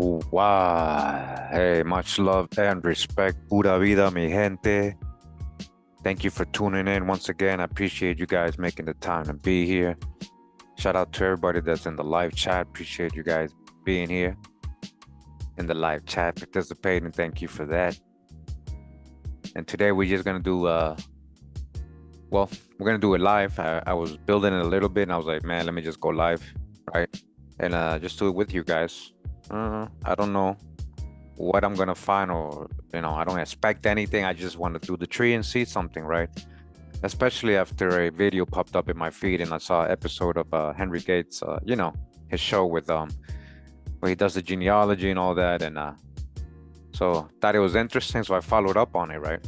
Wow. Hey, much love and respect. Pura vida, mi gente. Thank you for tuning in once again. I appreciate you guys making the time to be here. Shout out to everybody that's in the live chat. Appreciate you guys being here in the live chat, participating. Thank you for that. And today we're just gonna do well, we're gonna do it live. I was building it a little bit and I was like, man, let me just go live, right? And just do it with you guys. I don't know what I'm gonna find, or I don't expect anything. I just want to do the tree and see something, right? Especially after a video popped up in my feed and I saw an episode of Henry Gates, his show with where he does the genealogy and all that, and so thought it was interesting, so I followed up on it, right?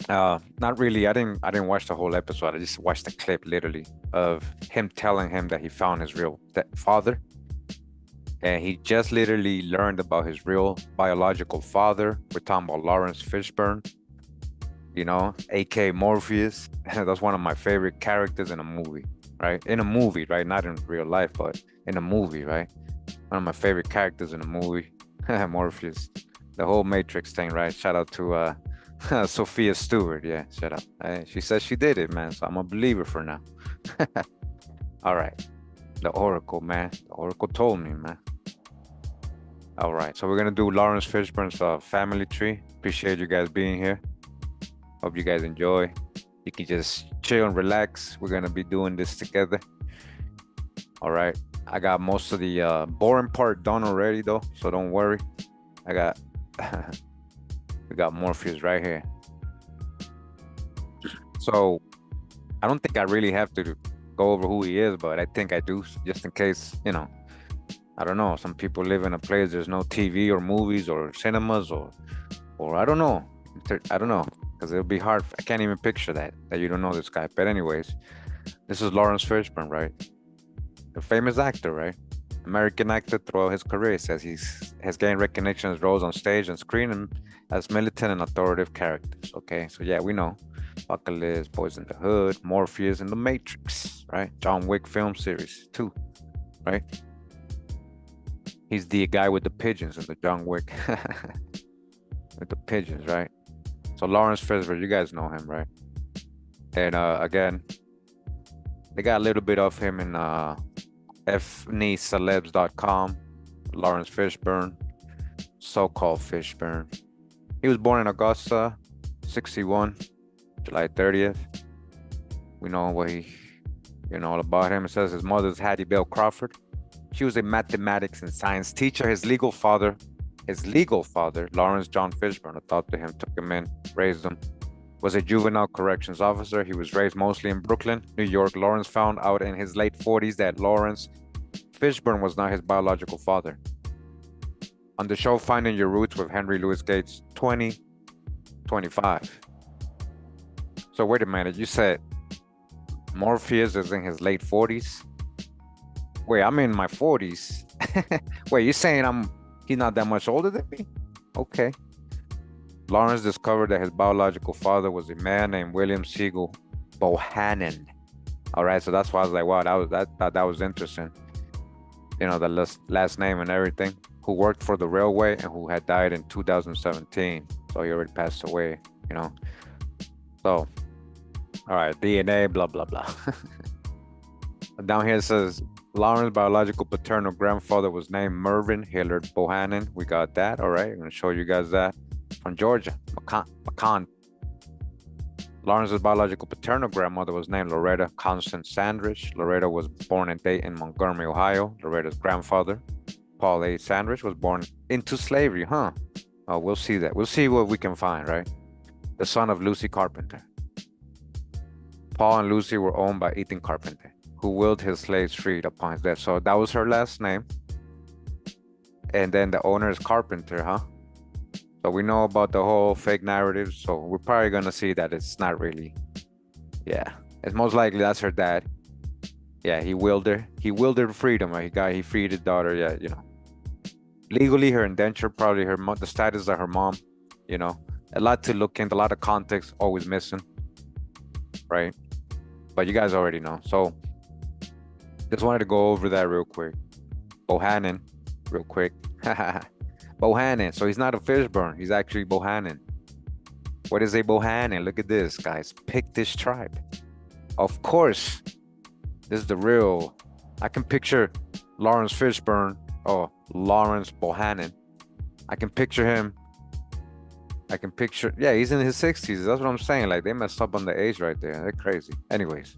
Not really. I didn't watch the whole episode. I just watched the clip literally of him telling him that he found his real father. And he just literally learned about his real biological father. We're talking about Laurence Fishburne, aka Morpheus. That's one of my favorite characters in a movie, right? In a movie, right? Not in real life, but in a movie, right? One of my favorite characters in a movie, Morpheus. The whole Matrix thing, right? Shout out to Sophia Stewart. Yeah, shout out. She says she did it, man. So I'm a believer for now. All right. The Oracle, man. The Oracle told me, man. All right, so we're gonna do Laurence Fishburne's family tree. Appreciate you guys being here. Hope you guys enjoy. You can just chill and relax. We're gonna be doing this together. All right, I got most of the boring part done already, though, so don't worry. I got we got Morpheus right here. So I don't think I really have to go over who he is, but I think I do, just in case, I don't know. Some people live in a place there's no TV or movies or cinemas or I don't know. I don't know, because it'll be hard. I can't even picture that you don't know this guy. But anyways, this is Laurence Fishburne, right? A famous actor, right? American actor throughout his career. Says has gained recognition as roles on stage and screen and as militant and authoritative characters. Okay, so yeah, we know Buckalist, Boys in the Hood, Morpheus, and The Matrix, right? John Wick film series 2, right? He's the guy with the pigeons in the John Wick. With the pigeons, right? So Laurence Fishburne, you guys know him, right? And again, they got a little bit of him in fnecelebs.com. Laurence Fishburne, so-called Fishburne. He was born in Augusta, 61, July 30th. We know what all about him. It says his mother's Hattie Bell Crawford. She was a mathematics and science teacher. His legal father, Lawrence John Fishburne, adopted him, took him in, raised him, was a juvenile corrections officer. He was raised mostly in Brooklyn, New York. Lawrence found out in his late 40s that Laurence Fishburne was not his biological father. On the show Finding Your Roots with Henry Louis Gates, 2025. So wait a minute, you said Morpheus is in his late 40s? Wait, I'm in my 40s. Wait, you're saying he's not that much older than me? Okay. Laurence discovered that his biological father was a man named William Siegel Bohannon. All right, so that's why I was like, wow, that was interesting. The last name and everything. Who worked for the railway and who had died in 2017. So he already passed away, So, all right, DNA, blah, blah, blah. Down here it says, Lauren's biological paternal grandfather was named Mervyn Hillard Bohannon. We got that. All right, I'm going to show you guys that. From Georgia, Macon. Lawrence's biological paternal grandmother was named Loretta Constance Sandridge. Loretta was born in Dayton, Montgomery, Ohio. Loretta's grandfather, Paul A. Sandridge, was born into slavery, huh? Oh, we'll see that. We'll see what we can find, right? The son of Lucy Carpenter. Paul and Lucy were owned by Ethan Carpenter, who willed his slaves freed upon his death. So that was her last name. And then the owner is Carpenter, huh? So we know about the whole fake narrative. So we're probably going to see that it's not really. Yeah. It's most likely that's her dad. Yeah, he willed her. He willed her freedom. He freed his daughter. Yeah, Legally, her indenture, probably the status of her mom. A lot to look into, a lot of context always missing. Right? But you guys already know. So just wanted to go over that real quick. Bohannon, real quick. Bohannon. So he's not a Fishburne. He's actually Bohannon. What is a Bohannon? Look at this, guys. Pick this tribe. Of course, this is the real. I can picture Laurence Fishburne or Lawrence Bohannon. I can picture him. I can picture, yeah, he's in his 60s. That's what I'm saying. Like they messed up on the age right there. They're crazy. Anyways,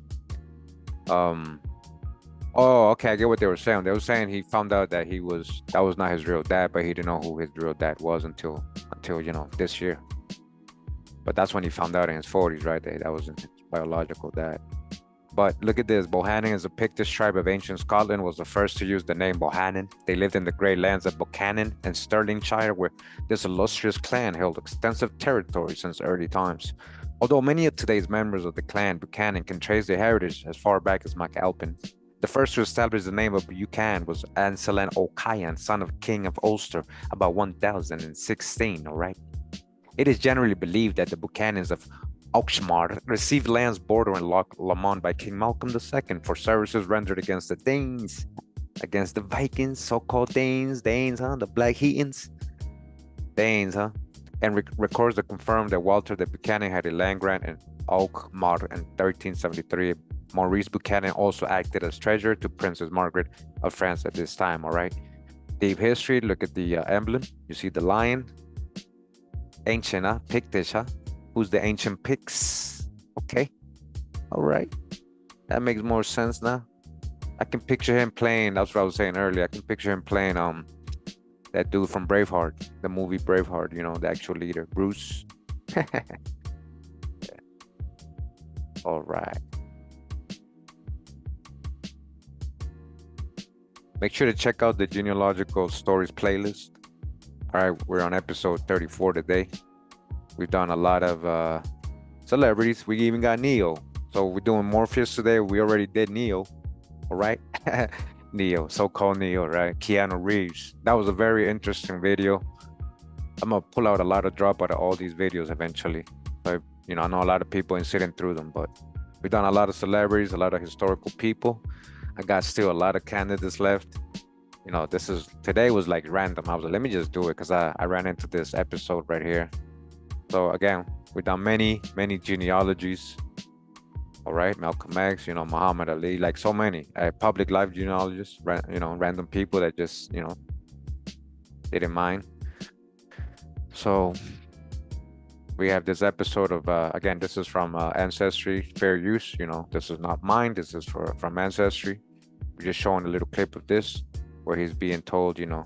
um, oh, okay, I get what they were saying. They were saying he found out that that was not his real dad, but he didn't know who his real dad was until this year. But that's when he found out in his 40s, right? That wasn't his biological dad. But look at this. Bohannon is a Pictish tribe of ancient Scotland, was the first to use the name Bohannon. They lived in the great lands of Buchanan and Stirlingshire, where this illustrious clan held extensive territory since early times. Although many of today's members of the clan Buchanan can trace their heritage as far back as MacAlpin, the first to establish the name of Buchanan was Anselm O'Kyan, son of King of Ulster, about 1016, all right? It is generally believed that the Buchanans of Auchmar received lands bordering Loch Lomond by King Malcolm II for services rendered against the Danes, against the Vikings, so-called Danes, huh? The Black Heathens, Danes, huh? And records that confirm that Walter the Buchanan had a land grant in Auchmar in 1373. Maurice Buchanan also acted as treasurer to Princess Margaret of France at this time, all right? Deep history, look at the emblem. You see the lion. Ancient, huh? Pictish, huh? Who's the ancient Picts? Okay, all right. That makes more sense now. I can picture him playing, that's what I was saying earlier. I can picture him playing that dude from Braveheart, the movie Braveheart, you know, the actual leader, Bruce. Yeah. All right. Make sure to check out the Genealogical Stories playlist. All right, we're on episode 34 today. We've done a lot of celebrities. We even got Neo. So we're doing Morpheus today. We already did Neo. All right. Neo, so-called Neo, right? Keanu Reeves. That was a very interesting video. I'm going to pull out a lot of drop out of all these videos eventually. But, you know, I know a lot of people ain't sitting through them, but we've done a lot of celebrities, a lot of historical people. I got still a lot of candidates left. You know, today was like random. I was like, let me just do it because I ran into this episode right here. So again, we've done many genealogies. All right, Malcolm X, you know, Muhammad Ali, like so many public life genealogists, you know, random people that just, you know, didn't mind. So we have this episode of, again, this is from Ancestry, fair use. You know, this is not mine. This is from Ancestry. We're just showing a little clip of this where he's being told, you know.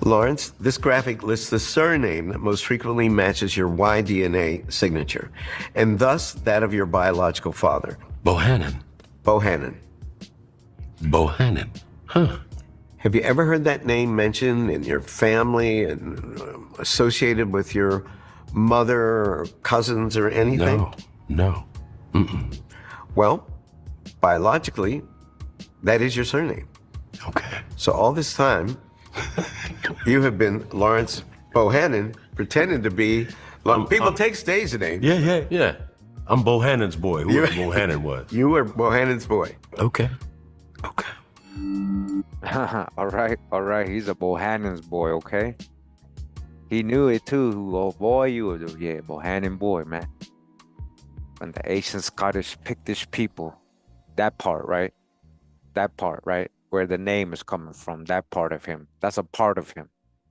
Laurence, this graphic lists the surname that most frequently matches your Y DNA signature, and thus that of your biological father. Bohannon. Bohannon. Bohannon. Huh. Have you ever heard that name mentioned in your family and associated with your mother or cousins or anything? No. Mm-mm. Well, biologically, that is your surname. Okay. So all this time, you have been Laurence Bohannon, pretending to be. People take stage names. Yeah. I'm Bohannon's boy, whoever Bohannon was. You were Bohannon's boy. Okay. All right. He's a Bohannon's boy, okay? He knew it too. Oh boy, you were Bohannon boy, man. And the Asian, Scottish, Pictish people, that part, right? Where the name is coming from, that part of him. That's a part of him.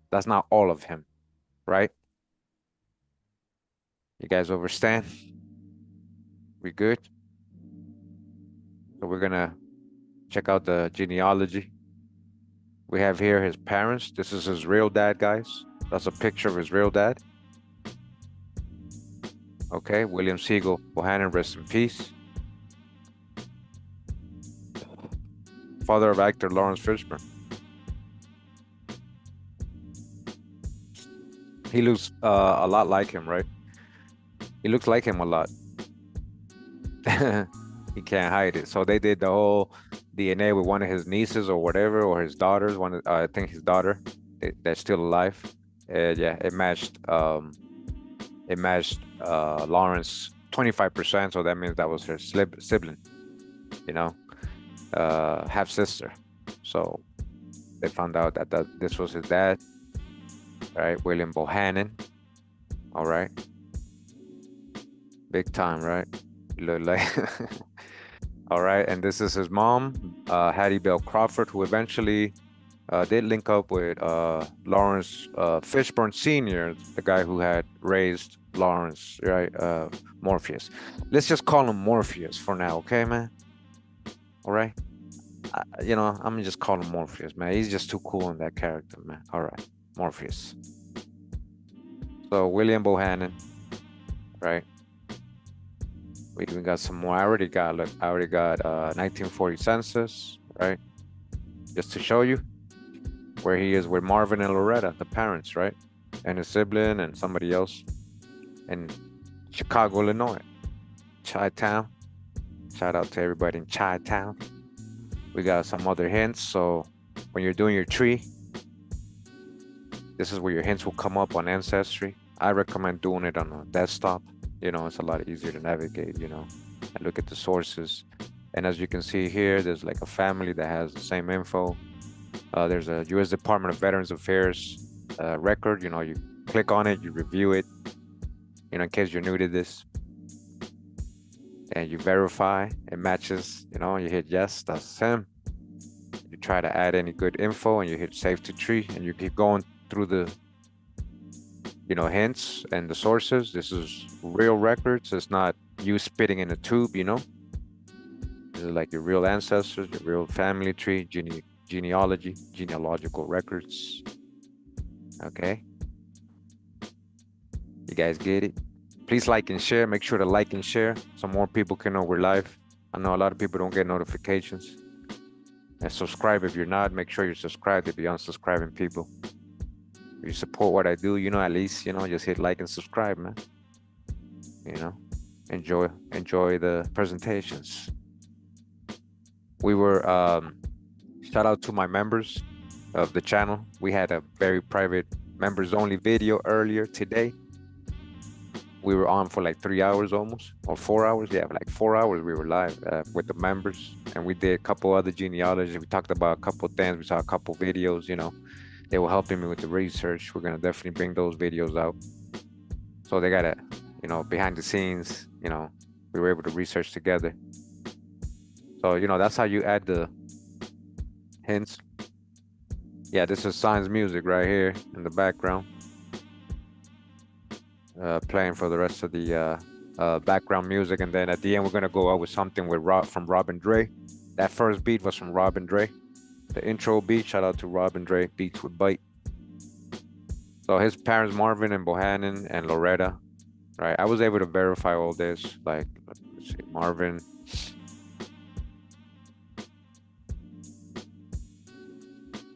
That's not all of him, right? You guys understand? We good? So we're gonna check out the genealogy. We have here his parents. This is his real dad, guys. That's a picture of his real dad. Okay, William Siegel Bohannon, rest in peace. Father of actor Laurence Fishburne. He looks a lot like him, right? He looks like him a lot. He can't hide it. So they did the whole DNA with one of his nieces or whatever, or his daughters. I think his daughter that's still alive. Yeah, it matched. It matched Lawrence 25%. So that means that was her sibling. You know. Half sister. So They found out that this was his dad, right? William Bohannon. All right. Big time, right? You look like. All right. And this is his mom, Hattie Bell Crawford, who eventually did link up with Laurence Fishburne Sr., the guy who had raised Laurence, right? Morpheus. Let's just call him Morpheus for now, okay, man? All right. You know, I'm gonna just call him Morpheus, man. He's just too cool in that character, man. All right, Morpheus. So William Bohannon, right? We even got some more. I already got 1940 census, right? Just to show you where he is with Marvin and Loretta, the parents, right? And his sibling and somebody else in Chicago, Illinois, Chi-Town. Shout out to everybody in Chi-Town. We got some other hints. So when you're doing your tree, this is where your hints will come up on Ancestry. I recommend doing it on a desktop. You know, it's a lot easier to navigate, you know, and look at the sources. And as you can see here, there's like a family that has the same info. There's a U.S. Department of Veterans Affairs record. You know, you click on it, you review it, you know, in case you're new to this. And you verify it matches, you know, you hit yes, that's him. You try to add any good info and you hit save to tree and you keep going through the, you know, hints and the sources. This is real records. It's not you spitting in a tube, you know. This is like your real ancestors, your real family tree, genealogy, genealogical records. Okay. You guys get it? Please like and share. Make sure to like and share so more people can know we're live. I know a lot of people don't get notifications. And subscribe if you're not. Make sure you're subscribed to the unsubscribing people. If you support what I do, you know, at least, you know, just hit like and subscribe, man. You know, enjoy the presentations. We were, shout out to my members of the channel. We had a very private members only video earlier today. We were on for like 3 hours almost, or 4 hours. Yeah, like 4 hours we were live with the members. And we did a couple other genealogies. We talked about a couple things. We saw a couple videos, you know. They were helping me with the research. We're going to definitely bring those videos out. So they got a, you know, behind the scenes, you know, we were able to research together. So, you know, that's how you add the hints. Yeah, this is Sign's music right here in the background. Playing for the rest of the background music, and then at the end we're gonna go out with something with from Robin Dre. That first beat was from Robin Dre. The intro beat, shout out to Robin Dre, Beats with Bite. So his parents, Marvin and Bohannon and Loretta, right? I was able to verify all this. Like, let's see, Marvin.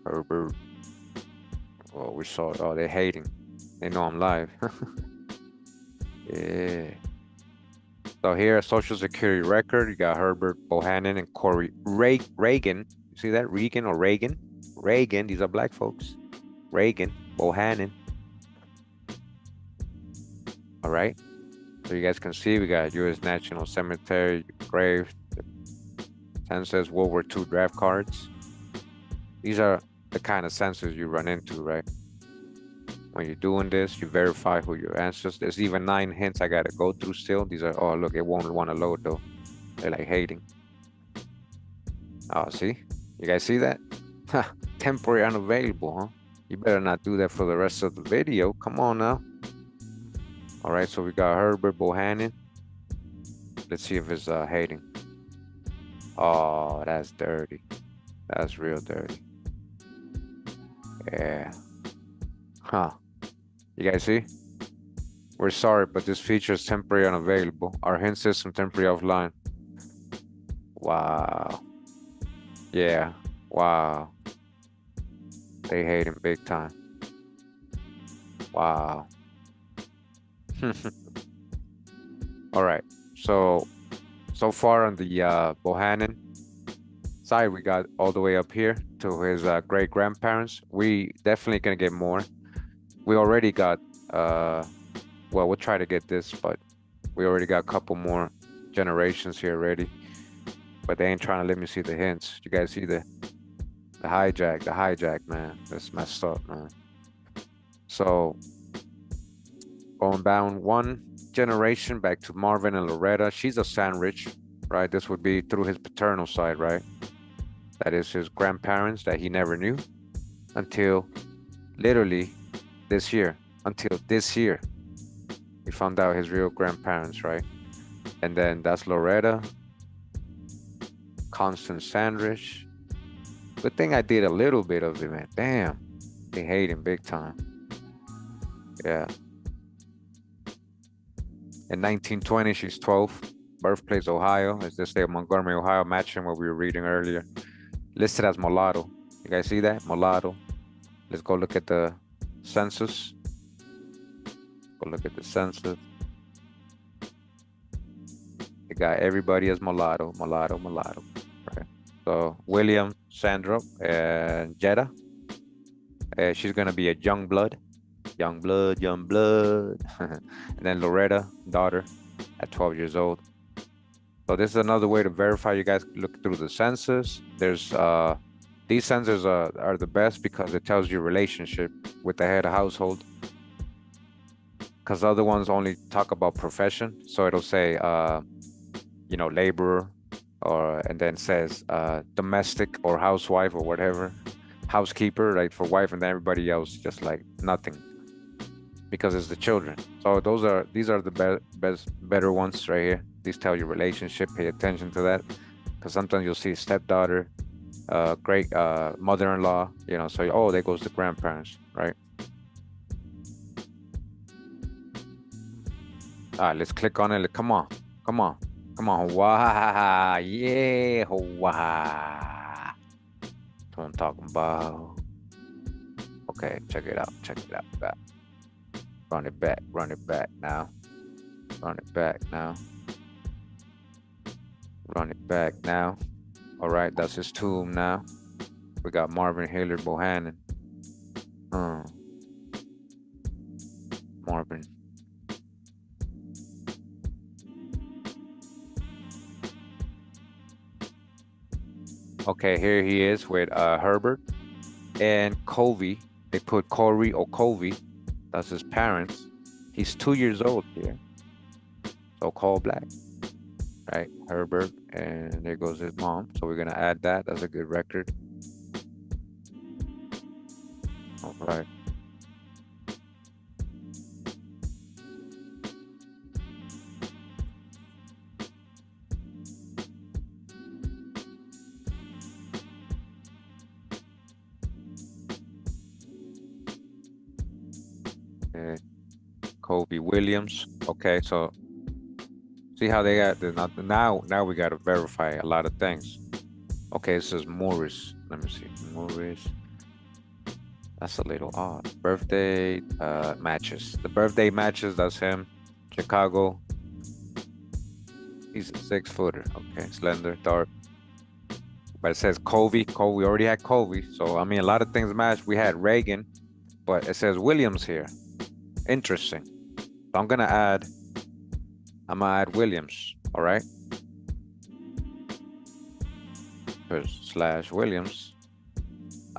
Herbert. Oh, we saw it. Oh, they're hating. They know I'm live. Yeah. So here, a social security record. You got Herbert Bohannon and Corey Reagan. You see that? Regan or Reagan? Reagan. These are black folks. Reagan Bohannon. All right. So you guys can see we got U.S. National Cemetery grave, census, World War II draft cards. These are the kind of census you run into, right? When you're doing this, you verify who your ancestors. There's even 9 hints I gotta go through still. These are, oh look, it won't want to load though. They're like hating. Oh, see? You guys see that? Temporary unavailable, huh? You better not do that for the rest of the video. Come on now. All right, so we got Herbert Bohannon. Let's see if it's hating. Oh, that's dirty. That's real dirty. Yeah. Huh. You guys see? We're sorry, but this feature is temporary unavailable. Our hint system temporary offline. Wow. Yeah. Wow. They hate him big time. Wow. All right. So far on the Bohannon side, we got all the way up here to his great grandparents. We definitely gonna get more. We already got, well, we'll try to get this, but we already got a couple more generations here already. But they ain't trying to let me see the hints. You guys see the The hijack, man. That's messed up, man. So going down one generation back to Marvin and Loretta. She's a Sandwich, right? This would be through his paternal side, right? That is his grandparents that he never knew until literally this year. Until this year, he found out his real grandparents, right? And then that's Loretta, Constance Sandrich. Good thing I did a little bit of it, man. Damn, they hate him big time. Yeah. In 1920, she's 12. Birthplace, Ohio. It's the state of Montgomery, Ohio, matching what we were reading earlier. Listed as mulatto. You guys see that? Mulatto. Let's go look at the census. Go look at the census. They got everybody as mulatto. Right? So William, Sandra, and Jetta. She's gonna be a young blood. And then Loretta, daughter, at 12 years old. So this is another way to verify. You guys look through the census. There's these censuses are the best because it tells you relationship with the head of household. Because other ones only talk about profession. So it'll say, laborer, and then says domestic or housewife or whatever, housekeeper, right, for wife, and then everybody else just like nothing, because it's the children. So these are the better ones right here. These tell you relationship. Pay attention to that, because sometimes you'll see stepdaughter, great mother-in-law, so there goes the grandparents, right? All right, let's click on it. Come on. Wow, yeah, wow. That's what I'm talking about. Okay, check it out. Run it back now. All right, that's his tomb now. We got Marvin Hilliard Bohannon. Marvin. Okay, here he is with Herbert and Covey. They put Corey or Covey. That's his parents. He's 2 years old here. So called black. Right? Herbert. And there goes his mom. So we're going to add that. That's a good record. All right. Kobe Williams. Okay, so see how they got now we got to verify a lot of things. Okay, this is Morris. Let me see. Morris. That's a little odd. Birthday matches. The birthday matches, that's him. Chicago. He's a 6-footer. Okay, slender, dark. But it says Covey. We already had Covey. So I mean, a lot of things match. We had Reagan, but it says Williams here. Interesting. So I'm gonna add Williams. All right. / Williams.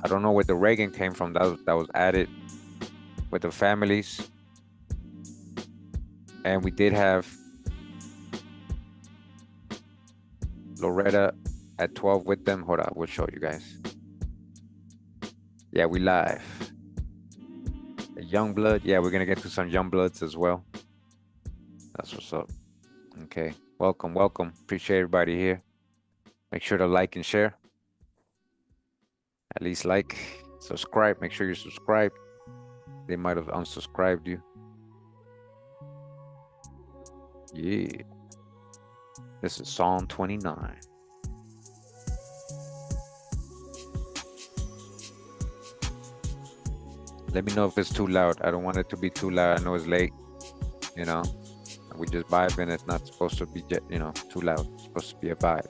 I don't know where the Reagan came from. That was added with the families. And we did have Loretta at 12 with them. Hold on, we'll show you guys. Yeah, we live. Young blood. Yeah, we're gonna get to some young bloods as well. That's what's up. Okay, welcome. Appreciate everybody here. Make sure to like and share. At least like, subscribe. Make sure you're subscribed. They might have unsubscribed you. Yeah. This is Psalm 29. Let me know if it's too loud. I don't want it to be too loud. I know it's late, We just vibing. It's not supposed to be, too loud. It's supposed to be a vibe.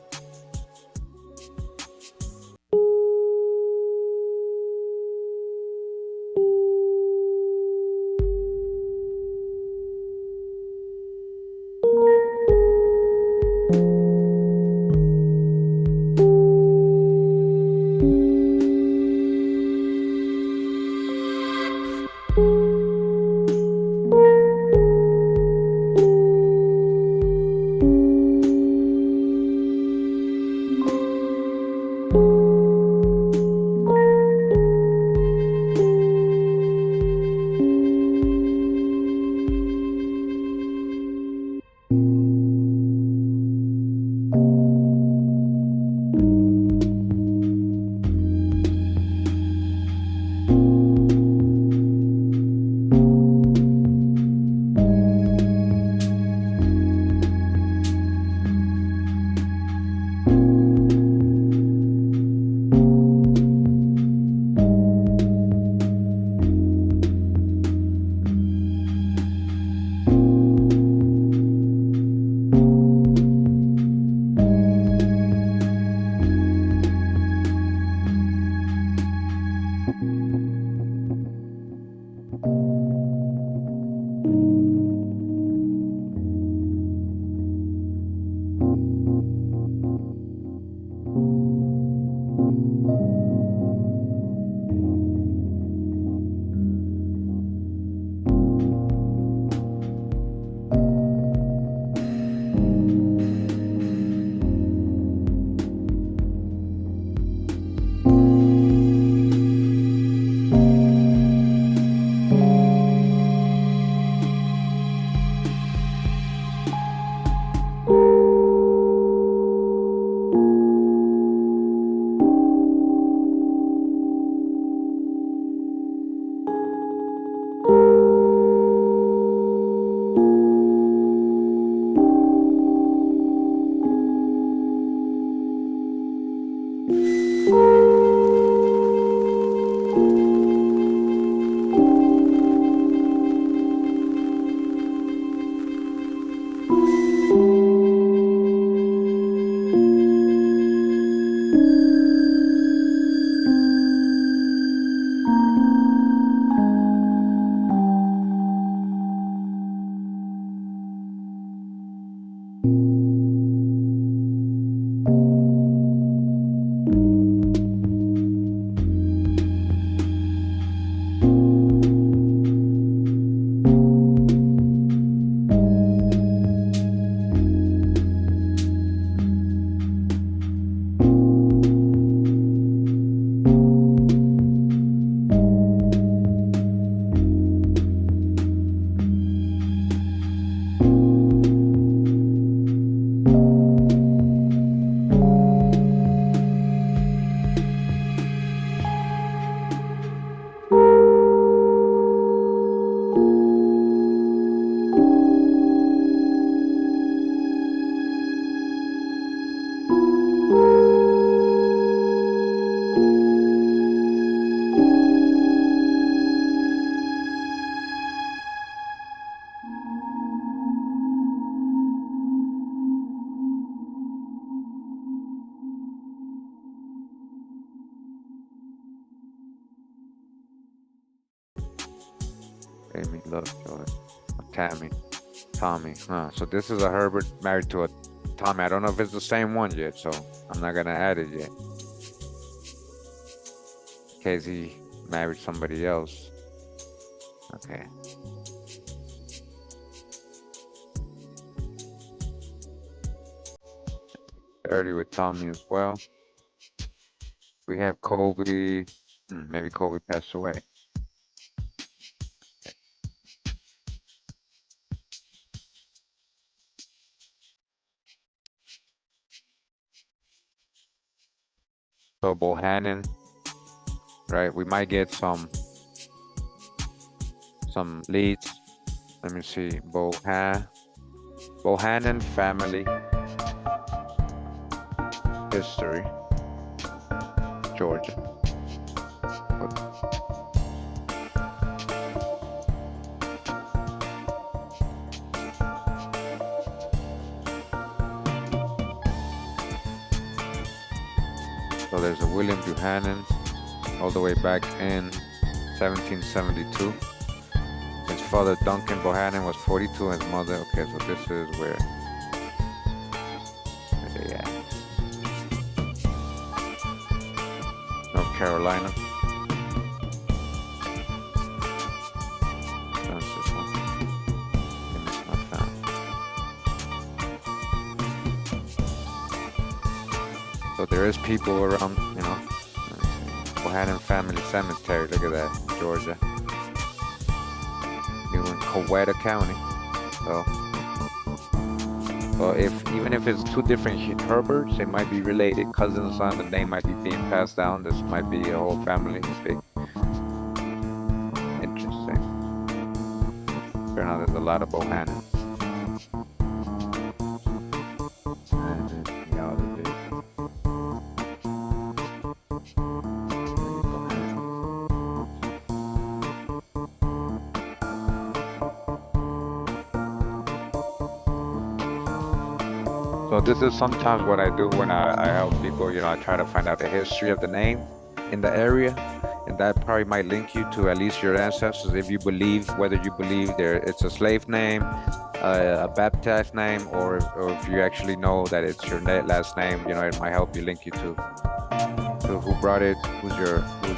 Amy, Lovejoy, Tammy, Tommy. So this is a Herbert married to a Tommy. I don't know if it's the same one yet, so I'm not gonna add it yet. In case he married somebody else. Okay. Early with Tommy as well. We have Kobe. Maybe Kobe passed away. So Bohannon, right? We might get some leads. Let me see. Bohannon family history, Georgia. So there's a William Buchanan all the way back in 1772. His father, Duncan Bohannon, was 42 and his mother, okay, so this is where they at? North Carolina. That's this one. And it's not found. So there is people around, you know. Bohannon Family Cemetery, look at that, Georgia. In Coweta County. So even if it's two different Herberts, they might be related, cousins on the name might be being passed down. This might be a whole family thing. Interesting. Turns out there's a lot of Bohannon. So this is sometimes what I do when I help people, you know, I try to find out the history of the name in the area, and that probably might link you to at least your ancestors if you believe, whether you believe it's a slave name, a baptized name, or if you actually know that it's your last name, you know, it might help you link you to who brought it, who's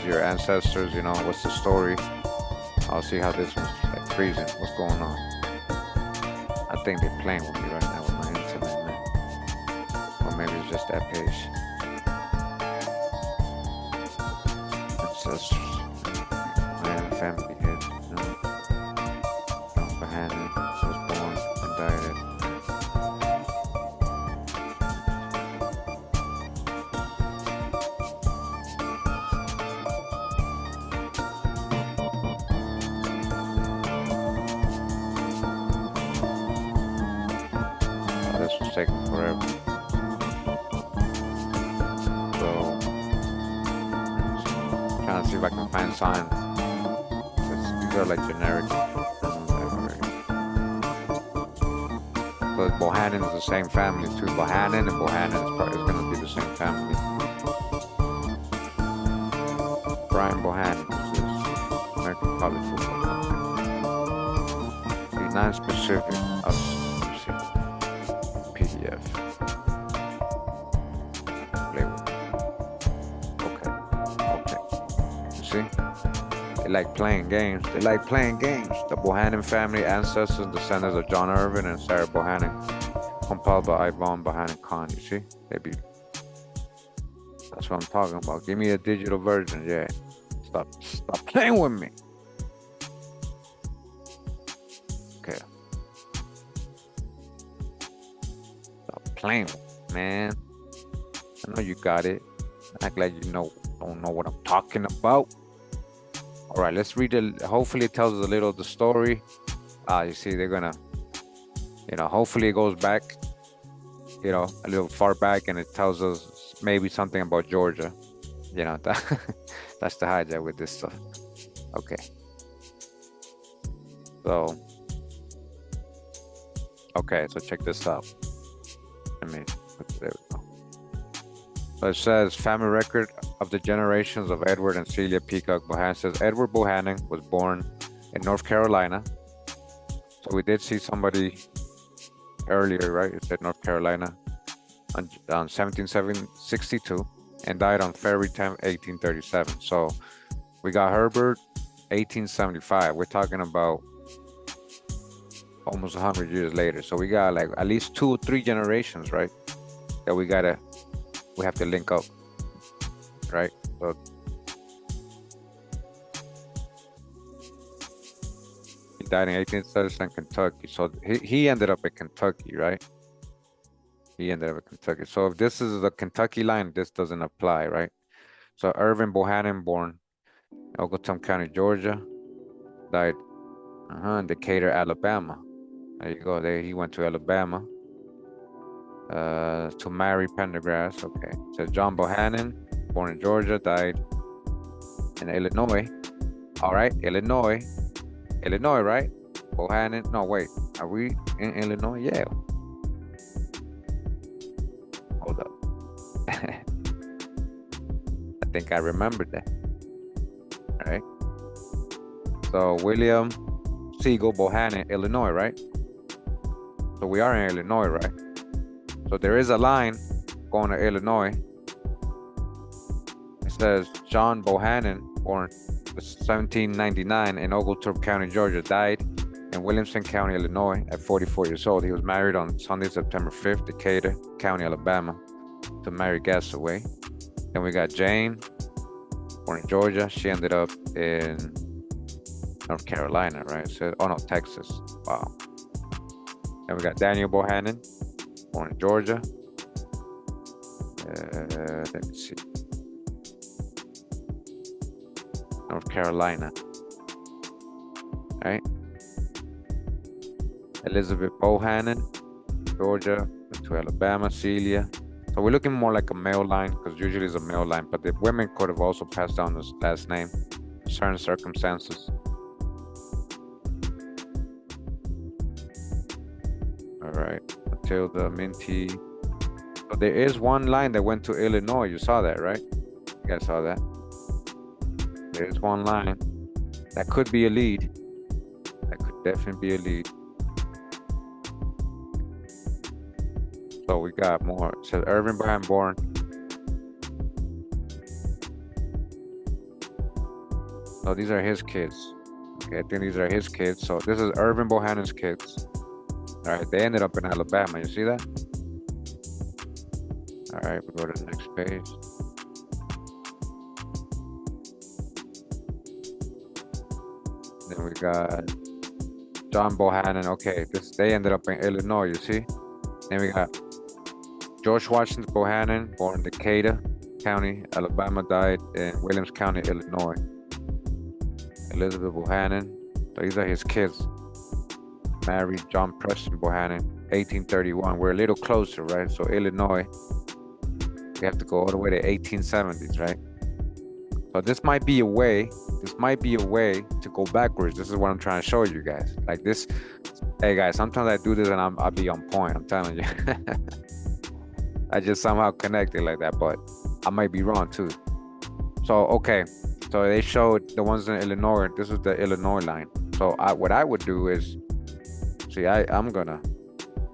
your ancestors, you know, what's the story. I'll see how this was like freezing, what's going on. I think they're playing with me right now with my internet, man. Or maybe it's just that page. Ancestors. Man, family head. No. John Bohannon was born and died at. Oh, this was taking forever. Trying to see if I can find sign. These are like generic. So Bohannon is the same family too. Bohannon and Bohannon is going to be the same family. Brian Bohannon is American college football. Be non-specific. PDF. They like playing games. They like playing games. The Bohannon family ancestors, descendants of John Irvin and Sarah Bohannon, compiled by Yvonne Bohannon Kahn. You see? That's what I'm talking about. Give me a digital version, yeah. Stop playing with me. Okay. Stop playing with me, man. I know you got it. Act like you don't know what I'm talking about. All right, let's read it. Hopefully it tells us a little of the story. You see, they're gonna, hopefully it goes back, a little far back, and it tells us maybe something about Georgia. That's the hijack with this stuff. Okay. So check this out. There we go. So it says family record of the generations of Edward and Celia Peacock Bohannon. It says Edward Bohannon was born in North Carolina. So we did see somebody earlier, right? It said North Carolina on 1762 and died on February 10th, 1837. So we got Herbert, 1875. We're talking about almost 100 years later. So we got like at least 2 or 3 generations, right? That we have to link up, right? So he died in 1837 in Kentucky. So he ended up in Kentucky, right? He ended up in Kentucky. So if this is the Kentucky line, this doesn't apply, right? So Irving Bohannon, born in Oglethorpe County, Georgia, died in Decatur, Alabama. There you go. There he went to Alabama to marry Pendergrass. Okay. So John Bohannon, born in Georgia, died in Illinois. All right, Illinois, right? Bohannon. No, wait. Are we in Illinois? Yeah. Hold up. I think I remembered that. All right. So William Siegel Bohannon, Illinois, right? So we are in Illinois, right? So there is a line going to Illinois. It says John Bohannon, born 1799 in Oglethorpe County, Georgia, died in Williamson County, Illinois at 44 years old. He was married on Sunday, September 5th, Decatur County, Alabama, to Mary Gasaway. Then we got Jane, born in Georgia. She ended up in North Carolina, right? So, oh no, Texas. Wow. Then we got Daniel Bohannon, born in Georgia. Let me see. North Carolina. Right? Elizabeth Bohannon, Georgia, to Alabama, Celia. So we're looking more like a male line, because usually it's a male line, but the women could have also passed down this last name in certain circumstances. All right, Matilda, Minty. So there is one line that went to Illinois. You saw that, right? You guys saw that? There is one line that could be a lead. That could definitely be a lead. So we got more. It says Irving Bohannon, born. So these are his kids. Okay, I think these are his kids. So this is Irving Bohannon's kids. All right, they ended up in Alabama. You see that? All right, we go to the next page. Then we got John Bohannon. Okay, they ended up in Illinois. You see? Then we got George Washington Bohannon, born in Decatur County, Alabama, died in Williams County, Illinois. Elizabeth Bohannon. So these are his kids. Married John Preston Bohannon, 1831. We're a little closer, right? So Illinois, we have to go all the way to 1870s, right? So this might be a way to go backwards. This is what I'm trying to show you guys. Like this, hey guys, sometimes I do this and I'll be on point, I'm telling you. I just somehow connected like that, but I might be wrong too. So, okay. So they showed the ones in Illinois. This is the Illinois line. So what I would do is, see, I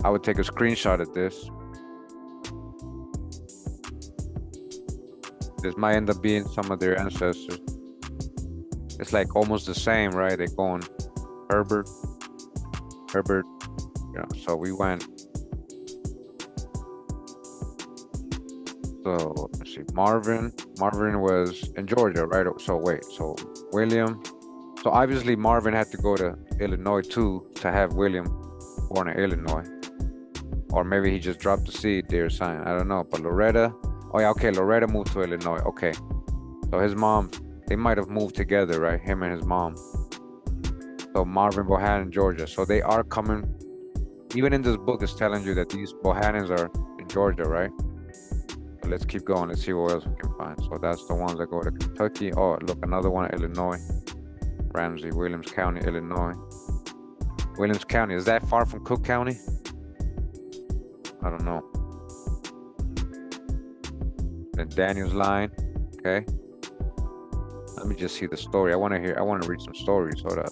would take a screenshot of this. This might end up being some of their ancestors. It's like almost the same, right? They're going Herbert, you know, so we went. So let's see, Marvin was in Georgia, right? So wait, so William. So obviously Marvin had to go to Illinois too to have William born in Illinois. Or maybe he just dropped the seed there, sign. I don't know. But Loretta, oh yeah, okay, Loretta moved to Illinois. Okay. So his mom, they might have moved together, right? Him and his mom. So Marvin Bohannon, Georgia. So they are coming, even in this book, it's telling you that these Bohannons are in Georgia, right? So let's keep going. Let's see what else we can find. So that's the ones that go to Kentucky. Oh, look, another one, Illinois. Ramsey, Williams County, Illinois. Williams County, is that far from Cook County? I don't know. Then Daniel's line, okay. Let me just see the story. I want to read some stories. Hold up.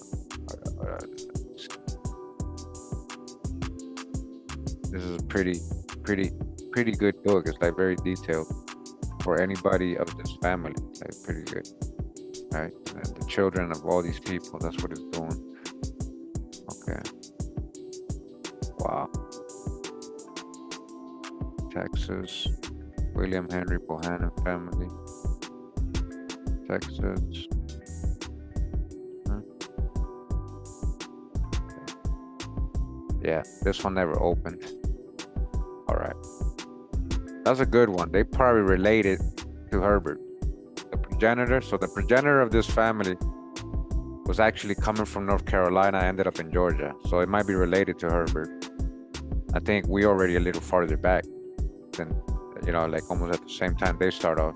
This is a pretty good book. It's like very detailed for anybody of this family. Like pretty good, right? And the children of all these people. That's what it's doing. Okay. Wow. Texas, William Henry Bohannon family. Texas. Yeah, this one never opened. All right. That's a good one. They probably related to Herbert, the progenitor. So the progenitor of this family was actually coming from North Carolina, ended up in Georgia. So it might be related to Herbert. I think we already a little farther back than, you know, like almost at the same time they start off.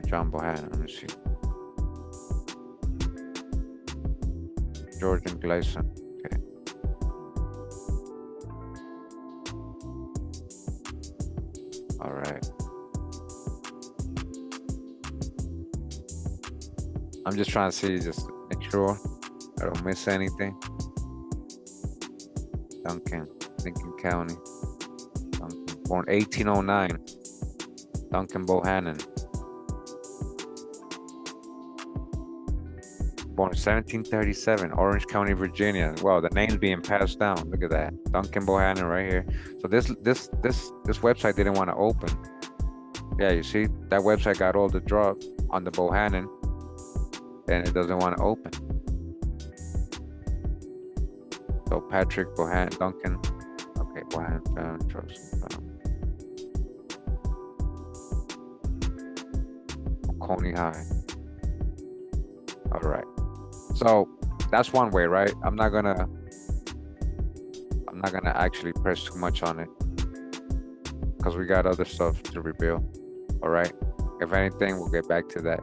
John Bohannon, let me see. George and Gleason. Okay. All right. I'm just trying to see, just make sure I don't miss anything. Lincoln County. Duncan, born 1809. Duncan Bohannon. Born 1737, Orange County, Virginia. Wow, the name's being passed down. Look at that. Duncan Bohannon right here. So this website didn't want to open. Yeah, you see, that website got all the drop on the Bohannon, and it doesn't want to open. So Patrick Bohannon, Duncan. Okay, Bohannon found, Joseph found. Coney High. All right. So that's one way, right? I'm not gonna actually press too much on it because we got other stuff to reveal. All right. If anything, we'll get back to that.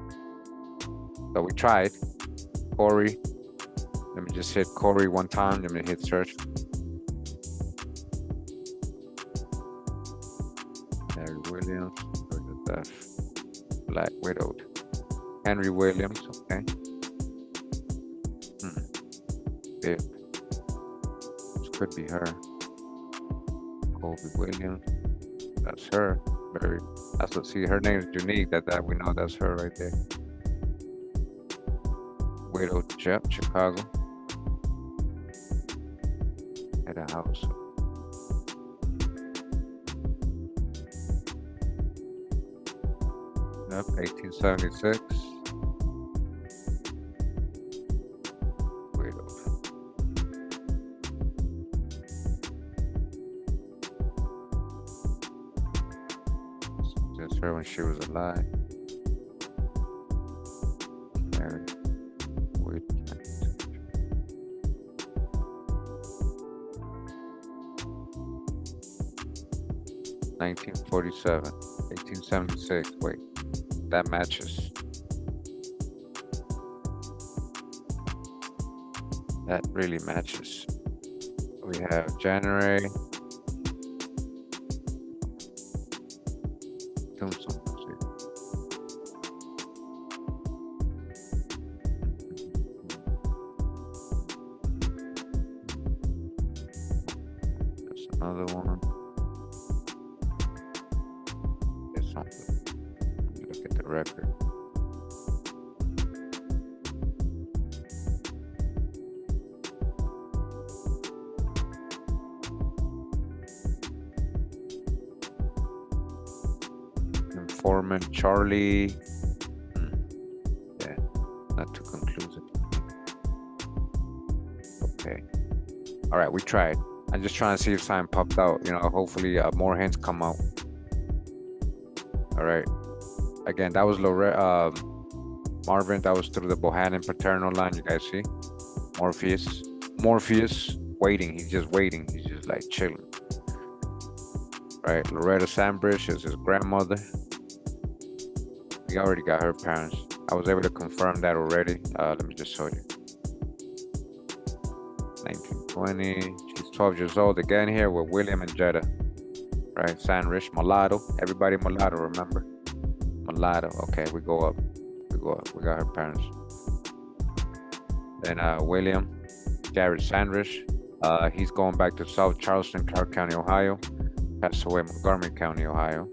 So we tried Corey. Let me just hit Corey one time. Let me hit search. Mary Williams, Black Widowed. Henry Williams, okay. This could be her. Colby Williams, that's her. That's what. See, her name is unique. That we know that's her right there. Widow Chicago. At a house. Yep, 1876. Her when she was alive. Mary Williams. 1947, 1876. Wait, that matches. That really matches. We have January. Another one. There's something. Look at the record. Informant Charlie. Yeah, not too conclusive. Okay. All right, we tried. I'm just trying to see if something popped out. You know, hopefully more hints come out. All right. Again, that was Marvin. That was through the Bohannon paternal line. You guys see? Morpheus, waiting. He's just waiting. He's just like chilling. Right. Loretta Sambridge is his grandmother. We already got her parents. I was able to confirm that already. Let me just show you. 1920. 12 years old again here with William and Jetta, right? Sandrich, mulatto, everybody mulatto, remember? Mulatto. Okay, we go up. We got her parents. Then William Garrett Sandridge. He's going back to South Charleston, Clark County, Ohio. Passed away in Montgomery County, Ohio.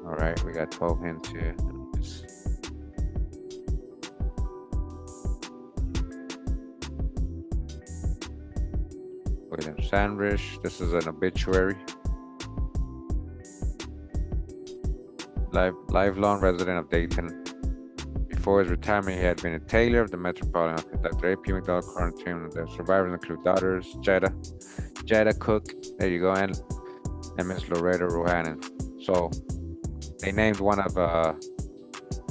All right, we got 12 hints here. William Sandridge. This is an obituary. Lifelong resident of Dayton. Before his retirement, he had been a tailor of the Metropolitan Dr. A.P. McDowell quarantine. The survivors include daughters Jetta Cook, there you go, and Miss Loretta Ruhanen. So they named one of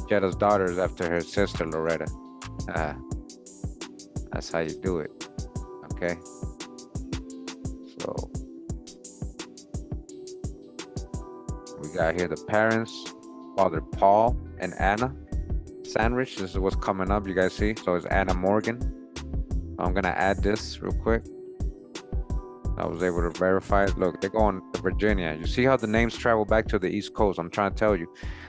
Jetta's daughters after her sister Loretta. That's how you do it. Okay. So we got here the parents, Father Paul and Anna Sandridge. This is what's coming up, you guys see. So it's Anna Morgan. I'm gonna add this real quick. I was able to verify it. Look, they're going to Virginia. You see how the names travel back to the East Coast? I'm trying to tell you.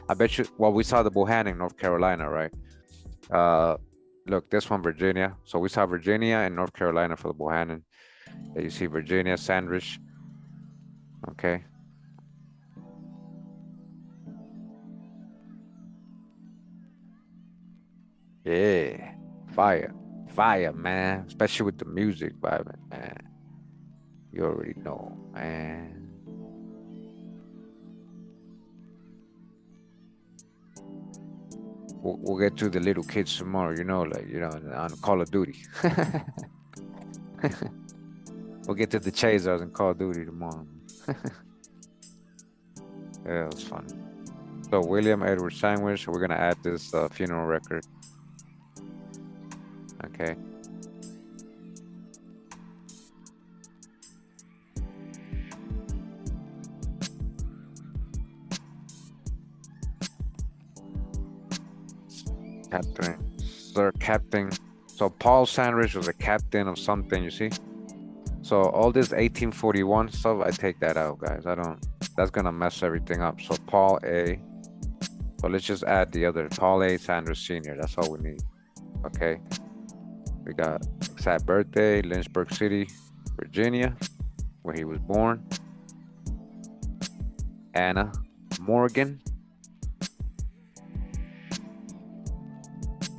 I bet you, well, we saw the Bohannon, North Carolina, right? Look, this one, Virginia. So we saw Virginia and North Carolina for the Bohannon. There you see Virginia, Sandridge. Okay. Yeah, fire, man. Especially with the music vibing, man. You already know, man. We'll get to the little kids tomorrow, on Call of Duty. We'll get to the Chasers and Call of Duty tomorrow. Yeah, it was fun. So William Edward Sandwich, we're gonna add this funeral record. Okay. Captain. So Paul Sandridge was a captain of something, you see? So all this 1841 stuff, I take that out, guys. That's gonna mess everything up. So Paul A. So let's just add the other, Paul A. Sandridge Sr. That's all we need. Okay. We got exact birthday, Lynchburg City, Virginia, where he was born. Anna Morgan,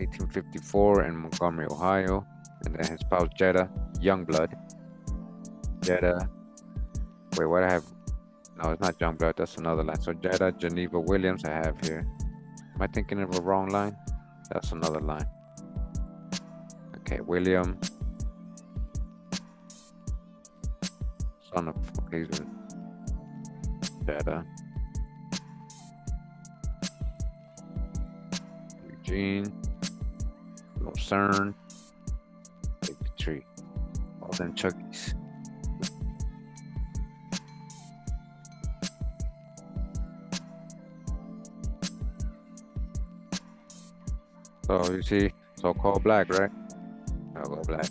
1854 in Montgomery, Ohio. And then his spouse, Jetta Youngblood. Wait, what I have? No, it's not Youngblood, that's another line. So Jetta Geneva Williams I have here. Am I thinking of a wrong line? That's another line. Okay, William. Son of Jetta. Eugene. Lucerne. Baby Tree. All them Chuckies. So you see, so-called black, right? I'll go black.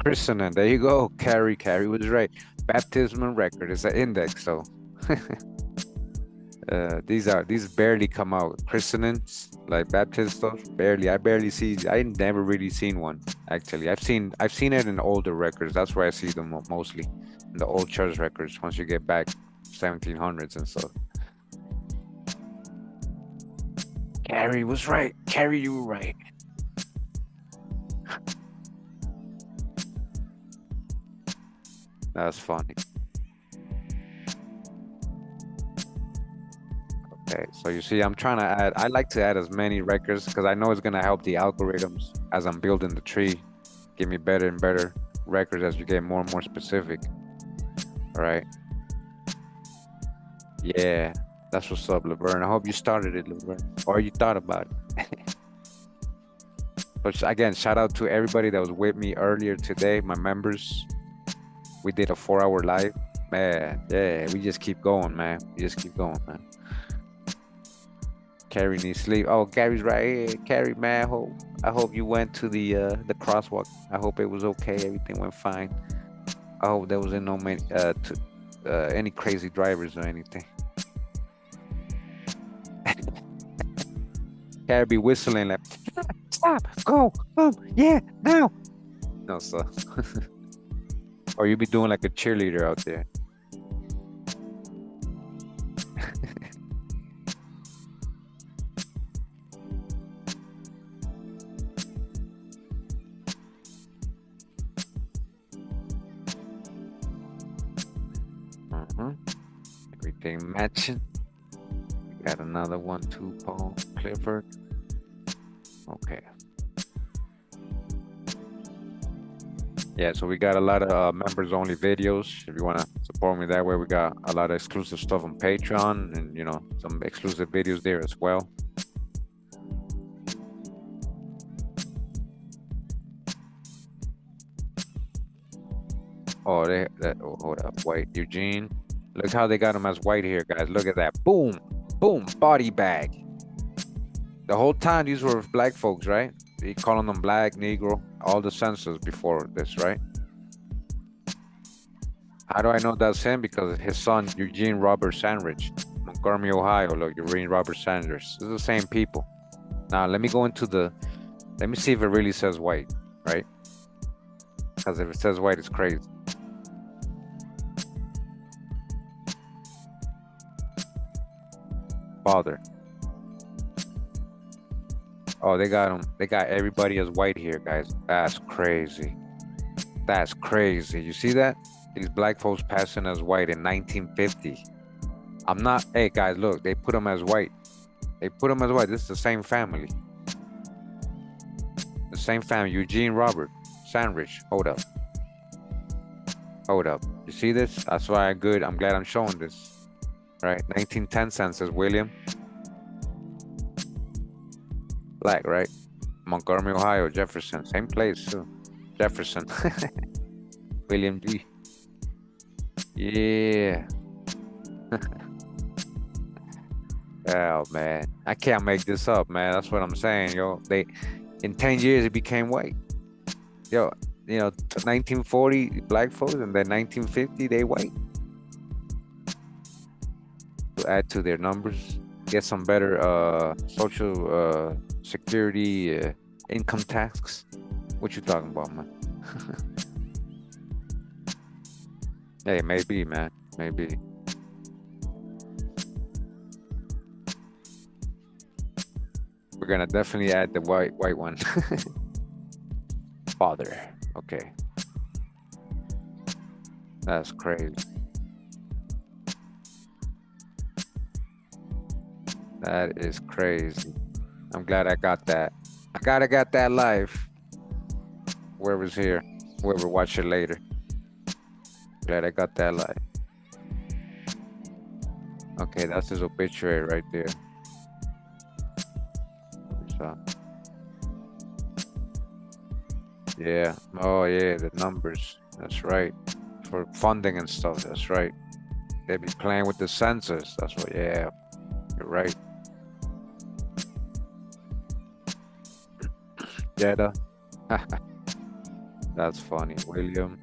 Christening, there you go. Carrie was right. Baptismal record is an index, so these barely come out. Christenings, like baptism stuff, barely. I never really seen one actually. I've seen it in older records. That's where I see them mostly, in the old church records. Once you get back 1700s and stuff. Carrie was right. Carrie, you were right. That's funny. Okay, so you see, I'm trying to add, I like to add as many records because I know it's gonna help the algorithms as I'm building the tree. Give me better and better records as you get more and more specific. All right. Yeah, That's what's up, Laverne. I hope you started it, Laverne, or you thought about it. But again, shout out to everybody that was with me earlier today, my members. We did a 4-hour live. Man, yeah, we just keep going, man. We just keep going, man. Carrie needs sleep. Oh, Carrie's right here. Carrie, man, I hope you went to the crosswalk. I hope it was okay. Everything went fine. I hope there wasn't any crazy drivers or anything. Carrie be whistling like, stop, go, yeah, now. No, sir. Or you be doing like a cheerleader out there. Everything matching. We got another one too, Paul Clifford. Okay. Yeah, so we got a lot of members only videos. If you want to support me that way, we got a lot of exclusive stuff on Patreon and, you know, some exclusive videos there as well. Oh, hold up, white Eugene. Look how they got him as white here, guys. Look at that. Boom, boom, body bag. The whole time these were black folks, right? They calling them black, Negro, all the census before this, right? How do I know that's him? Because his son, Eugene Robert Sandridge, Montgomery, Ohio. Look, Eugene Robert Sanders. This is the same people. Now, let me go into let me see if it really says white, right? Because if it says white, it's crazy. Father. Oh, they got him. They got everybody as white here, guys. That's crazy. That's crazy. You see that? These black folks passing as white in 1950. I'm not. Hey, guys, look. They put them as white. They put them as white. This is the same family. The same family. Eugene Robert Sandridge. Hold up. Hold up. You see this? That's why I'm good. I'm glad I'm showing this. Right? 1910 census, William. Black, right? Montgomery, Ohio, Jefferson. Same place, too. Jefferson. William G. Yeah. Oh, man. I can't make this up, man. That's what I'm saying, yo. In 10 years, it became white. Yo, you know, 1940, black folks, and then 1950, they white. To add to their numbers, get some better social security, income tax. What you talking about, man? Hey, maybe, man, maybe. We're gonna definitely add the white one. Father. Okay. That's crazy. That is crazy. I'm glad I got that. I got that live. Whoever's here, whoever watch it later. Glad I got that live. Okay, that's his obituary right there. So, yeah. Oh yeah, the numbers. That's right. For funding and stuff. That's right. They be playing with the census. That's what. Yeah, you're right. Jetta. That's funny. William,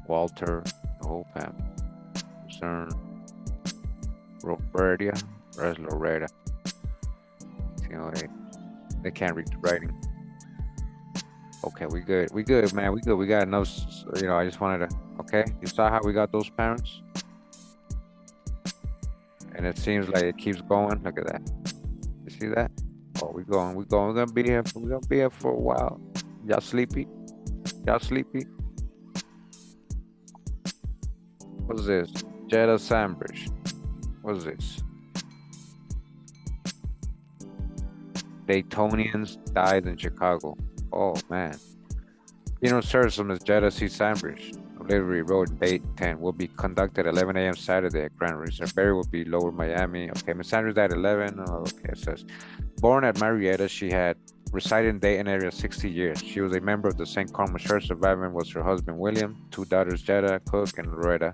Walter, the whole family. Concern. Roberta. Where's Loretta? You know, they can't read the writing. Okay, we good. We good, man. We good. We got enough. You know, I just wanted to. Okay, you saw how we got those parents, and it seems like it keeps going. Look at that. You see that? Oh, we going. We're gonna be here. We're gonna be here for a while. Y'all sleepy? Y'all sleepy? What's this? Jetta Sandbridge. What's this? Daytonians died in Chicago. Oh man. You know, Sursum is Jetta C. Sandbridge. Delivery Road, date 10. Will be conducted 11 a.m. Saturday at Grand Reserve. Burial will be Lower Miami. Okay, Miss Sanders died 11. Oh, okay, it says. Born at Marietta, she had resided in Dayton area 60 years. She was a member of the St. Carmel Church. Surviving was her husband, William, 2 daughters, Jetta, Cook, and Loretta.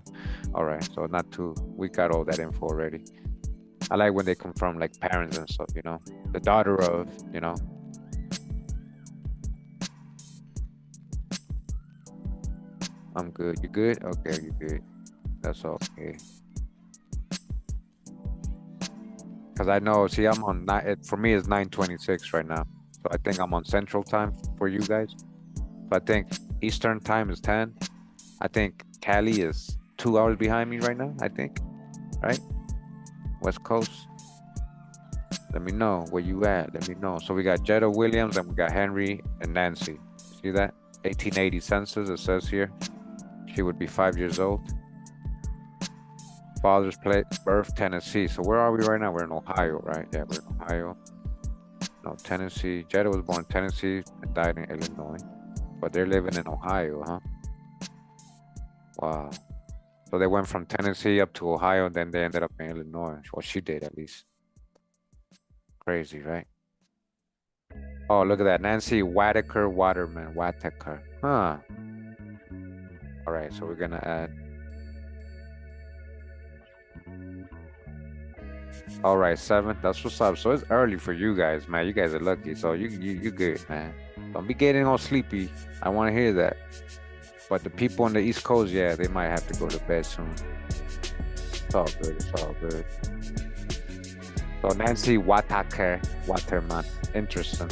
All right, so not two. We got all that info already. I like when they come from like parents and stuff, you know. The daughter of, you know. I'm good. You good? Okay, you good. That's okay. Because I know, see, I'm on, for me, it's 9:26 right now. So I think I'm on Central Time for you guys. So I think Eastern Time is 10. I think Cali is 2 hours behind me right now, I think. Right? West Coast. Let me know where you at. Let me know. So we got Jetta Williams and we got Henry and Nancy. See that? 1880 census, it says here. She would be 5 years old. Father's place, birth, Tennessee. So where are we right now? We're in Ohio, right? Yeah, we're in Ohio. No, Tennessee. Jetta was born in Tennessee and died in Illinois. But they're living in Ohio, huh? Wow. So they went from Tennessee up to Ohio, and then they ended up in Illinois. Well, she did at least. Crazy, right? Oh, look at that. Nancy Whitaker Waterman. Whitaker. Huh. All right, so we're going to add. All right, 7. That's what's up. So it's early for you guys, man. You guys are lucky. So you good, man. Don't be getting all sleepy. I want to hear that. But the people on the East Coast, yeah, they might have to go to bed soon. It's all good. It's all good. So Nancy Whitaker Waterman. Interesting.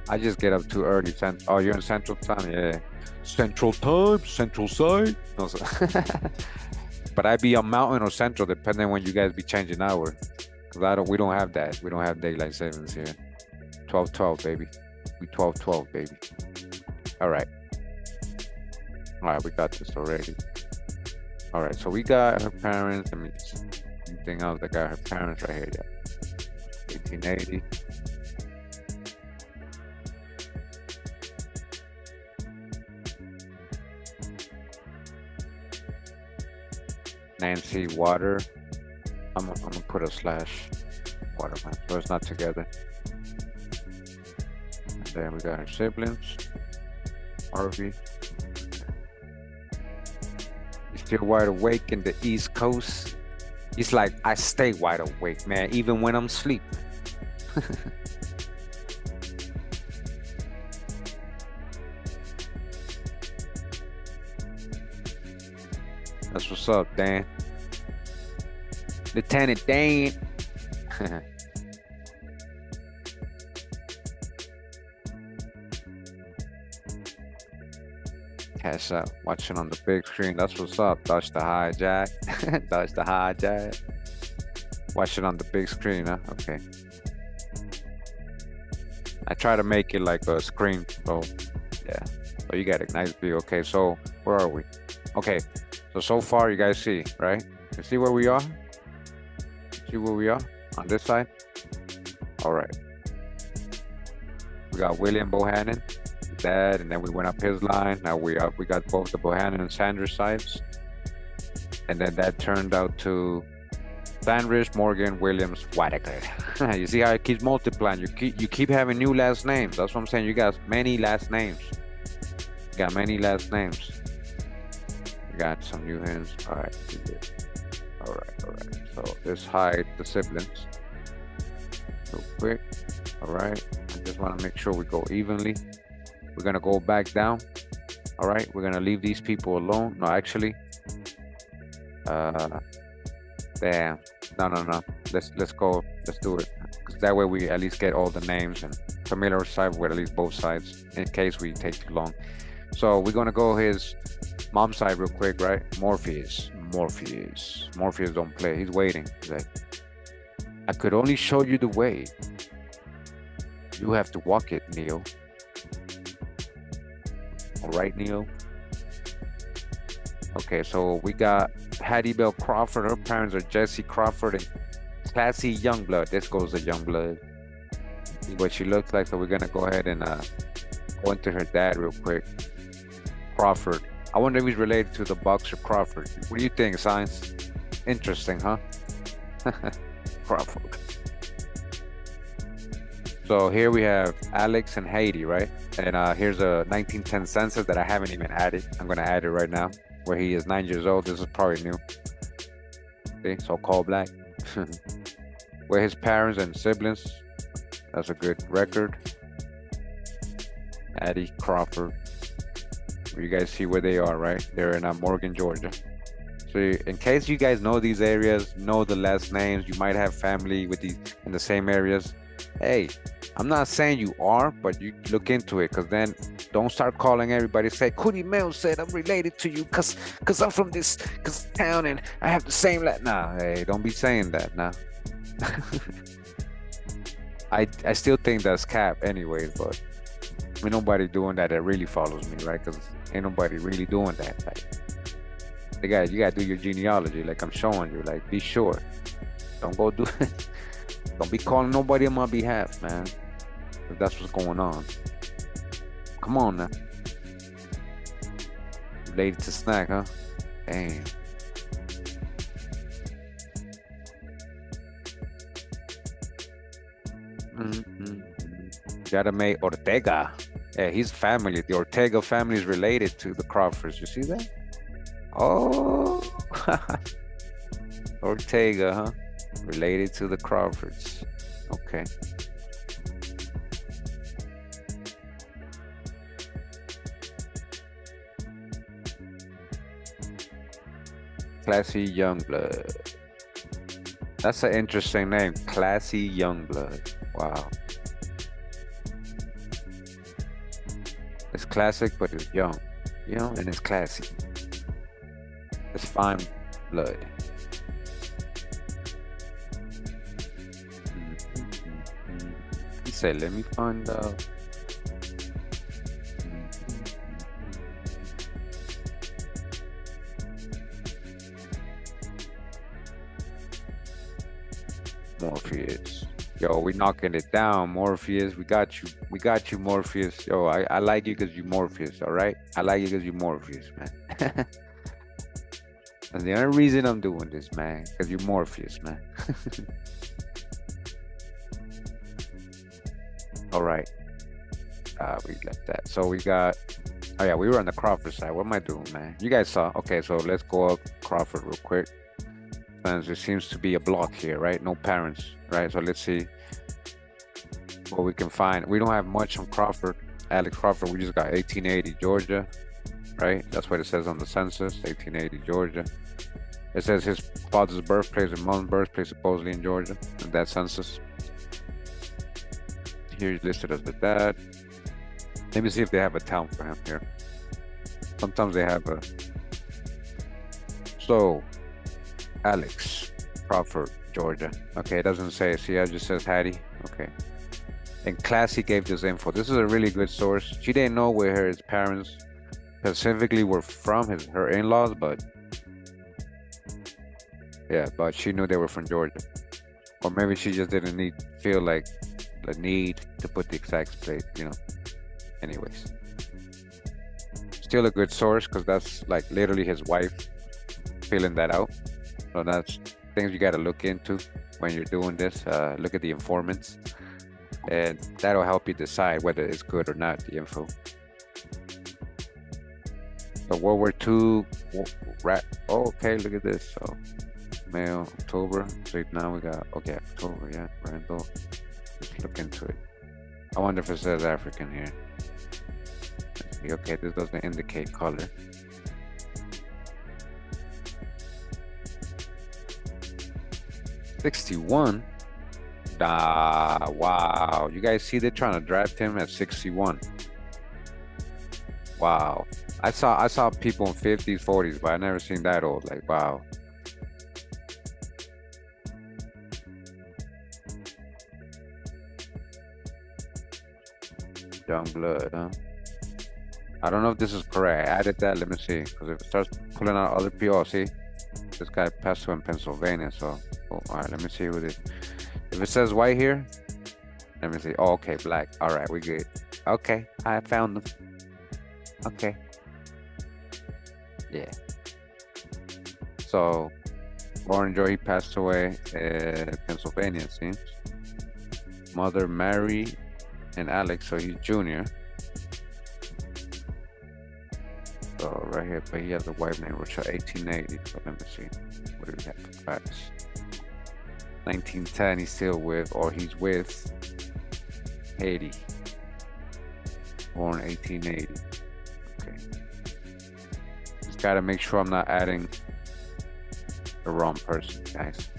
I just get up too early. Oh, you're in Central Time? Yeah. Central Time, Central Side. No, so but I be on Mountain or Central, depending on when you guys be changing hours. Cause we don't have that. We don't have daylight savings here. 12-12, baby. We 12-12, baby. All right. All right, we got this already. All right, so we got her parents. Let me see. Anything else that got her parents right here? Yeah. 1880. Nancy Water. I'm gonna put a slash Waterman, so it's not together. And then we got her siblings. Harvey. He's still wide awake in the East Coast. He's like, I stay wide awake, man, even when I'm asleep. That's what's up, Dan. Lieutenant Dan. Cash out. Watching on the big screen. That's what's up. Dodge the hijack. Dodge the hijack. Watching on the big screen, huh? Okay. I try to make it like a screen. So, yeah. So you got a nice view. Okay, so where are we? Okay. So far you guys see, right? You see where we are? See where we are? On this side? All right. We got William Bohannon, dad, and then we went up his line. Now we got both the Bohannon and Sanders sides. And then that turned out to Sanders, Morgan, Williams, Whitaker. You see how it keeps multiplying. You keep having new last names. That's what I'm saying. You got many last names. You got many last names. Got some new hands. All right, all right. So let's hide the siblings real quick. All right, I just want to make sure we go evenly. We're gonna go back down. All right, we're gonna leave these people alone. No, actually, damn. No. Let's go. Let's do it. Because that way we at least get all the names and familiarize with at least both sides in case we take too long. So we're gonna go his mom's side real quick, right? Morpheus don't play. He's waiting. He's like, I could only show you the way. You have to walk it, Neo. All right, Neo. Okay, so we got Hattie Bell Crawford. Her parents are Jesse Crawford and Classy Youngblood. This goes to Youngblood. See what she looks like. So we're gonna go ahead and go into her dad real quick. Crawford. I wonder if he's related to the boxer Crawford. What do you think, Science? Interesting, huh? Crawford. So here we have Alex and Haiti, right? And here's a 1910 census that I haven't even added. I'm gonna add it right now, where he is 9 years old. This is probably new. See, so-called black. Where his parents and siblings. That's a good record. Addie Crawford. You guys see where they are, right? They're in Morgan, Georgia. So in case you guys know these areas, know the last names, you might have family with these in the same areas. Hey, I'm not saying you are, but you look into it, because then don't start calling everybody. Say, Kurimeo said I'm related to you because I'm from this town and I have the same. Nah, hey, don't be saying that now. I still think that's cap anyways, but I mean, nobody doing that really follows me, right? Because ain't nobody really doing that. Like, you gotta do your genealogy, like I'm showing you. Like, be sure. Don't go do it. Don't be calling nobody on my behalf, man. If that's what's going on. Come on now. Related to snack, huh? Damn. Jarame Ortega. Yeah, he's family. The Ortega family is related to the Crawfords. You see that? Oh. Ortega, huh? Related to the Crawfords. Okay. Classy Youngblood. That's an interesting name. Classy Youngblood. Wow. It's classic, but it's young. Young and it's classy. It's fine blood. He said, let me find out. Morpheus. Yo, we knocking it down, Morpheus. We got you. We got you, Morpheus. Yo, I like you because you Morpheus, all right? I like you because you Morpheus, man. That's the only reason I'm doing this, man. Because you Morpheus, man. All right. We left that. So we got... Oh, yeah, we were on the Crawford side. What am I doing, man? You guys saw... Okay, so let's go up Crawford real quick. And there seems to be a block here, right? No parents, right? So let's see what we can find. We don't have much on Crawford. Alex Crawford, we just got 1880 Georgia, right? That's what it says on the census, 1880 Georgia. It says his father's birthplace and mom's birthplace supposedly in Georgia, in that census. Here he's listed as the dad. Let me see if they have a town for him here. Sometimes they have a... So, Alex Crawford, Georgia. Okay, it doesn't say. See, it just says Hattie. Okay. And Classy gave this info. This is a really good source. She didn't know where her parents specifically were from, her in-laws, but yeah, but she knew they were from Georgia. Or maybe she just didn't feel like the need to put the exact place, you know. Anyways. Still a good source, because that's like literally his wife filling that out. So that's things you got to look into when you're doing this. Look at the informants, and that'll help you decide whether it's good or not, the info. So World War II, oh, okay, look at this. So May, October. So now we got, okay, October, yeah, Randall. Let's look into it. I wonder if it says African here. Okay, this doesn't indicate color. '61. Wow. You guys see they're trying to draft him at 61. Wow. I saw people in 50s, 40s, but I never seen that old. Like, wow. Young blood, huh? I don't know if this is correct. I added that. Let me see. Because if it starts pulling out other people, see, this guy passed away in Pennsylvania. So, oh, all right. Let me see what it. If it says white here, Let me see. Oh, okay, black. All right, we good. Okay, I found them. Okay. Yeah. So, born Joe, he passed away in Pennsylvania, it seems. Mother Mary and Alex, so he's junior. So right here, but he has a wife named Rochelle, 1880. So let me see. What do we have for facts? 1910, he's still with, or he's with Haiti. Born 1880. Okay. Just gotta make sure I'm not adding the wrong person, guys.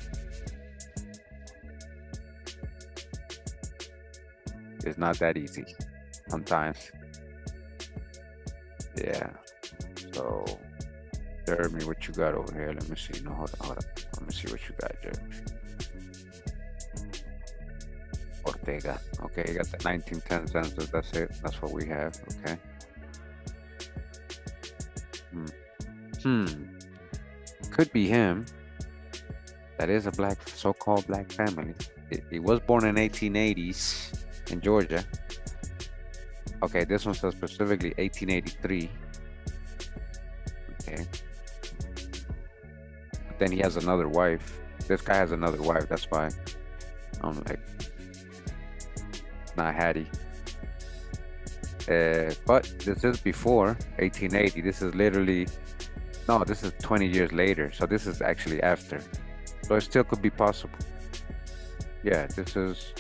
It's not that easy sometimes. Yeah. So, Jeremy, what you got over here? Let me see. No, hold on. Let me see what you got, Jeremy. Ortega. Okay, you got the 1910 census. That's it. That's what we have. Okay. Could be him. That is a black, so-called black family. He was born in 1880s in Georgia. Okay, this one says specifically 1883. Okay. But then he has another wife. This guy has another wife. That's why I'm like, not Hattie. But this is before 1880. This is literally, no, this is 20 years later. So this is actually after. So it still could be possible. Yeah, this is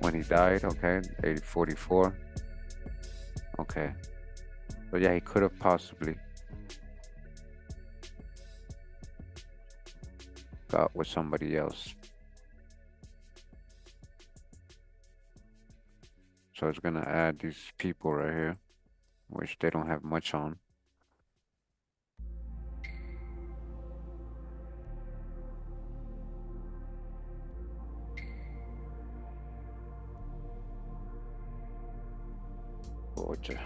when he died. Okay, 44. Okay. So yeah, he could have possibly got with somebody else. So it's gonna add these people right here, which they don't have much on. Georgia.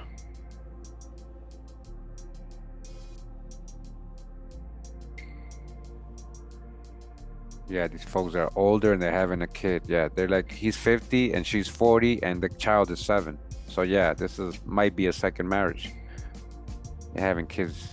Yeah, these folks are older and they're having a kid. Yeah, they're like, he's 50 and she's 40 and the child is 7. So yeah, this is might be a second marriage. They're having kids.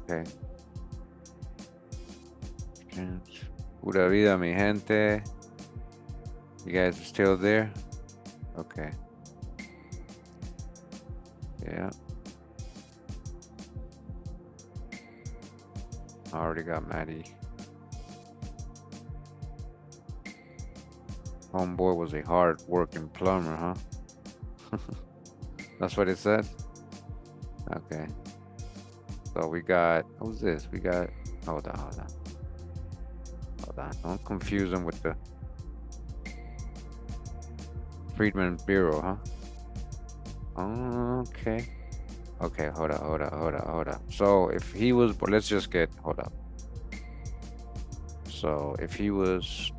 Okay. Pura vida, mi gente. You guys are still there? Okay. Yeah. I already got Maddie. Homeboy was a hard working plumber, huh? That's what it said? Okay. So we got, who's this? We got, hold on. Don't confuse them with the Freedmen's Bureau, huh? Okay. Okay, hold up. So if he was, let's just get, hold up. So if he was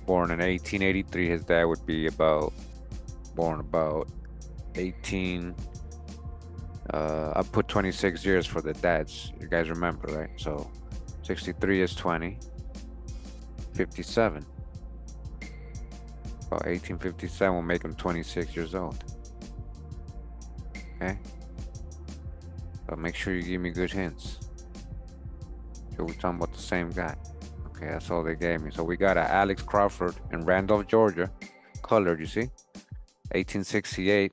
born in 1883, his dad would be born about 18, I put 26 years for the dads. You guys remember, right? So 63 is 20, 57. About 1857 will make him 26 years old. Okay? So make sure you give me good hints. So we're talking about the same guy. Okay, that's all they gave me. So we got a Alex Crawford in Randolph, Georgia. Colored, you see? 1868.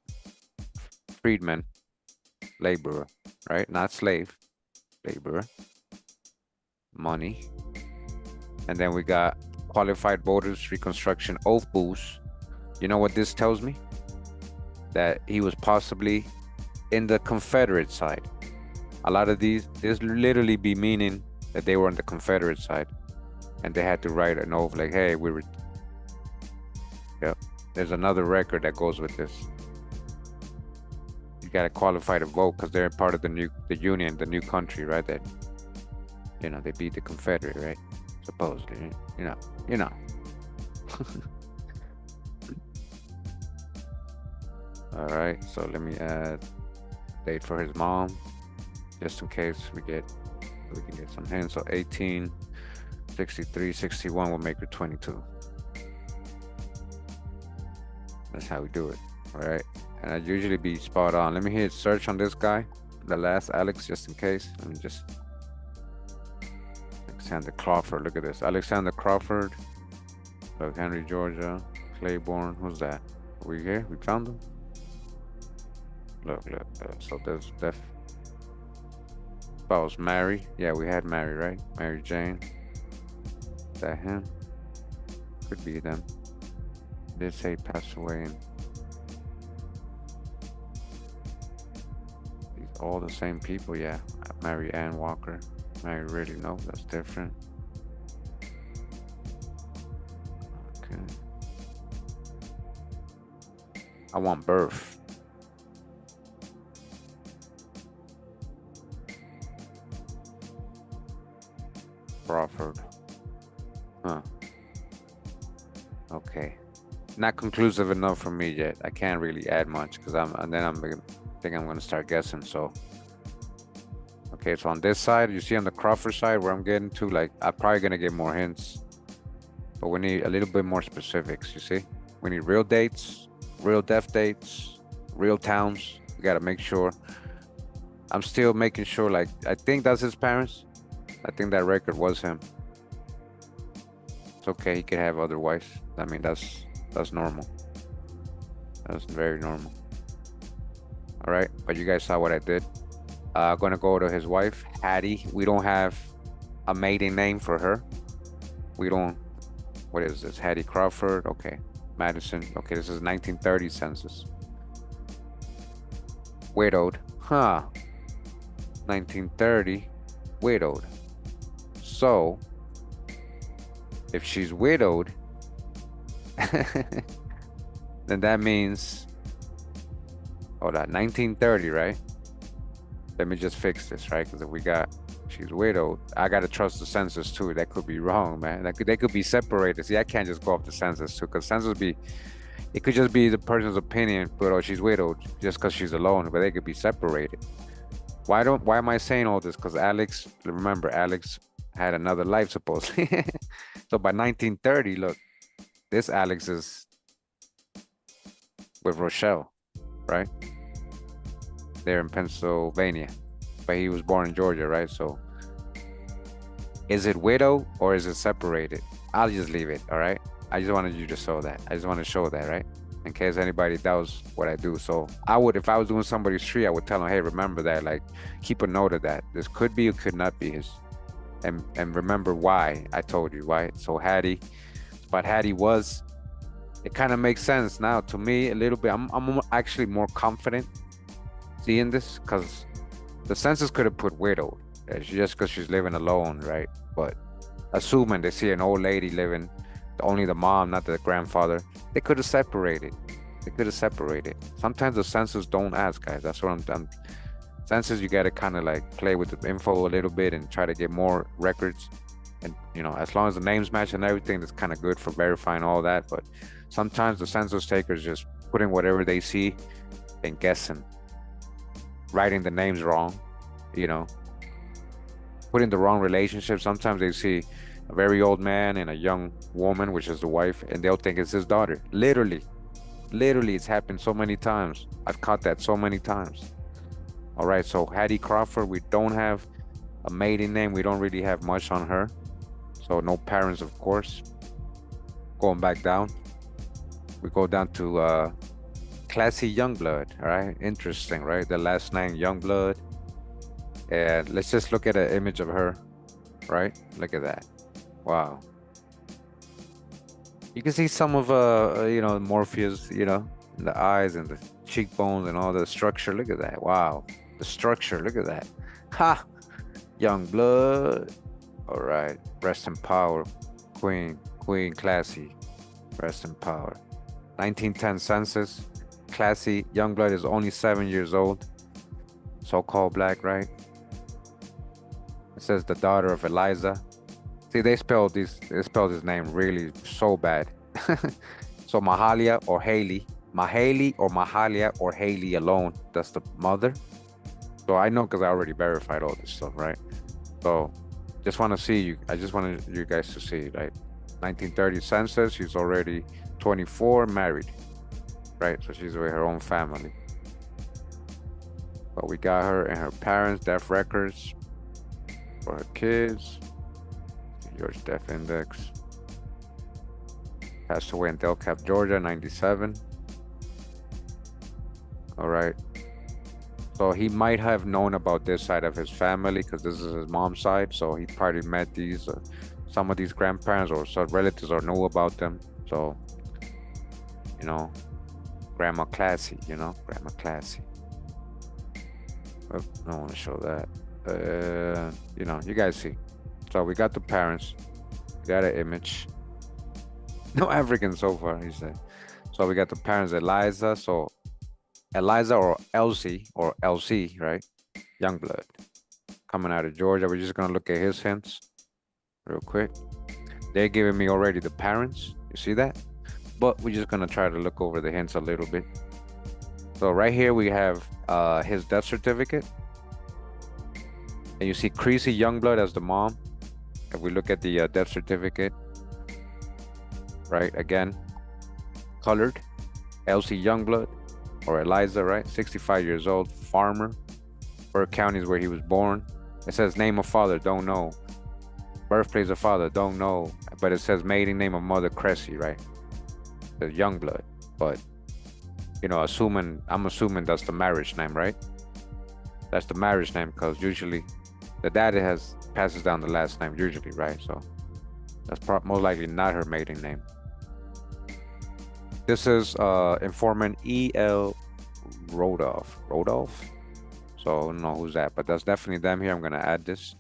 Freedman. Laborer, right? Not slave. Laborer. Money. And then we got qualified voters reconstruction oath booths. You know what this tells me? That he was possibly in the Confederate side. A lot of these, this literally be meaning that they were on the Confederate side. And they had to write an oath like, hey, we were. Yep. There's another record that goes with this. You gotta qualify to vote because they're part of the union, the new country, right? That they beat the Confederate, right? Supposedly, you know. All right, so let me add date for his mom, just in case we can get some hints. So 18, 63, 61 will make her 22. That's how we do it, all right? And I'd usually be spot on. Let me hit search on this guy, the last Alex, just in case. Let me just, Alexander Crawford, look at this. Alexander Crawford, look, Henry, Georgia, Claiborne, who's that? Are we here? We found him? Look, so there's spouse Mary. Yeah, we had Mary, right? Mary Jane. Is that him? Could be them. Did say passed away and these all the same people, yeah. Mary Ann Walker. Mary Ridley, no, that's different. Okay. I want birth. Crawford. Huh. Okay. Not conclusive enough for me yet. I can't really add much because I think I'm gonna start guessing. So okay, so on this side, you see on the Crawford side where I'm getting to, like, I'm probably gonna get more hints, but we need a little bit more specifics. You see, we need real dates, real death dates, real towns. We gotta make sure. I'm still making sure, like, I think that's his parents. I think that record was him. It's okay, he could have other wives. I mean, that's normal. That's very normal. All right, but you guys saw what I did. Gonna go to his wife, Hattie. We don't have a maiden name for her. We don't, what is this? Hattie Crawford, okay. Madison, okay, this is 1930 census. Widowed, huh. 1930, widowed. So, if she's widowed, then that means, hold on, 1930, right? Let me just fix this, right? Because if we got, she's widowed, I gotta trust the census too. That could be wrong, man. They could be separated. See, I can't just go off the census too, because census it could just be the person's opinion, but oh, she's widowed just because she's alone, but they could be separated. Why am I saying all this? Because Alex, remember, Alex had another life supposedly. So by 1930, look, this Alex is with Rochelle, right? There in Pennsylvania, but he was born in Georgia, right? So is it widow or is it separated? I'll just leave it, all right? I just wanted you to show that. I just want to show that, right? In case anybody doubts what I do. So I would, if I was doing somebody's tree, I would tell them, hey, remember that, like, keep a note of that. This could be or could not be his. And remember why I told you, why. So Hattie, but Hattie was, it kind of makes sense now to me a little bit. I'm actually more confident seeing this because the census could have put widowed just because she's living alone, right? But assuming they see an old lady living, only the mom, not the grandfather, they could have separated. They could have separated. Sometimes the census don't ask, guys. That's what I'm census, you got to kind of like play with the info a little bit and try to get more records. And as long as the names match and everything, that's kind of good for verifying all that. But sometimes the census takers just put in whatever they see and guessing, writing the names wrong, putting the wrong relationship. Sometimes they see a very old man and a young woman, which is the wife, and they'll think it's his daughter. Literally, it's happened so many times. I've caught that so many times. All right, so Hattie Crawford, we don't have a maiden name. We don't really have much on her. So no parents, of course. Going back down, we go down to Classy Youngblood. All right, interesting, right? The last name Youngblood. And let's just look at an image of her, right? Look at that. Wow. You can see some of Morpheus, in the eyes and the cheekbones and all the structure. Look at that. Wow. The structure, look at that. Ha! Young blood. All right. Rest in power. Queen Classy. Rest in power. 1910 census. classy Youngblood is only 7 years old. So-called black, right? It says the daughter of Eliza. See, they spelled his name really so bad. So Mahalia or Haley. Mahaley or Mahalia or Haley alone. That's the mother. So I know because I already verified all this stuff, right? So just want to see you. I just wanted you guys to see, right? 1930 census. She's already 24, married, right? So she's with her own family. But we got her and her parents' death records for her kids. George death index. Passed away in Del Cap, Georgia, 97. All right. So he might have known about this side of his family because this is his mom's side. So he probably met these, some of these grandparents or some relatives or knew about them. So, you know, grandma classy, grandma classy. Oh, I don't want to show that. You guys see. So we got the parents, we got an image. No African so far, he said. So we got the parents, Eliza. So Eliza or Elsie, right? Youngblood. Coming out of Georgia. We're just gonna look at his hints real quick. They're giving me already the parents. You see that? But we're just gonna try to look over the hints a little bit. So right here we have his death certificate. And you see Creasy Youngblood as the mom. If we look at the death certificate, right, again, colored, Elsie Youngblood, or Eliza, right, 65 years old, farmer, Burke County is where he was born. It says name of father, don't know. Birthplace of father, don't know. But it says maiden name of mother, Cressy, right? The Youngblood, but, I'm assuming that's the marriage name, right? That's the marriage name because usually the dad passes down the last name usually, right? So that's most likely not her maiden name. This is informant E.L. Rodolph. So I don't know who's that, but that's definitely them here. I'm gonna add this.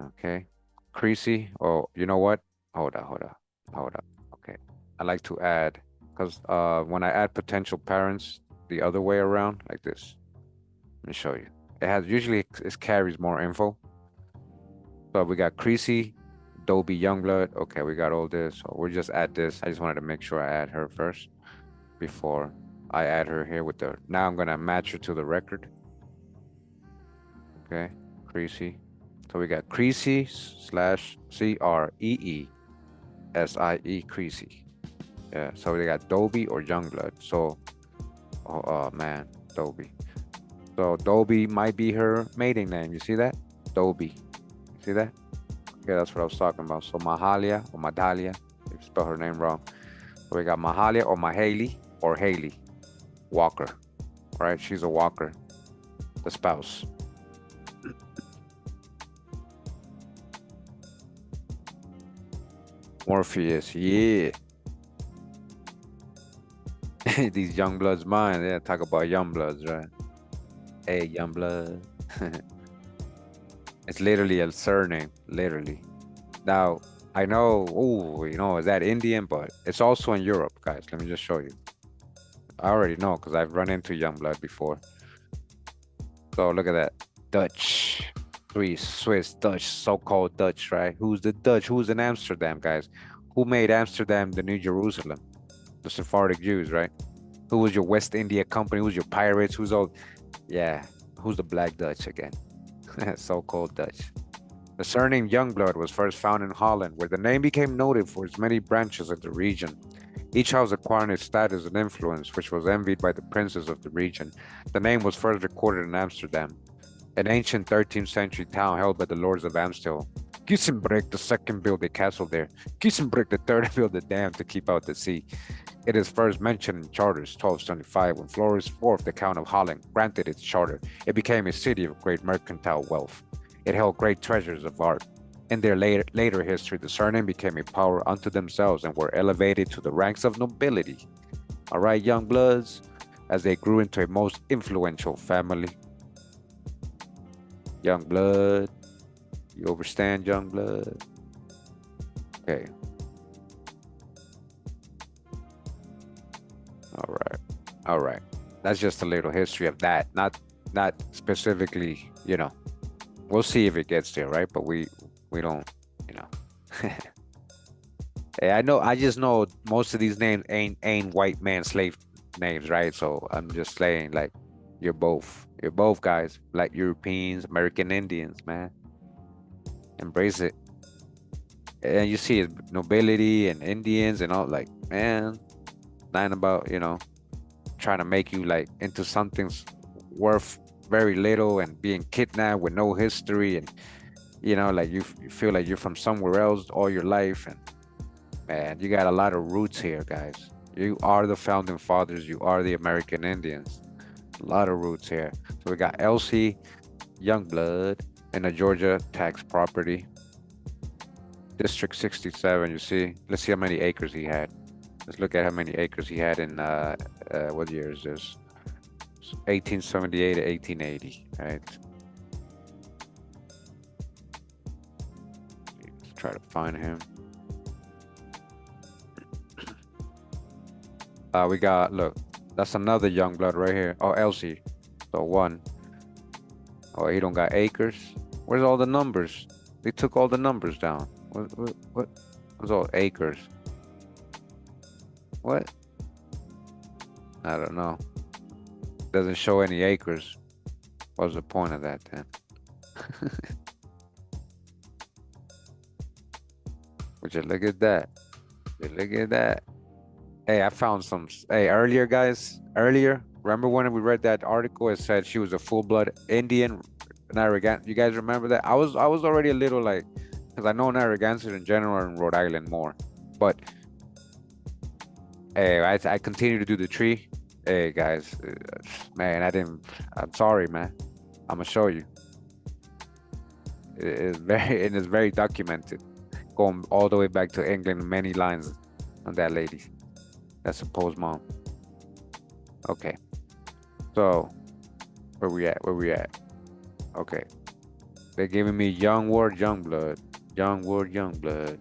Okay, Creasy. Oh, you know what? Hold up. Okay, I like to add because when I add potential parents the other way around, like this. Let me show you. It carries more info. So we got Creasy, Dobie Youngblood. Okay, we got all this. So we'll just add this. I just wanted to make sure I add her first before I add her here with the. Now I'm gonna match her to the record. Okay, Creasy. So we got Creasy /CREESIE Creasy. Yeah. So we got Dobie or Youngblood. So, oh man, Dobie. So Dobie might be her maiden name. You see that? Dobie. See that? Okay, that's what I was talking about. So Mahalia or Madalia, if you spell her name wrong. So we got Mahalia or Mahaley or Haley Walker, right? She's a Walker, the spouse. Morpheus, yeah. These Youngbloods mine. Yeah, talk about Youngbloods, right? Hey, Youngblood. It's literally a surname, literally. Now, I know, is that Indian? But it's also in Europe, guys. Let me just show you. I already know because I've run into Youngblood before. So look at that. Dutch, Swiss, Dutch, so-called Dutch, right? Who's the Dutch? Who's in Amsterdam, guys? Who made Amsterdam the New Jerusalem? The Sephardic Jews, right? Who was your West India Company? Who's your pirates? Who's all? Yeah, who's the Black Dutch again? So-called Dutch. The surname Youngblood was first found in Holland, where the name became noted for its many branches of the region. Each house acquiring its status and influence, which was envied by the princes of the region. The name was first recorded in Amsterdam, an ancient 13th century town held by the lords of Amstel. Giesenbrink II built a castle there. Giesenbrink III built a dam to keep out the sea. It is first mentioned in charters 1275 when Floris IV, the Count of Holland, granted its charter. It became a city of great mercantile wealth. It held great treasures of art. In their later history, the surname became a power unto themselves and were elevated to the ranks of nobility. All right, young bloods, as they grew into a most influential family. Young blood, you understand, young blood? Okay. All right. That's just a little history of that. Not specifically, we'll see if it gets there, right? But we don't, you know. Hey, I just know most of these names ain't white man slave names, right? So I'm just saying, like, you're both guys, black Europeans, American Indians, man. Embrace it. And you see it, nobility and Indians and all, like, man, lying about, trying to make you like into something's worth very little and being kidnapped with no history and like you feel like you're from somewhere else all your life. And man, you got a lot of roots here, guys. You are the founding fathers. You are the American Indians. A lot of roots here. So we got Elsie Youngblood in a Georgia tax property, District 67. You see, let's see how many acres he had. Let's look at how many acres he had in what year is this? 1878 to 1880, right? Let's try to find him. We got, look, that's another young blood right here. Oh, Elsie. So one. Oh, he don't got acres. Where's all the numbers? They took all the numbers down. What's all acres? What? I don't know. Doesn't show any acres. What's the point of that then? Would you look at that? Look at that. Hey, I found some. Hey, earlier, guys. Earlier, remember when we read that article? It said she was a full-blood Indian, Narragansett. You guys remember that? I was already a little like, because I know Narragansett in general and Rhode Island more. But hey, I continue to do the tree. Hey, guys, man, I'm sorry, man. I'm gonna show you. It is very documented, going all the way back to England. Many lines on that lady. That supposed mom. Okay. So, where we at? Where we at? Okay. They're giving me Youngward Youngblood. Youngward Youngblood.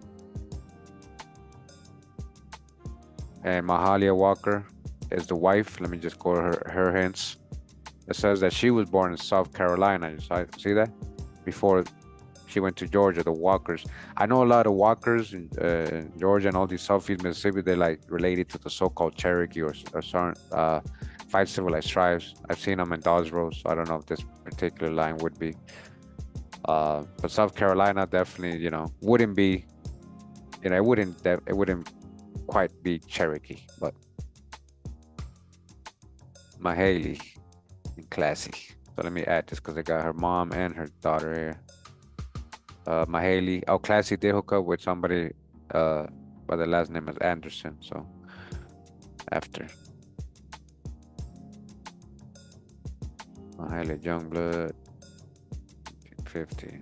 And Mahalia Walker is the wife. Let me just go her hints. It says that she was born in South Carolina. You see that? Before she went to Georgia, the Walkers. I know a lot of Walkers in Georgia and all these Southeast Mississippi. They're like related to the so-called Cherokee or five civilized tribes. I've seen them in Dawsrow, so I don't know if this particular line would be. But South Carolina definitely, wouldn't be. It wouldn't quite be Cherokee, but Mahaley and Classy. So let me add this because I got her mom and her daughter here. Mahaley. Oh, Classy did hook up with somebody by the last name is Anderson. So after Mahaley Youngblood, 50.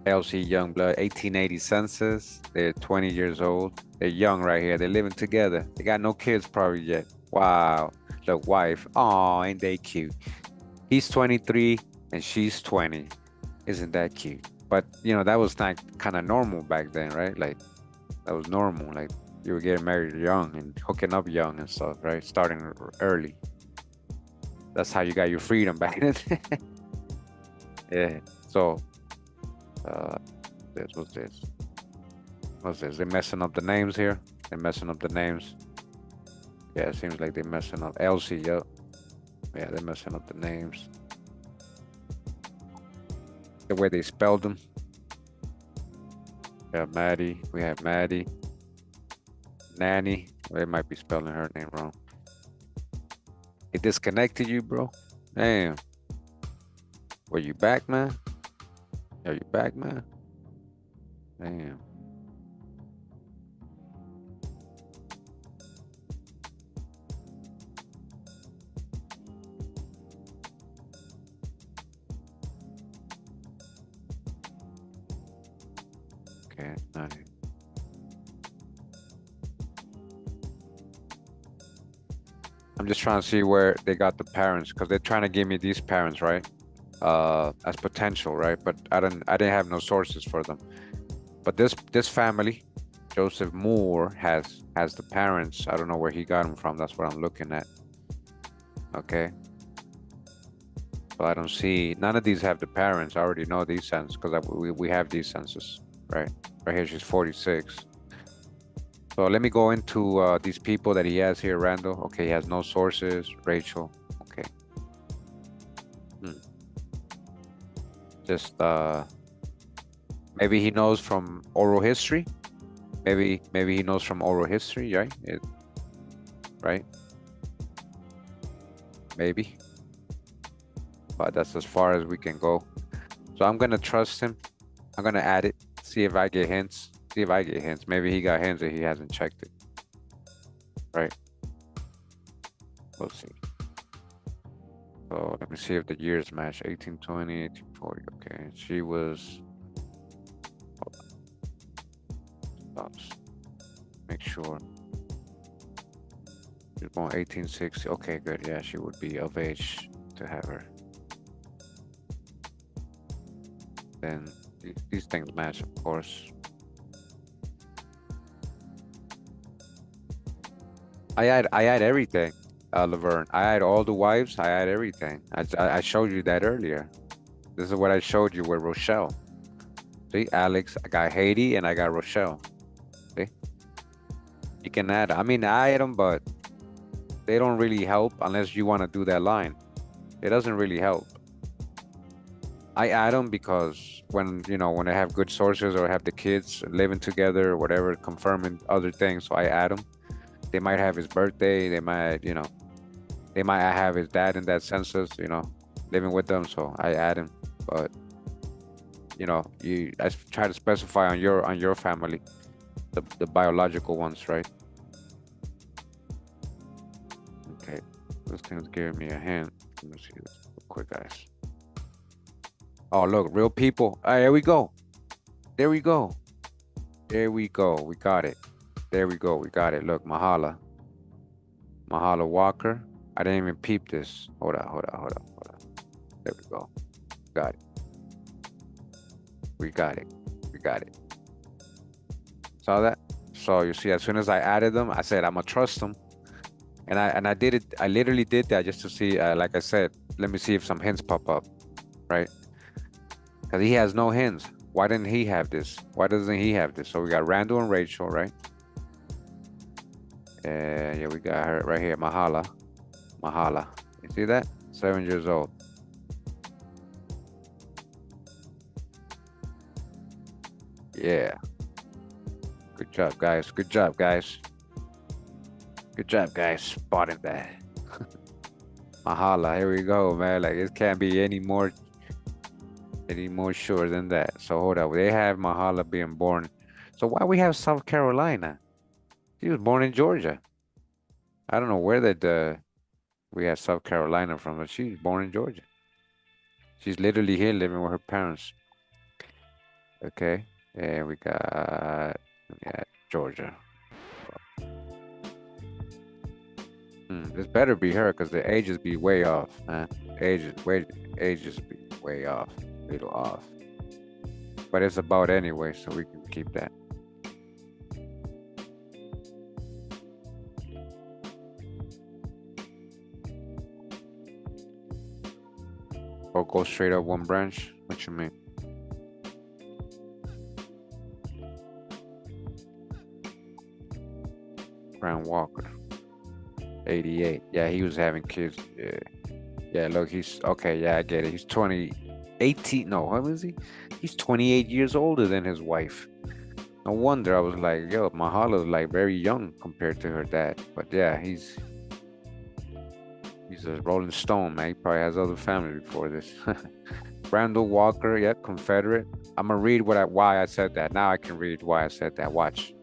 Elsie Youngblood, 1880 census. They're 20 years old. They're young right here. They're living together. They got no kids probably yet. Wow. The wife. Oh, ain't they cute? He's 23 and she's 20. Isn't that cute? But, that was like kind of normal back then, right? Like, that was normal. Like, you were getting married young and hooking up young and stuff, right? Starting early. That's how you got your freedom back then. Yeah. So, what's this? What's this? They're messing up the names here. They're messing up the names. Yeah, it seems like they're messing up. Elsie, yep. Yeah, they're messing up the names. The way they spelled them. Yeah, Maddie. We have Maddie. Nanny. Well, they might be spelling her name wrong. It disconnected you, bro? Damn. Were you back, man? Are you back, man? Damn. Okay, not it. I'm just trying to see where they got the parents, because they're trying to give me these parents, right? As potential, right? But I didn't have no sources for them. But this family, Joseph Moore has the parents. I don't know where he got them from. That's what I'm looking at. Okay. So I don't see, none of these have the parents. I already know these census because we have these census, right? Right here, she's 46. So let me go into these people that he has here. Randall. Okay, he has no sources. Rachel. Okay. Just maybe he knows from oral history. Maybe he knows from oral history, right? Right? Maybe. But that's as far as we can go. So I'm gonna trust him. I'm gonna add it. See if I get hints. See if I get hints. Maybe he got hints that he hasn't checked it. Right? We'll see. So let me see if the years match. 1820, 1840. Okay. She was. Stops. Make sure. She's born 1860. Okay, good. Yeah, she would be of age to have her. Then these things match, of course. I add everything, Laverne. I add all the wives. I add everything. I showed you that earlier. This is what I showed you with Rochelle. See, Alex, I got Haiti and I got Rochelle. See, you can add. I mean, I add them, but they don't really help unless you want to do that line. It doesn't really help. I add them because when they have good sources or have the kids living together or whatever, confirming other things, so I add them. They might have his birthday. They might, they might have his dad in that census, living with them. So I add him. But I try to specify on your family, the biological ones, right? Okay, this thing's giving me a hint. Let me see this real quick, guys. Oh, look, real people. All right, here we go. There we go. There we go. We got it. There we go. We got it. Look, Mahala Walker. I didn't even peep this. Hold on. There we go. Got it. We got it. Saw that? So you see, as soon as I added them, I said I'm gonna trust them, and I did it. I literally did that just to see. Like I said, let me see if some hints pop up, right? Because he has no hints. Why didn't he have this? Why doesn't he have this? So we got Randall and Rachel, right? Yeah, we got her right here. Mahala. You see that? 7 years old. Yeah. Good job, guys. Spotting that. Mahala. Here we go, man. Like, it can't be any more sure than that. So hold up. They have Mahala being born. So why we have South Carolina? She was born in Georgia. I don't know where we have South Carolina from, but she's born in Georgia. She's literally here living with her parents. Okay. And we got Georgia. This better be her because the ages be way off, man. Ages be way off. Little off. But it's about anyway, so we can keep that. Or go straight up one branch? What you mean? Grant Walker. 88. Yeah, he was having kids. Yeah, look, he's okay. Yeah, I get it. He's 18. No, how is he? He's 28 years older than his wife. No wonder I was like, yo, Mahala's like very young compared to her dad. But yeah, he's a Rolling Stone, man. He probably has other family before this. Randall Walker, yeah, Confederate. I'm gonna read why I said that. Now I can read why I said that. Watch.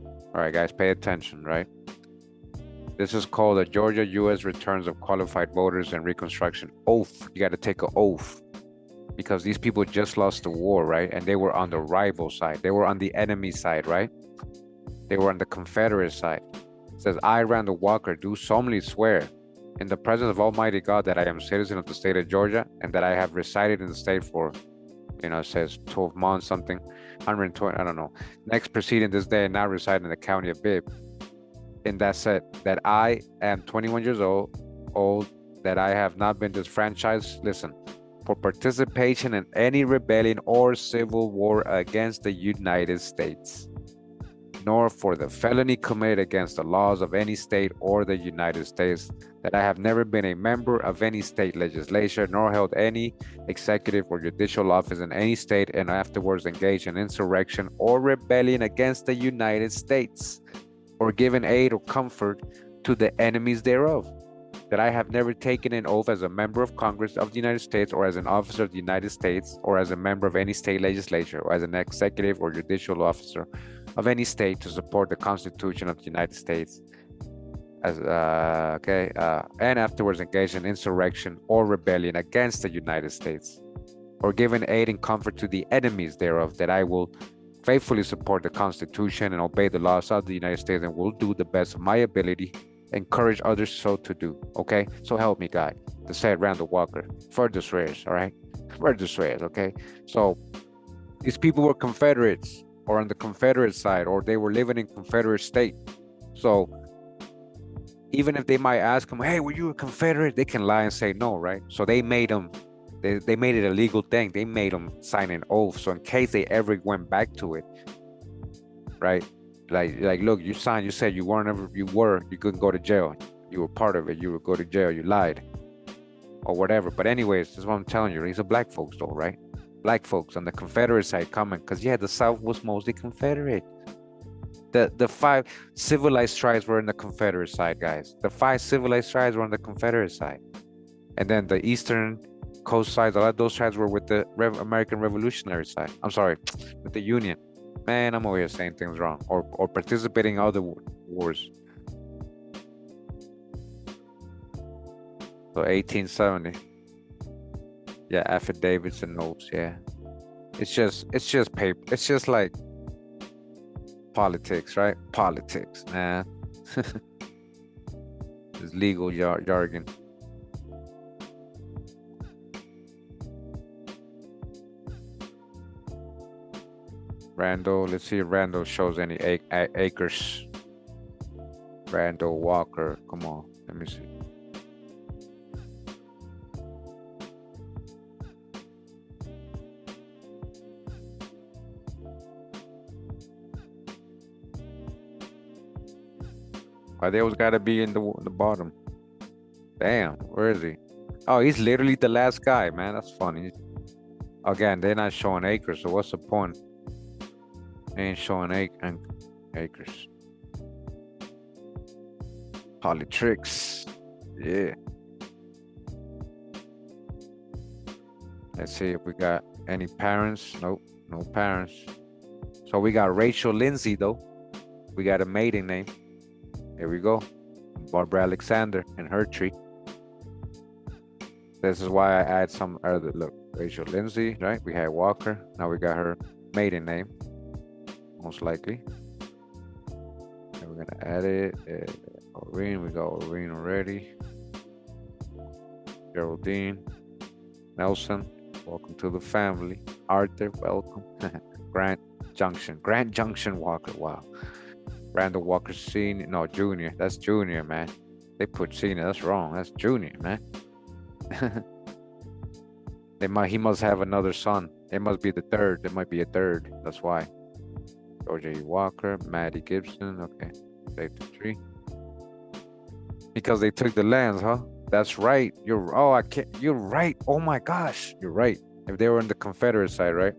All right, guys, pay attention, right? This is called the Georgia U.S. Returns of Qualified Voters and Reconstruction Oath. You got to take an oath because these people just lost the war, right? And they were on the rival side. They were on the enemy side, right? They were on the Confederate side. It says, I, Randall Walker, do solemnly swear in the presence of Almighty God that I am a citizen of the state of Georgia and that I have resided in the state for, it says 12 months, something, 120, I don't know. Next preceding this day, and now reside in the county of Bibb. And that said, that I am 21 years old, that I have not been disfranchised, listen, for participation in any rebellion or civil war against the United States, nor for the felony committed against the laws of any state or the United States, that I have never been a member of any state legislature, nor held any executive or judicial office in any state, and afterwards engaged in insurrection or rebellion against the United States, or given aid or comfort to the enemies thereof, that I have never taken an oath as a member of Congress of the United States, or as an officer of the United States, or as a member of any state legislature, or as an executive or judicial officer of any state to support the Constitution of the United States, and afterwards engaged in insurrection or rebellion against the United States, or given aid and comfort to the enemies thereof, that I will faithfully support the Constitution and obey the laws of the United States, and will do the best of my ability, encourage others so to do. Okay, so help me God. The said Randall Walker. Further swears. All right, further swears. Okay, so these people were Confederates, or on the Confederate side, or they were living in Confederate state. So even if they might ask them, hey, were you a Confederate? They can lie and say no, right? So they made them, they made it a legal thing. They made them sign an oath. So in case they ever went back to it, right? Like, look, you signed, you said you weren't, you couldn't go to jail. You were part of it. You would go to jail. You lied or whatever. But anyways, this is what I'm telling you. These are black folks though, right? Black folks on the Confederate side coming, because the South was mostly Confederate. The 5 civilized tribes were in the Confederate side, guys. The 5 civilized tribes were on the Confederate side, and then the Eastern Coast side, a lot of those tribes were with the American Revolutionary side. I'm sorry, with the Union. Man, I'm over here saying things wrong, or participating in other wars. So 1870. Yeah, affidavits and notes. Yeah, it's just paper. It's just like politics, right? Politics, man. It's legal jargon. Randall, let's see if Randall shows any acres. Randall Walker, come on, let me see. Why they always gotta be in the bottom? Damn, where is he? Oh, he's literally the last guy, man. That's funny. Again, they're not showing acres, so what's the point? They ain't showing acres. Tricks. Yeah. Let's see if we got any parents. Nope, no parents. So we got Rachel Lindsay though. We got a maiden name. Here we go. Barbara Alexander and her tree. This is why I add some other, look, Rachel Lindsay, right? We had Walker. Now we got her maiden name, most likely. And we're gonna add it. Oreen, we got Oreen already. Geraldine, Nelson, welcome to the family. Arthur, welcome. Grant Junction Walker, wow. Randall Walker Senior, no, Junior. That's Junior, man. They put Senior. That's wrong. That's Junior, man. He must have another son. It must be the third. There might be a third. That's why. Georgia E. Walker, Maddie Gibson. Okay, save the tree. Because they took the lands, huh? That's right. You're right. Oh my gosh, you're right. If they were on the Confederate side, right?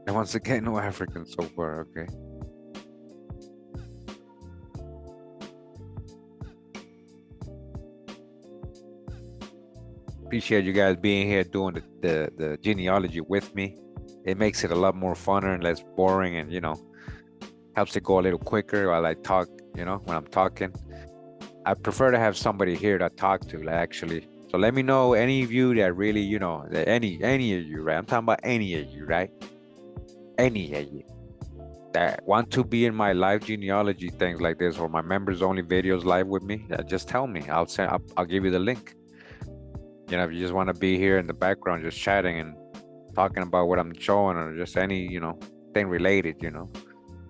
And once again, no Africans so far, okay. Appreciate you guys being here doing the genealogy with me. It makes it a lot more funner and less boring, and helps it go a little quicker while I talk, when I'm talking. I prefer to have somebody here to talk to, like, actually, So let me know any of you that really, you know, that any of you, right? I'm talking about any of you, right? Any of you that want to be in my live genealogy things like this, or my members only videos live with me, just tell me. I'll give you the link. You know, if you just want to be here in the background, just chatting and talking about what I'm showing, or just any, you know, thing related, you know.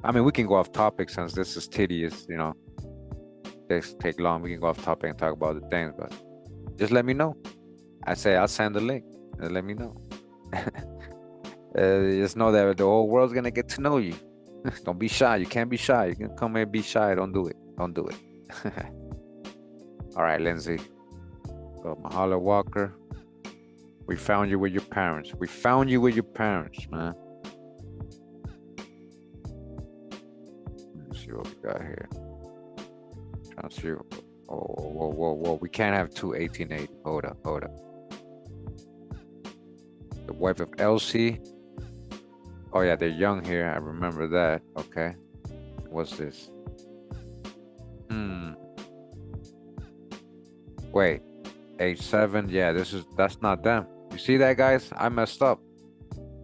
I mean, we can go off topic since this is tedious, you know. This take long. We can go off topic and talk about the things, but just let me know. I say I'll send the link. Let me know. Just know that the whole world's gonna get to know you. Don't be shy. You can't be shy. You can come here and be shy. Don't do it. Don't do it. All right, Lindsay. So Mahala Walker. We found you with your parents. We found you with your parents, man. Let's see what we got here. Trying to see. Oh, whoa. We can't have two 1880. Hold up. The wife of Elsie. Oh yeah, they're young here. I remember that. Okay. What's this? Wait. Age 7. Yeah, that's not them. You see that, guys? I messed up.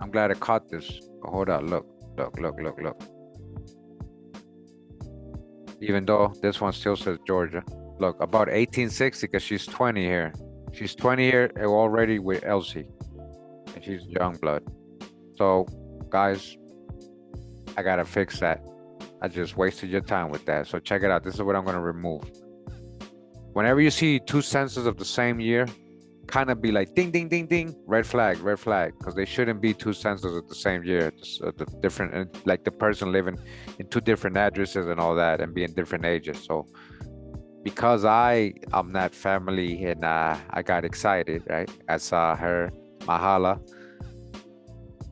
I'm glad I caught this. Oh, hold on. Look. Even though this one still says Georgia. Look, about 1860, because she's 20 here. She's 20 here already with Elsie. And she's young blood. So, guys, I gotta fix that. I just wasted your time with that. So check it out. This is what I'm gonna remove. Whenever you see two censuses of the same year, kind of be like ding, ding, ding, ding, red flag, because they shouldn't be two censuses of the same year. The different, like the person living in two different addresses and all that, and being different ages. So because I'm that family, and I got excited, right? I saw her Mahala.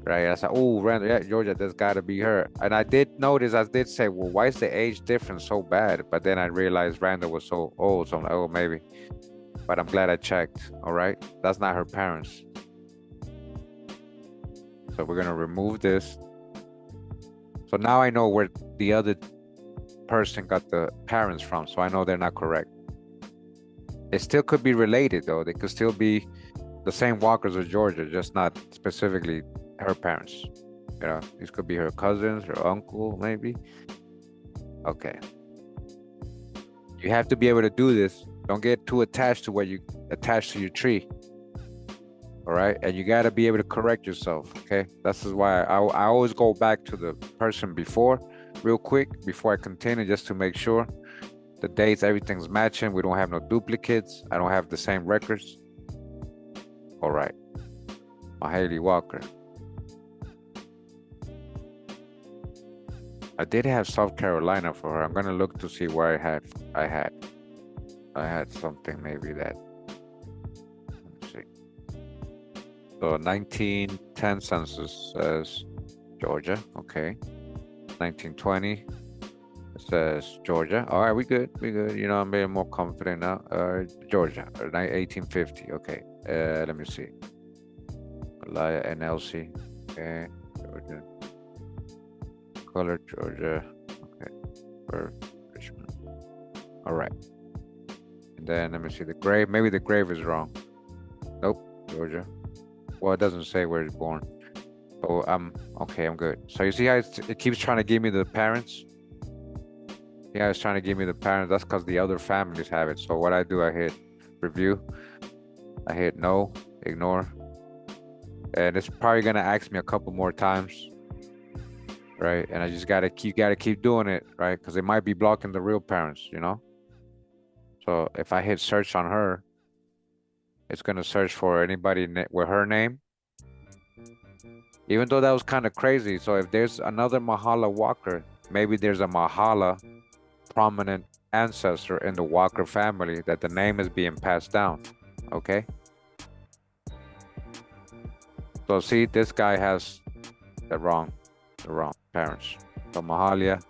Right, I said, oh, Randall, yeah, Georgia, there's got to be her. And I did notice, I did say, well, why is the age difference so bad? But then I realized Randall was so old, so I'm like, oh, maybe. But I'm glad I checked. All right, that's not her parents. So we're gonna remove this. So now I know where the other person got the parents from. So I know they're not correct. It still could be related though. They could still be the same Walkers of Georgia, just not specifically her parents. You know, these could be her cousins, her uncle, maybe. Okay. You have to be able to do this. Don't get too attached to what you attach to your tree. All right, and you got to be able to correct yourself. Okay, this is why I always go back to the person before, real quick, before I continue, just to make sure the dates, everything's matching. We don't have no duplicates. I don't have the same records. All right, Mahaley Walker. I did have South Carolina for her. I'm gonna look to see where I had something maybe that. Let's see. So 1910 census says Georgia. Okay. 1920 it says Georgia. All right, we good. You know, I'm being more confident now. Georgia. 1850. Okay. Let me see. Elia and Elsie. Okay. Georgia. Color Georgia. Okay. Birth Richmond. All right. And then let me see the grave. Maybe the grave is wrong. Nope. Georgia. Well, it doesn't say where it's born. Oh, I'm okay. I'm good. So you see how it keeps trying to give me the parents? Yeah, it's trying to give me the parents. That's because the other families have it. So what I do, I hit review. I hit no, ignore. And it's probably gonna ask me a couple more times. Right, and I just gotta keep doing it, right? Because it might be blocking the real parents, you know. So if I hit search on her, it's gonna search for anybody with her name. Even though that was kind of crazy. So if there's another Mahala Walker, maybe there's a Mahala prominent ancestor in the Walker family that the name is being passed down. Okay. So see, this guy has the wrong parents. So Mahalia,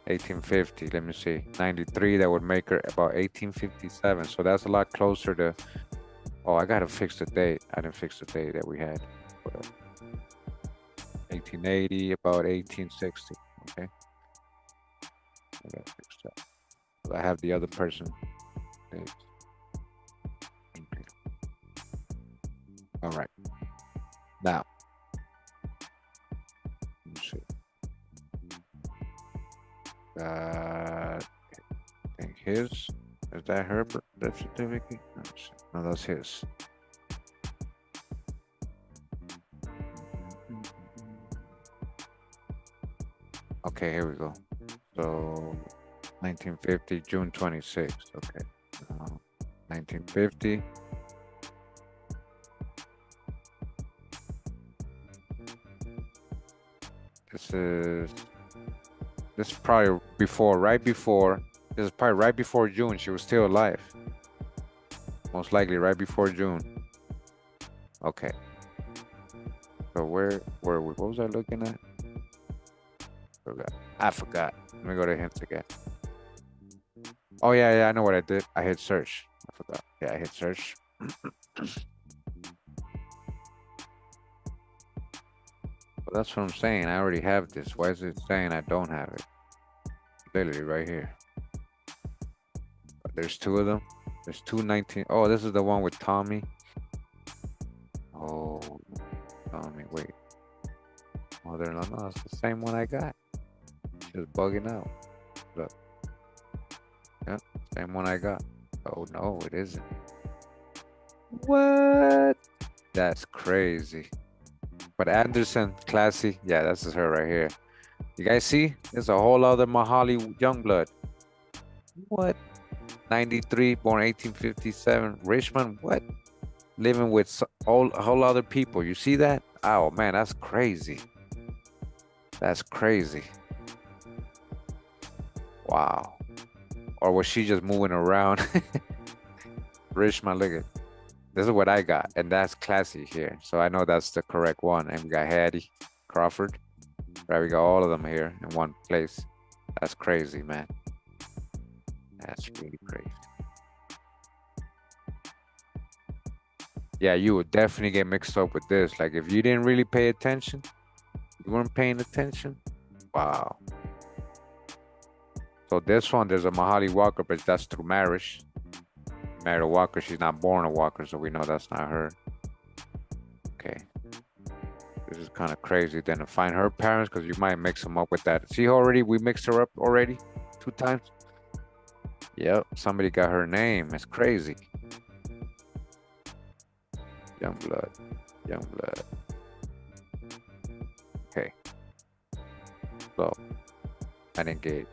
1850. Let me see, 93. That would make her about 1857. So that's a lot closer to. Oh, I gotta fix the date. I didn't fix the date that we had. 1880, about 1860. Okay. I gotta fix that. I have the other person. Okay. All right. Now, let's see. I think his. Is that her birth certificate? No, that's his. Okay, here we go. So 1950, June 26th. Okay. 1950. This is probably before, right before. This is probably right before June. She was still alive. Most likely right before June. Okay. So where were we? What was I looking at? I forgot. Let me go to hints again. Oh yeah, I know what I did. I hit search. I forgot. Yeah, I hit search. But that's what I'm saying. I already have this. Why is it saying I don't have it? Literally right here. There's two of them. There's two 19. Oh, this is the one with Tommy. Oh, Tommy, wait. Mother-in-law, no, it's the same one I got. Just bugging out. Look. Yeah, same one I got. Oh no, it isn't. What? That's crazy. But Anderson, classy. Yeah, this is her right here. You guys see? There's a whole other Mahali Youngblood. What? 93, born 1857. Richmond, what? Living with whole other people. You see that? Oh man, that's crazy. That's crazy. Wow. Or was she just moving around? Richmond, look at. This is what I got, and that's classy here. So I know that's the correct one. And we got Hattie, Crawford. Right, we got all of them here in one place. That's crazy, man. That's really crazy. Yeah, you would definitely get mixed up with this. Like if you didn't really pay attention, you weren't paying attention. Wow. So this one, there's a Mahali Walker, but that's through marriage. Married a Walker, she's not born a Walker, so we know that's not her. Okay. This is kind of crazy. Then to find her parents, because you might mix them up with that. See, we mixed her up already 2 times. Yep, somebody got her name. It's crazy. Youngblood. Okay. So, I didn't get.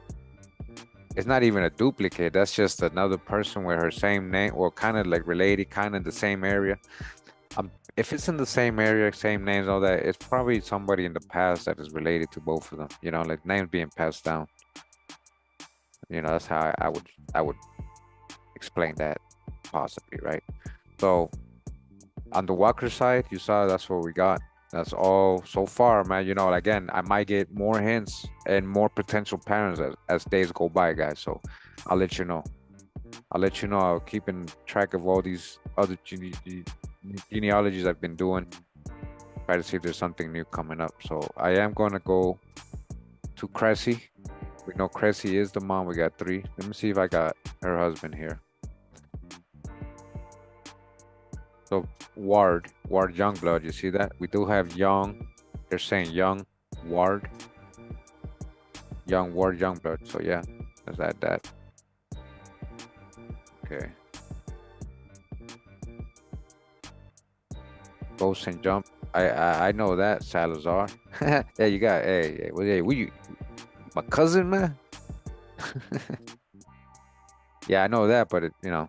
It's not even a duplicate. That's just another person with her same name, or kind of like related, kind of the same area. If it's in the same area, same names, all that, it's probably somebody in the past that is related to both of them. You know, like names being passed down. You know, that's how I would explain that, possibly, right? So on the Walker side, you saw that's what we got. That's all so far, man. You know, again, I might get more hints and more potential parents as days go by, guys. So I'll let you know. I'll keep in track of all these other genealogies I've been doing. Try to see if there's something new coming up. So I am going to go to Cressy. We know Cressy is the mom. We got 3. Let me see if I got her husband here. So Ward Youngblood, you see that? We do have Young. They're saying Young Ward. Young Ward Youngblood. So yeah, let's add that. Okay. Ghost and Jump. I know that, Salazar. Yeah, you got. Hey, you my cousin, man. Yeah, I know that, but it, you know,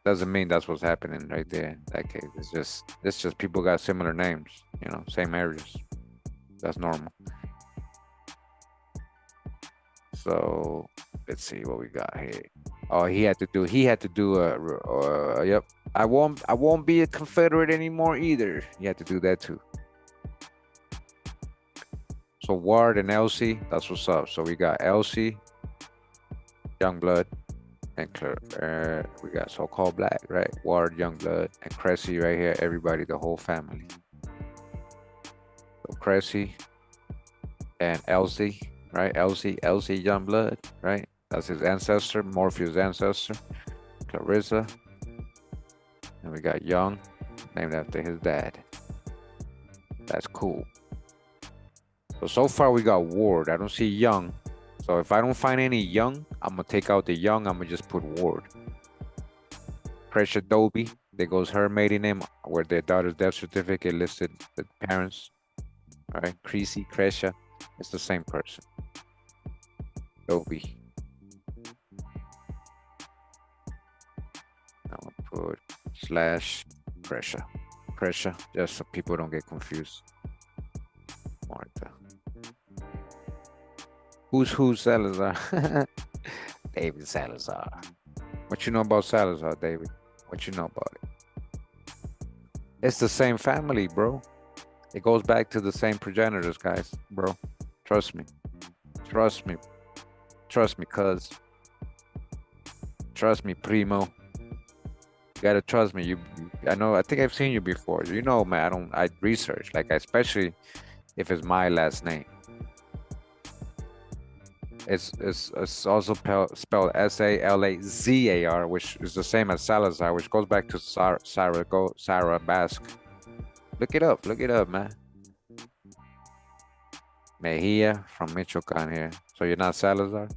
doesn't mean that's what's happening right there. In that case, it's just people got similar names, you know, same areas. That's normal. So let's see what we got here. Oh, he had to do yep. I won't be a Confederate anymore either. He had to do that too. So Ward and Elsie, that's what's up. So we got Elsie, Youngblood, and Claire. We got so-called black, right? Ward, Youngblood, and Cressy right here. Everybody, the whole family. So Cressy and Elsie, right? Elsie Youngblood, right? That's his ancestor, Morpheus' ancestor. Clarissa. And we got Young named after his dad. That's cool. So far we got Ward. I don't see Young. So if I don't find any Young, I'm gonna take out the Young. I'm gonna just put Ward. Pressure Dolby. There goes her maiden name, where their daughter's death certificate listed the parents. All right, Creasy, Crescia. It's the same person. Dolby. I'm gonna put slash Crescia. Crescia, just so people don't get confused. Martha. Who's Salazar? David Salazar. What you know about Salazar, David? What you know about it? It's the same family, bro. It goes back to the same progenitors, guys, bro. Trust me. Trust me. Trust me, cuz. Trust me, primo. You gotta trust me. I know. I think I've seen you before. You know, man. I research, like, especially if it's my last name. It's also spelled Salazar, which is the same as Salazar, which goes back to Sarah Basque. Look it up, man. Mejia from Michoacan here. So you're not Salazar?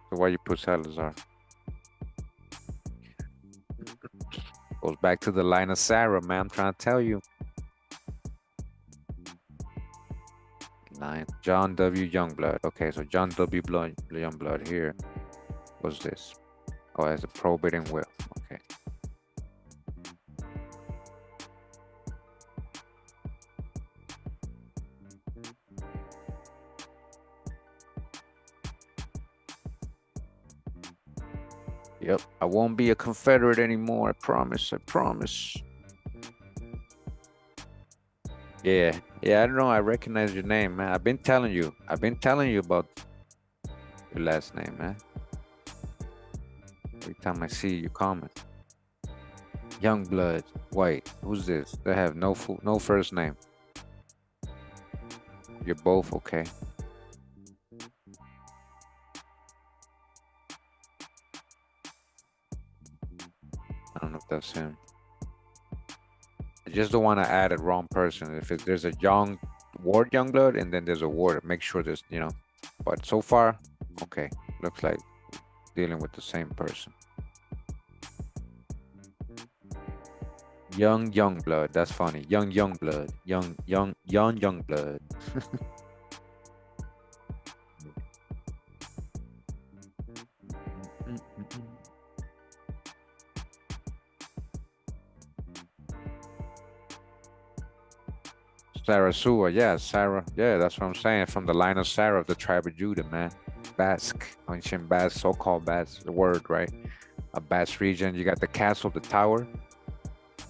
So why you put Salazar? Goes back to the line of Sarah, man. I'm trying to tell you. John W. Youngblood. Okay, so John W. Youngblood here. What's this? Oh, as a probating will. Okay. Yep, I won't be a Confederate anymore. I promise. I promise. Yeah, I don't know. I recognize your name, man. I've been telling you about your last name, man. Every time I see you comment. Youngblood, white. Who's this? They have no first name. You're both okay. I don't know if that's him. I just don't want to add a wrong person. If there's a Ward Youngblood and then there's a Ward, make sure there's, but so far, okay. Looks like dealing with the same person. Youngblood, that's funny. Youngblood. Young Youngblood. Sarasua, yeah, Sarah, yeah, that's what I'm saying. From the line of Sarah of the tribe of Judah, man. Basque, ancient Basque, so-called Basque, the word, right? A Basque region. You got the castle, the tower.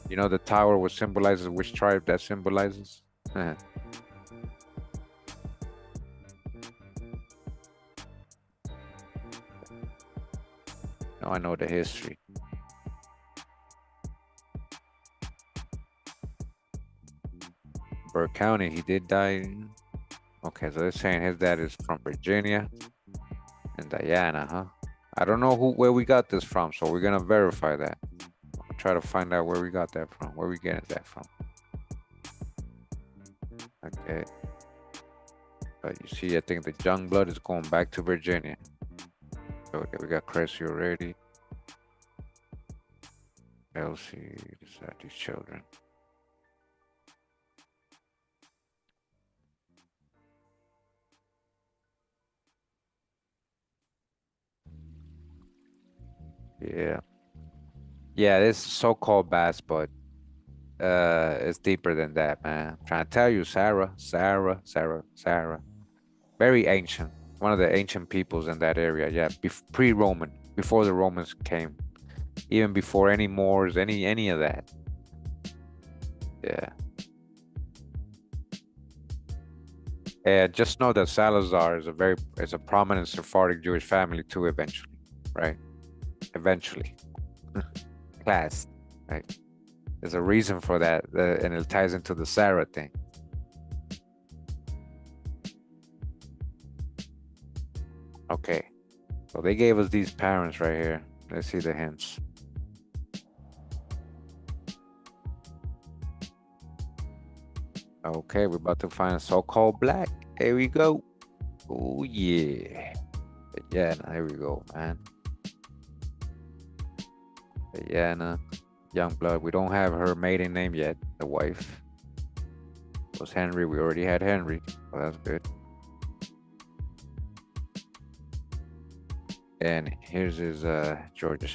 You know the tower, what symbolizes which tribe that symbolizes? No, I know the history. Burke County, he did die. Okay, so they're saying his dad is from Virginia and Diana, huh? I don't know where we got this from, so we're gonna verify that. I'll try to find out where we got that from, where we getting that from. Okay. But you see, I think the Youngblood is going back to Virginia. Okay, we got Cressy already. Elsie, these children. Yeah, this so-called Bass, but it's deeper than that, man. I'm trying to tell you, Sarah. Very ancient. One of the ancient peoples in that area. Yeah, pre-Roman, before the Romans came, even before any Moors, any of that. Yeah. And just know that Salazar is a prominent Sephardic Jewish family too, eventually, right? Eventually. Class, right? There's a reason for that, and it ties into the Sarah thing. Okay, so they gave us these parents right here. Let's see the hints. Okay, we're about to find a so-called black. Here we go. Oh yeah. Diana, here we go, man. Diana, Youngblood. We don't have her maiden name yet, the wife. Was Henry. We already had Henry. Oh, that's good. And here's his Georgia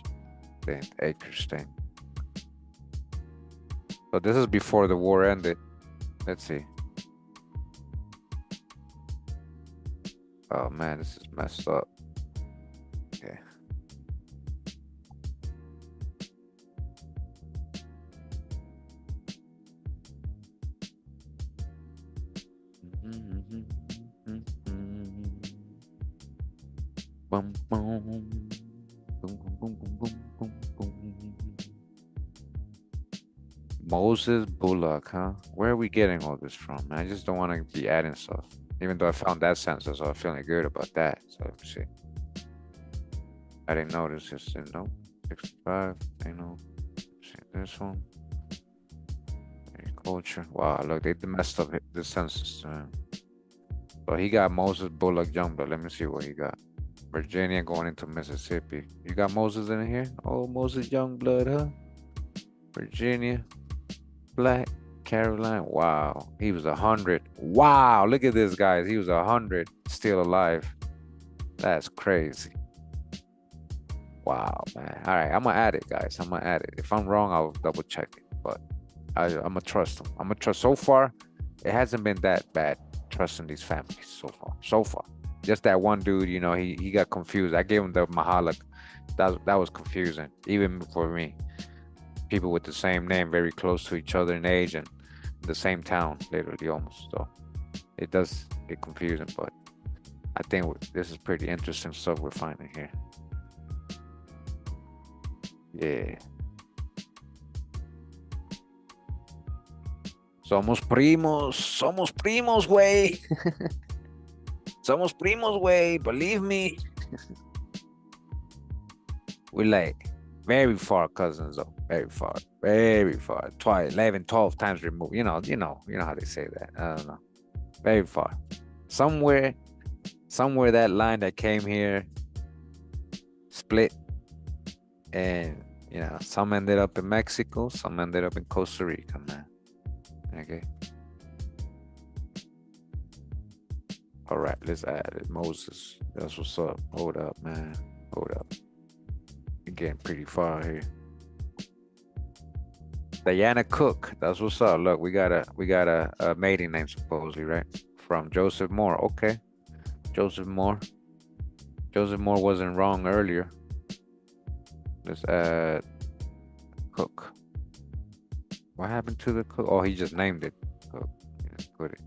thing, Acres thing. So this is before the war ended. Let's see. Oh man, this is messed up. Okay. Boom, boom, boom, boom, boom, boom, boom, boom. Moses Bullock, huh? Where are we getting all this from? Man, I just don't want to be adding stuff. Even though I found that census, so I'm feeling good about that. So let me see. I didn't notice. Just didn't know. 65. I know. See this one. Agriculture. Wow, look, they messed up the census. So he got Moses Bullock Youngblood. Let me see what he got. Virginia going into Mississippi. You got Moses in here? Oh, Moses Youngblood, huh? Virginia, Black, Carolina. Wow, he was 100. Wow, look at this, guys. He was 100, still alive. That's crazy. Wow, man. All right, I'm gonna add it, guys. I'm gonna add it. If I'm wrong, I'll double check it. But I'm gonna trust him. I'm gonna trust. So far, it hasn't been that bad trusting these families so far. So far. Just that one dude, you know, he got confused. I gave him the Mahalik. That was confusing, even for me. People with the same name, very close to each other in age and the same town, literally almost. So it does get confusing, but I think this is pretty interesting stuff we're finding here. Yeah. Somos primos, güey. Somos primos, güey. Believe me. We're like very far cousins, though. Very far, very far. 11, 12 times removed. You know how they say that. I don't know. Very far. Somewhere that line that came here split, and some ended up in Mexico, some ended up in Costa Rica, man. Okay. All right, let's add it. Moses. That's what's up. Hold up, man. Hold up. We're getting pretty far here. Diana Cook. That's what's up. Look, we got a maiden name supposedly, right? From Joseph Moore. Okay. Joseph Moore. Joseph Moore wasn't wrong earlier. Let's add Cook. What happened to the Cook? Oh, he just named it Cook. Yeah, put it.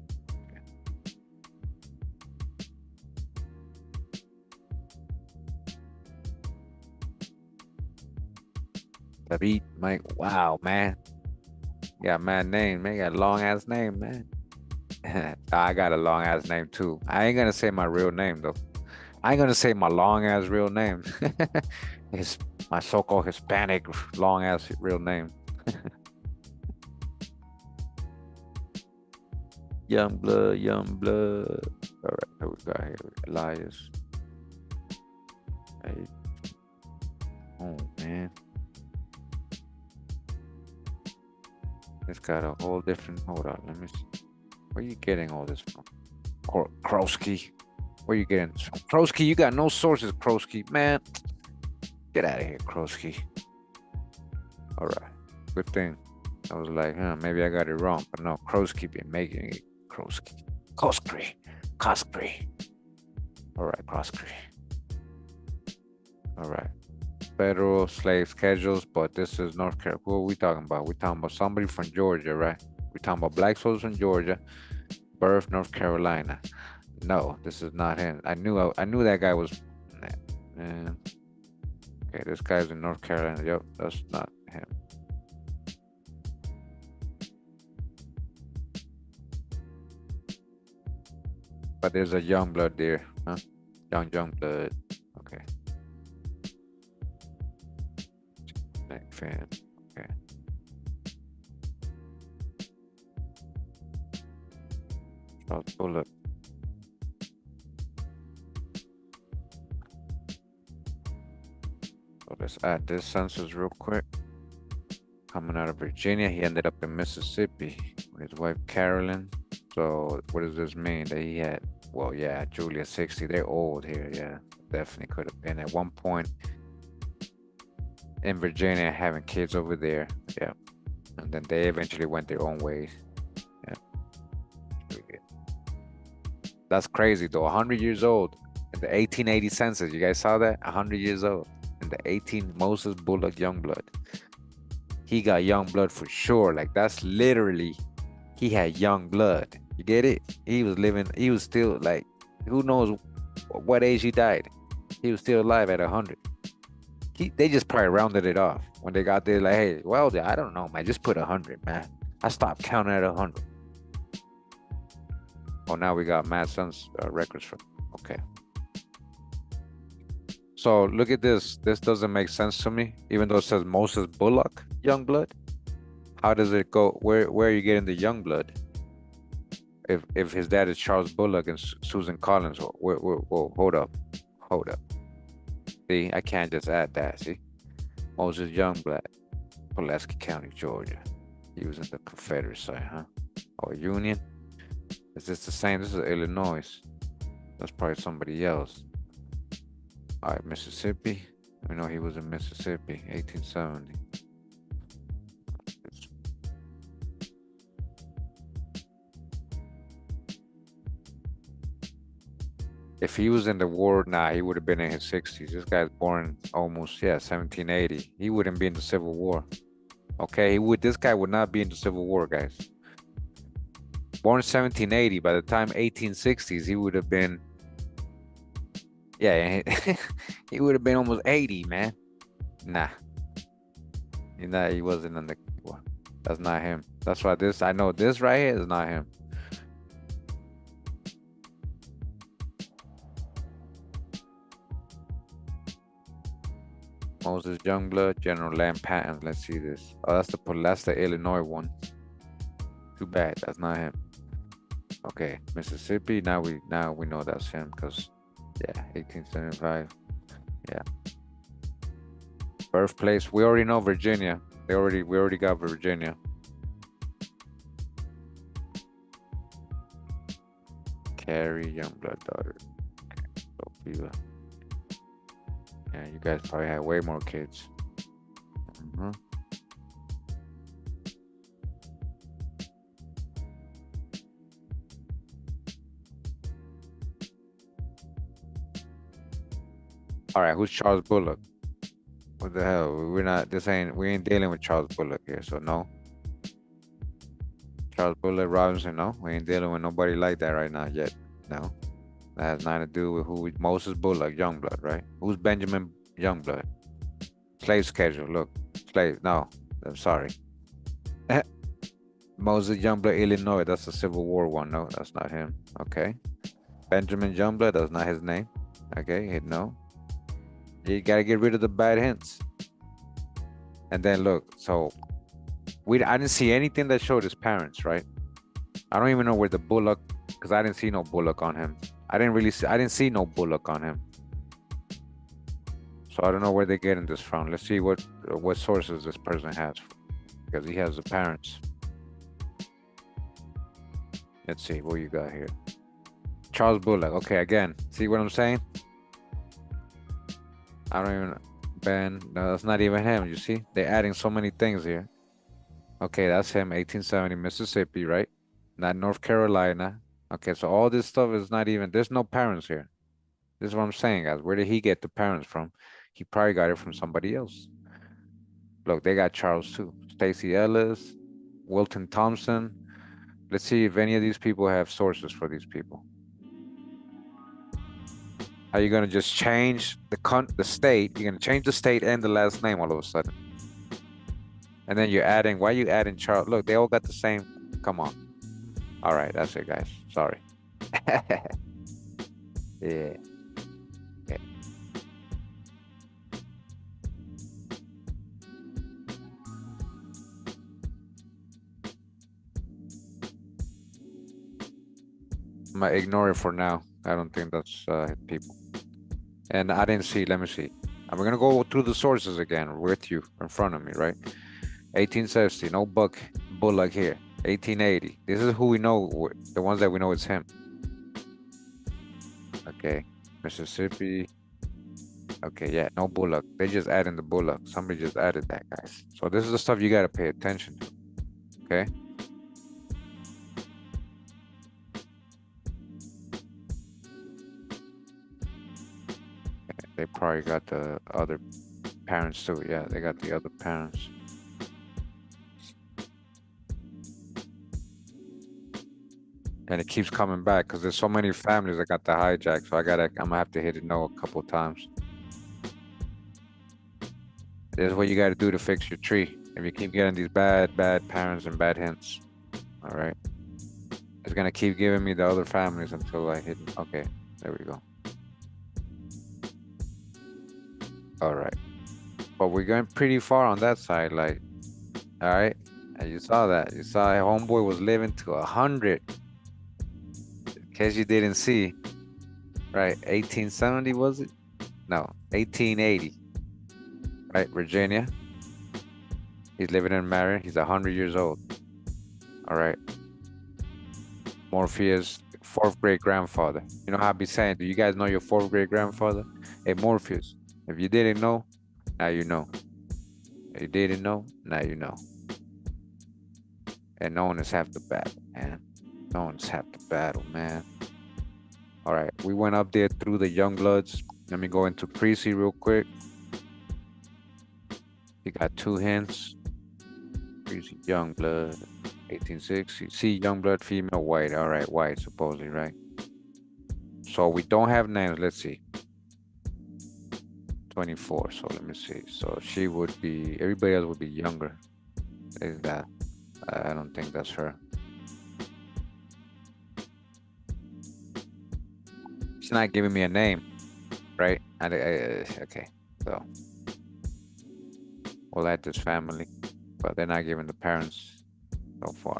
David, Mike. Wow, man. You got a mad name, man. You got a long ass name, man. I got a long ass name too. I ain't gonna say my real name though. I ain't gonna say my long ass real name. It's my so-called Hispanic long ass real name. Young blood, young blood. All right, here we got here. Elias. Hey. Oh man. It's got a whole different. Hold on, let me see. Where you getting all this from? Krosky. Where you getting this from? Krosky, you got no sources, Krosky. Man, get out of here, Krosky. All right, good thing. I was like, maybe I got it wrong, but no, Krosky been making it. Krosky. Koskry. All right, Koskry. All right. Federal slave schedules, but this is North Carolina. Who are we talking about? We're talking about somebody from Georgia, right? We're talking about black soldiers from Georgia, birth North Carolina. No, this is not him. I knew that guy was. Man. Okay, this guy's in North Carolina. Yep, that's not him. But there's a young blood there, huh? Young blood. Okay. Fan. Okay. Charles Bullock. So let's add this census real quick. Coming out of Virginia, he ended up in Mississippi with his wife Carolyn. So what does this mean? That he had, well, yeah, Julia 60. They're old here, yeah. Definitely could have been at one point in Virginia having kids over there. Yeah. And then they eventually went their own ways. Yeah. Pretty good. That's crazy though. 100 years old in the 1880 census. You guys saw that? 100 years old in the 18 Moses Bullock Youngblood. He got young blood for sure. Like that's literally, he had young blood. You get it? He was living, he was still like, who knows what age he died. He was still alive at 100. They just probably rounded it off. When they got there, like, hey, well, I don't know, man. Just put 100, man. I stopped counting at 100. Oh, now we got Matt Son's records from, okay. So look at this. This doesn't make sense to me, even though it says Moses Bullock Youngblood. How does it go? Where are you getting the Youngblood? If his dad is Charles Bullock and Susan Collins, whoa, hold up. See, I can't just add that. See, Moses Youngblood, Pulaski County, Georgia. He was in the Confederacy, huh? Or Union? Is this the same? This is Illinois. That's probably somebody else. All right, Mississippi. I know he was in Mississippi, 1870. If he was in the war, nah, he would have been in his 60s. This guy's born almost, yeah, 1780. He wouldn't be in the Civil War. Okay, this guy would not be in the Civil War, guys. Born 1780, by the time 1860s, he would have been, yeah, he would have been almost 80, man. Nah. He wasn't in the war. That's not him. That's why I know this right here is not him. Moses Youngblood, General Land Patton. Let's see this. Oh, that's the Illinois one. Too bad, that's not him. Okay, Mississippi. Now we know that's him because, yeah, 1875. Yeah. Birthplace. We already know Virginia. We already got Virginia. Carrie Youngblood daughter. Sophia. Yeah, you guys probably had way more kids. All right, who's Charles Bullock? What the hell? We ain't dealing with Charles Bullock here, so no. Charles Bullock Robinson, no. We ain't dealing with nobody like that right now yet. No. That has nothing to do with Moses Bullock, Youngblood, right? Who's Benjamin Youngblood? Slave schedule, look. Slave, no, I'm sorry. Moses Youngblood, Illinois, that's the Civil War one. No, that's not him. Okay. Benjamin Youngblood, that's not his name. Okay, no. You gotta get rid of the bad hints. And then look, so I didn't see anything that showed his parents, right? I don't even know where the Bullock, because I didn't see no Bullock on him. I didn't see no Bullock on him. So I don't know where they're getting this from. Let's see what sources this person has, because he has the parents. Let's see what you got here. Charles Bullock. Okay, again, see what I'm saying? I don't even, Ben, no, that's not even him, you see? They're adding so many things here. Okay, that's him, 1870, Mississippi, right? Not North Carolina. Okay, so all this stuff is not even, there's no parents here. This is what I'm saying, guys. Where did he get the parents from? He probably got it from somebody else. Look, they got Charles too. Stacey Ellis, Wilton Thompson. Let's see if any of these people have sources for these people. Are you gonna just change the state? You're gonna change the state and the last name all of a sudden. And then you're adding, why are you adding Charles? Look, they all got the same, come on. All right, that's it, guys, sorry. Yeah. Okay. I'm gonna ignore it for now. I don't think that's people. And I didn't see, let me see. And we're gonna go through the sources again with you in front of me, right? 1860, no Bullock here. 1880. This is who we know, the ones that we know it's him. Okay, Mississippi. Okay, yeah, no Bullock. They just added the Bullock. Somebody just added that, guys. So this is the stuff you gotta pay attention to. Okay. They probably got the other parents too. Yeah, they got the other parents. And it keeps coming back because there's so many families that got the hijack. So I'm gonna have to hit it no a couple times. This is what you gotta do to fix your tree. If you keep getting these bad parents and bad hints. All right. It's gonna keep giving me the other families until I hit it. Okay, there we go. All right. But we're going pretty far on that side, like, all right. And you saw that. You saw homeboy was living to 100. In case you didn't see, right? 1870 was it? No, 1880. Right, Virginia. He's living in Marion. He's 100 years old. All right. Morpheus, fourth great grandfather. You know how I be saying, do you guys know your fourth great grandfather? Hey, Morpheus. If you didn't know, now you know. If you didn't know, now you know. And no one is half the battle, man. No one's half the battle, man. All right, we went up there through the young bloods. Let me go into Creasy real quick. You got 2 hints. Creasy, young blood, 1860. See, young blood, female, white. All right, white, supposedly, right? So we don't have names. Let's see. 24. So let me see. So she would be, everybody else would be younger. Is that? I don't think that's her. She's not giving me a name, right? Okay, so we'll add this family, but they're not giving the parents so far.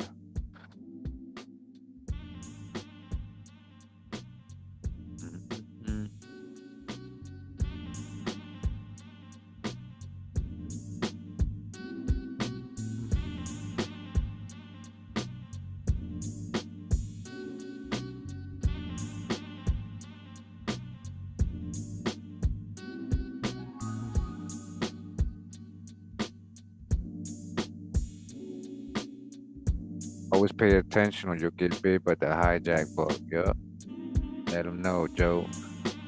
Always pay attention or you'll get bit by the hijack bug. Yup. Let them know, Joe.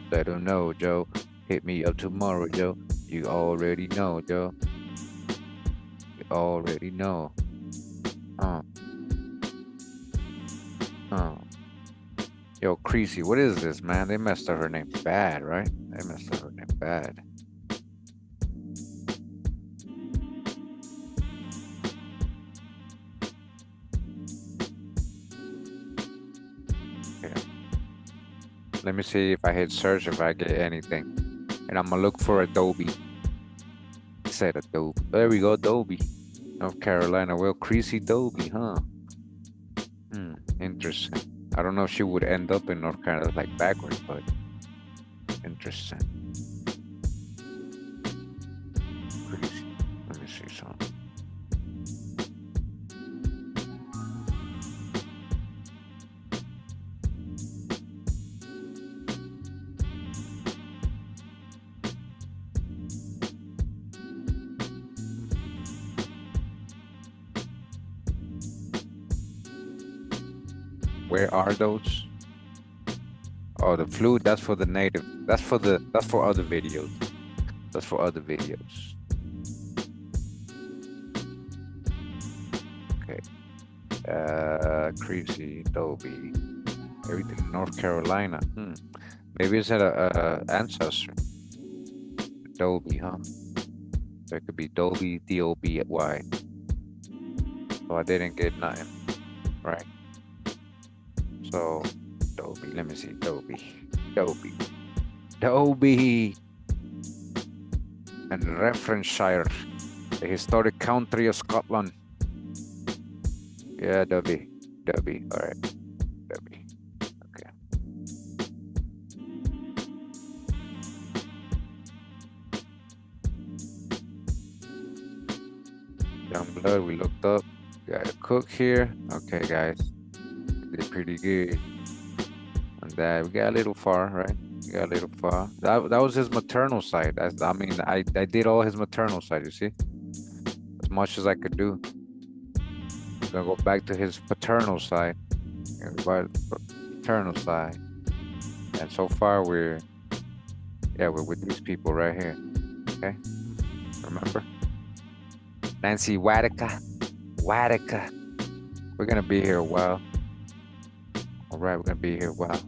Let them know, Joe. Hit me up tomorrow, Joe. You already know, Joe. You already know. Yo, Creasy, what is this, man? They messed up her name bad, right? They messed up her name bad. Let me see if I hit search if I get anything. And I'm gonna look for Adobe. It said Adobe. There we go, Adobe. North Carolina. Well, Creasy Adobe, huh? Interesting. I don't know if she would end up in North Carolina like backwards, but interesting. Creasy. Let me see something. Where are those? Oh, the flute, that's for the native. That's for other videos. That's for other videos. Okay. Creasy, Adobe. Everything in North Carolina. Maybe it's at a Ancestry. Adobe, huh? There could be Adobe, D-O-B-Y. So I didn't get nothing, right? So, Adobe, let me see, Adobe. And Renfrewshire, the historic country of Scotland. Yeah, Adobe, all right, Adobe, okay. blood. We looked up. Got a cook here. Okay, guys. We did pretty good on that. We got a little far, right? We got a little far. That was his maternal side. I did all his maternal side, you see? As much as I could do. Gonna go back to his paternal side. Paternal side. And so far we're with these people right here. Okay? Remember? Nancy Watica. We're gonna be here a while. All right, we're gonna be here a while.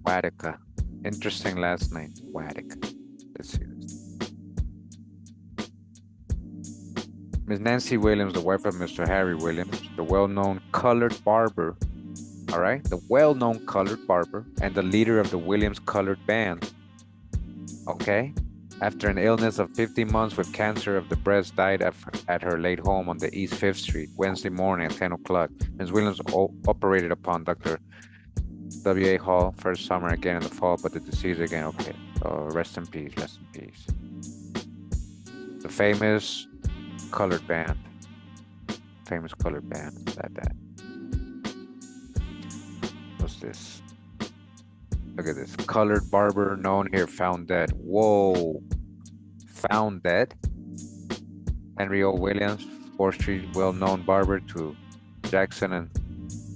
Watica. Interesting last name. Watica. Let's see this. Miss Nancy Williams, the wife of Mr. Harry Williams, the well-known colored barber. All right, the well-known colored barber and the leader of the Williams Colored Band. Okay. After an illness of 15 months with cancer of the breast, died at her late home on the East 5th Street, Wednesday morning at 10 o'clock. Ms. Williams operated upon Dr. W.A. Hall first summer, again in the fall, but the disease again. Okay, so rest in peace, rest in peace. The famous colored band. That. What's this? Look at this. Colored barber known here found dead. Whoa. Found dead? Henry O. Williams, 4th Street, well-known barber to Jackson and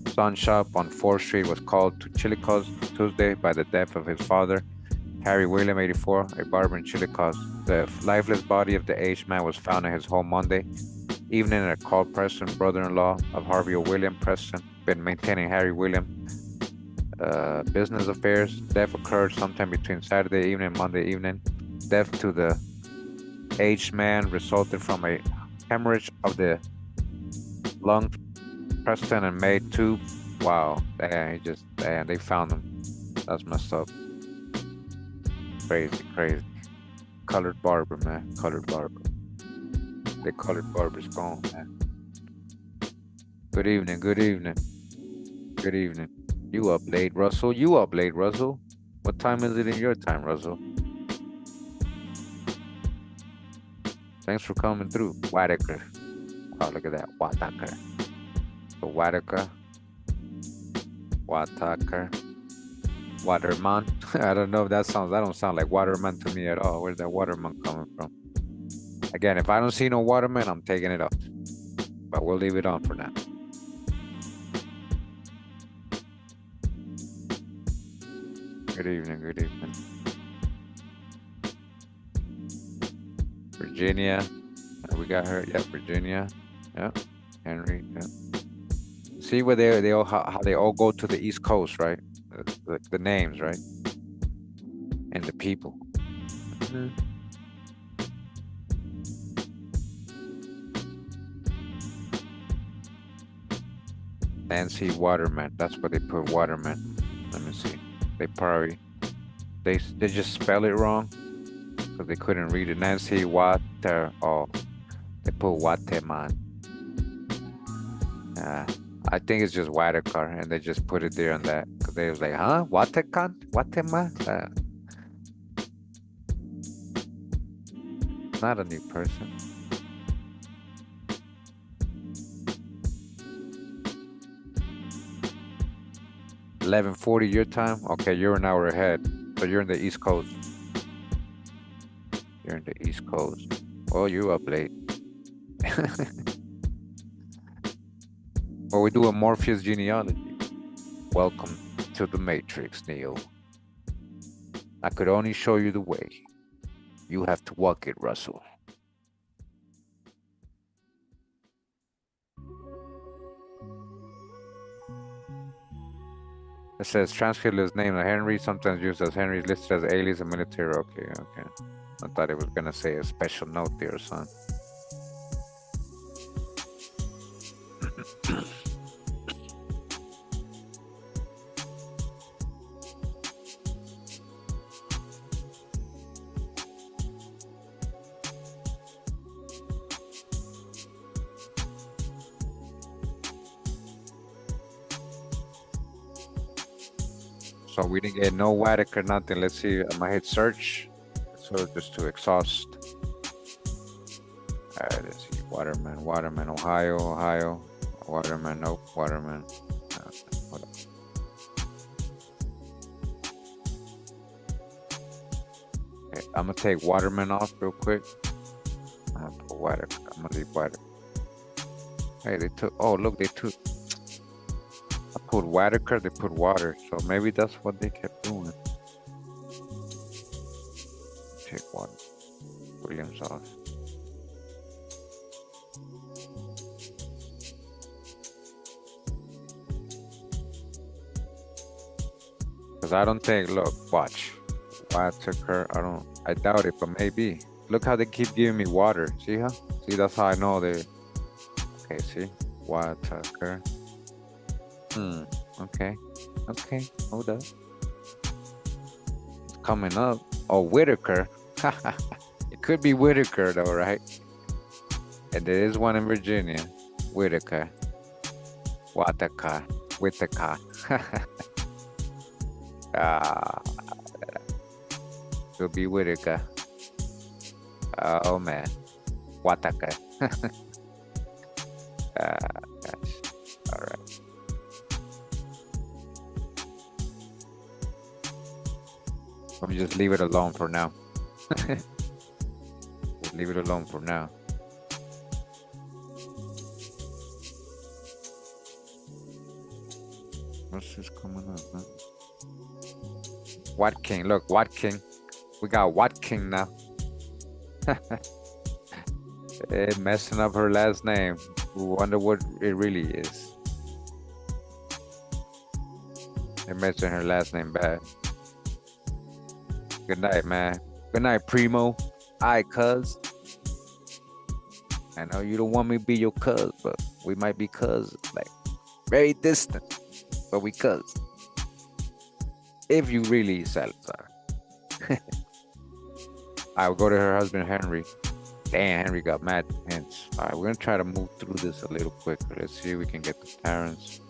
Son Shop on 4th Street, was called to Chillicothe Tuesday by the death of his father, Harry William, 84, a barber in Chillicothe. The lifeless body of the aged man was found in his home Monday evening at Carl Preston, brother-in-law of Harvey O. William. Preston been maintaining Harry William business affairs. Death occurred sometime between Saturday evening and Monday evening. Death to the aged man resulted from a hemorrhage of the lung. Preston and May 2. Wow, damn, they found him. That's messed up. Crazy. Colored barber, man. Colored barber. The colored barber's gone, man. Good evening. You up late, Russell? What time is it in your time, Russell? Thanks for coming through. Whitaker. Oh, look at that. Whitaker. So Whitaker. Waterman. I don't know if that don't sound like Waterman to me at all. Where's that Waterman coming from? Again, if I don't see no Waterman, I'm taking it off. But we'll leave it on for now. Good evening. Virginia. We got her. Yeah, Virginia. Yeah. Henry. Yeah. See where they all how they all go to the East Coast, right? The names, right? And the people. Mm-hmm. Nancy Waterman. That's what they put Waterman. Let me see. They just spell it wrong because they couldn't read it. Nancy Water. Oh, they put Waterman. I think it's just Whitaker, and they just put it there on that because they was like, huh? Waterman? Not a new person. $11:40 your time. Okay, you're an hour ahead, so you're in the East Coast. Oh, you up late. Well, we do a Morpheus genealogy. Welcome to the Matrix, Neo. I could only show you the way. You have to walk it, Russell. It says transcript list name Henry, sometimes used as Henry, listed as alias and military. Okay. I thought it was gonna say a special note there, son. So we didn't get no Watic or nothing. Let's see. I'm gonna hit search. So just to exhaust. Waterman, Ohio. Waterman, nope, Waterman. Hold on. Okay, I'm gonna take Waterman off real quick. I'm gonna put Water. I'm gonna leave Water. Hey, they took. Oh, look, they took. I put Whitaker, they put water, so maybe that's what they kept doing. Take water. Williams off. Cause I don't think, look, watch. Whitaker, I doubt it, but maybe. Look how they keep giving me water. See how? See, that's how I know they. Okay, see? Whitaker. Okay. Okay, hold up. It's coming up. Oh, Whitaker. It could be Whitaker though, right? And there is one in Virginia. Whitaker. Whitaker. Whitaker. Could be Whitaker. Oh man. Whitaker. Gosh. All right. Let me just leave it alone for now. Just leave it alone for now. What's this coming up, man? What King? Look, What King. We got What King now. Hey, messing up her last name. We wonder what it really is. They're messing her last name bad. Good night, man. Good night, Primo. Alright, cuz. I know you don't want me to be your cuz, but we might be cuz, like, very distant, but we cuz. If you really Salazar. I will go to her husband, Henry. Damn, Henry got mad hints. Alright, we're gonna try to move through this a little quicker. Let's see if we can get the parents.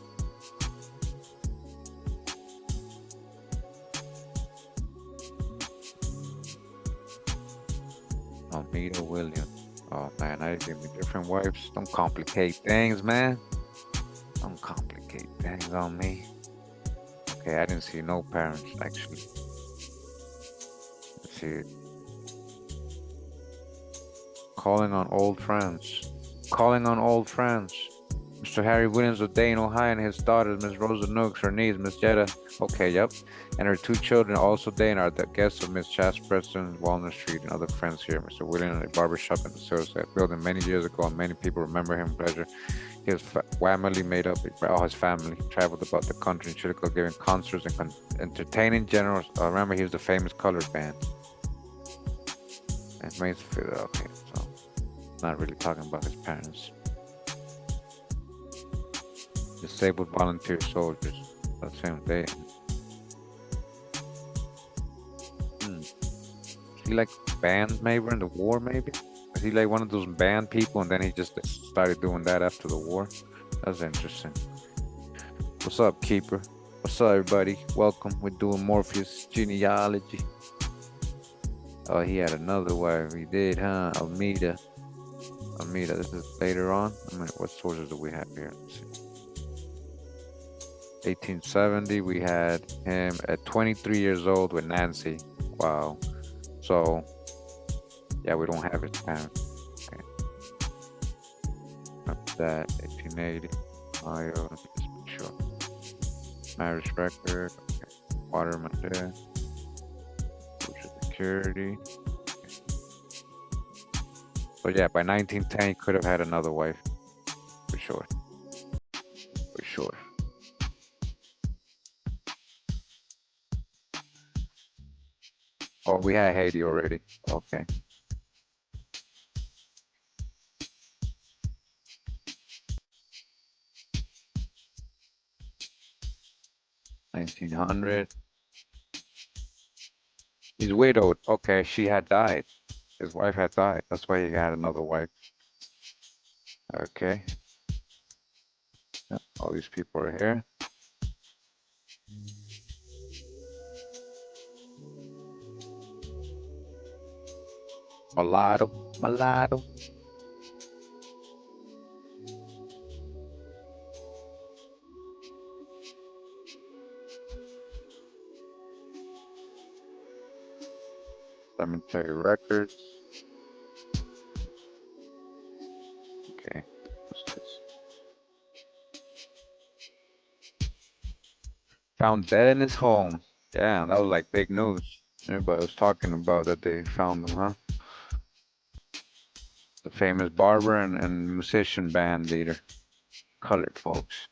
Almeida William. Oh man, I give me different wives. Don't complicate things, man. Don't complicate things on me. Okay, I didn't see no parents actually. Let's see. Calling on old friends. Calling on old friends. Mr. Harry Williams of Dane, Ohio, and his daughters, Miss Rosa Nooks, her niece, Miss Jetta. Okay, yep. And her two children, also Dane, are the guests of Miss Chas Preston, Walnut Street, and other friends here. Mr. Williams, a barbershop in the Suicide building many years ago, and many people remember him with pleasure. His family made up, all his family traveled about the country in Chicago, giving concerts and entertaining generals. Remember, he was the famous colored band. And Mansfield, okay, so not really talking about his parents. Disabled volunteer soldiers. That's him. They. Is he like banned maybe in the war? Maybe is he like one of those banned people, and then he just started doing that after the war? That's interesting. What's up, Keeper? What's up, everybody? Welcome. We're doing Morpheus genealogy. Oh, he had another wife. He did, huh? Almeida. This is later on. I mean, what sources do we have here? Let's see. 1870, we had him at 23 years old with Nancy. Wow. So, yeah, we don't have his parents. Okay. After that, 1880, Ohio, let me just make sure. Marriage record, okay. Waterman there. Social Security. Okay. So, yeah, by 1910, he could have had another wife. For sure. For sure. Oh, we had Haiti already. Okay. $1900. He's widowed. Okay, she had died. His wife had died. That's why he had another wife. Okay. Yeah, all these people are here. Mulatto. Cemetery records. Okay, what's this? Found dead in his home. Damn, that was like big news. Everybody was talking about that they found him, huh? The famous barber and musician band leader, colored folks.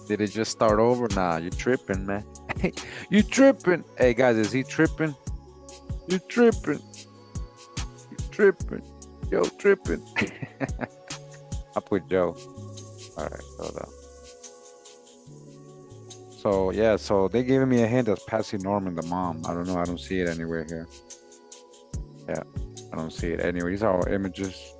Did it just start over? Nah, you tripping, man. You tripping. Hey guys, is he tripping? You tripping. You tripping. Yo, tripping. I put Joe. All right, hold on. So yeah, so they giving me a hint that's Patsy Norman, the mom. I don't know. I don't see it anywhere here. Yeah, I don't see it anywhere. These are all images.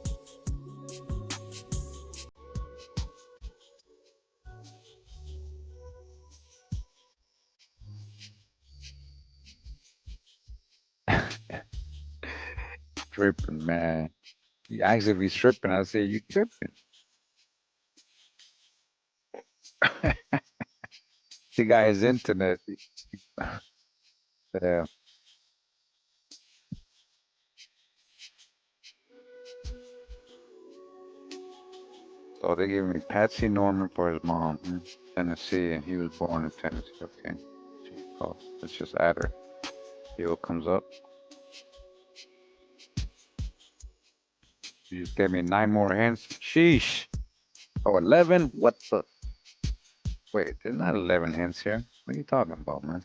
Tripping, man. You actively tripping. I say you tripping. The guy is internet. Yeah. So they gave me Patsy Norman for his mom, Tennessee, and he was born in Tennessee. Okay. Oh, let's just add her. See what comes up. You just gave me 9 more hints. Sheesh. Oh, 11? What the? Wait, there's not 11 hints here. What are you talking about, man?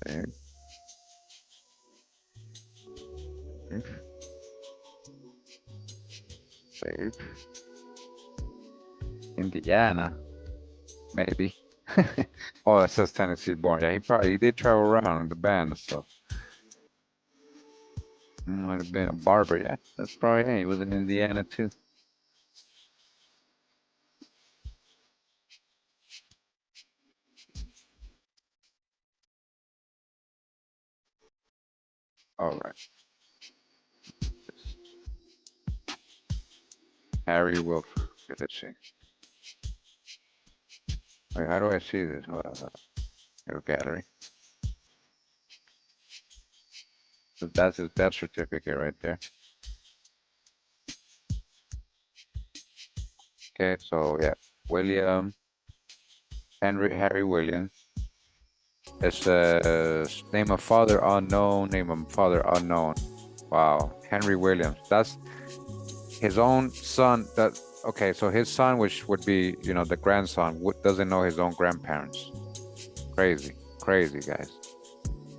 Save. Save. Indiana. Maybe. Oh, it says Tennessee born. Yeah, he did travel around in the band and stuff. Might have been a barber, yeah. That's probably, hey, he was in Indiana too. All right. Harry Wilford. Okay, let's see. Wait, how do I see this? Hold on. Your gallery. So that's his death certificate right there. Okay, so yeah, William Harry Williams. It's name of father unknown, name of father unknown. Wow, Henry Williams. That's his own son. That okay, so his son, which would be the grandson, doesn't know his own grandparents. Crazy, crazy guys.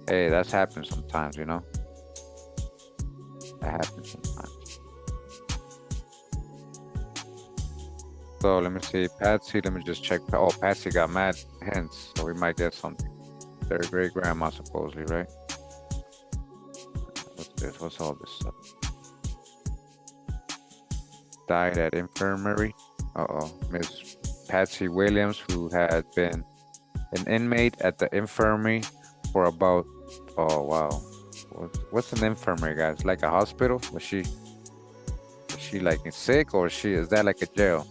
Hey, that's happened sometimes, That happens sometimes. So let me see, Patsy. Let me just check. Oh, Patsy got mad hints, so we might get something. Their great grandma, supposedly, right? What's this? What's all this stuff? Died at infirmary. Uh-oh. Miss Patsy Williams, who had been an inmate at the infirmary for about, oh wow. What's an infirmary, guys? Like a hospital? Was she like sick, or is that like a jail?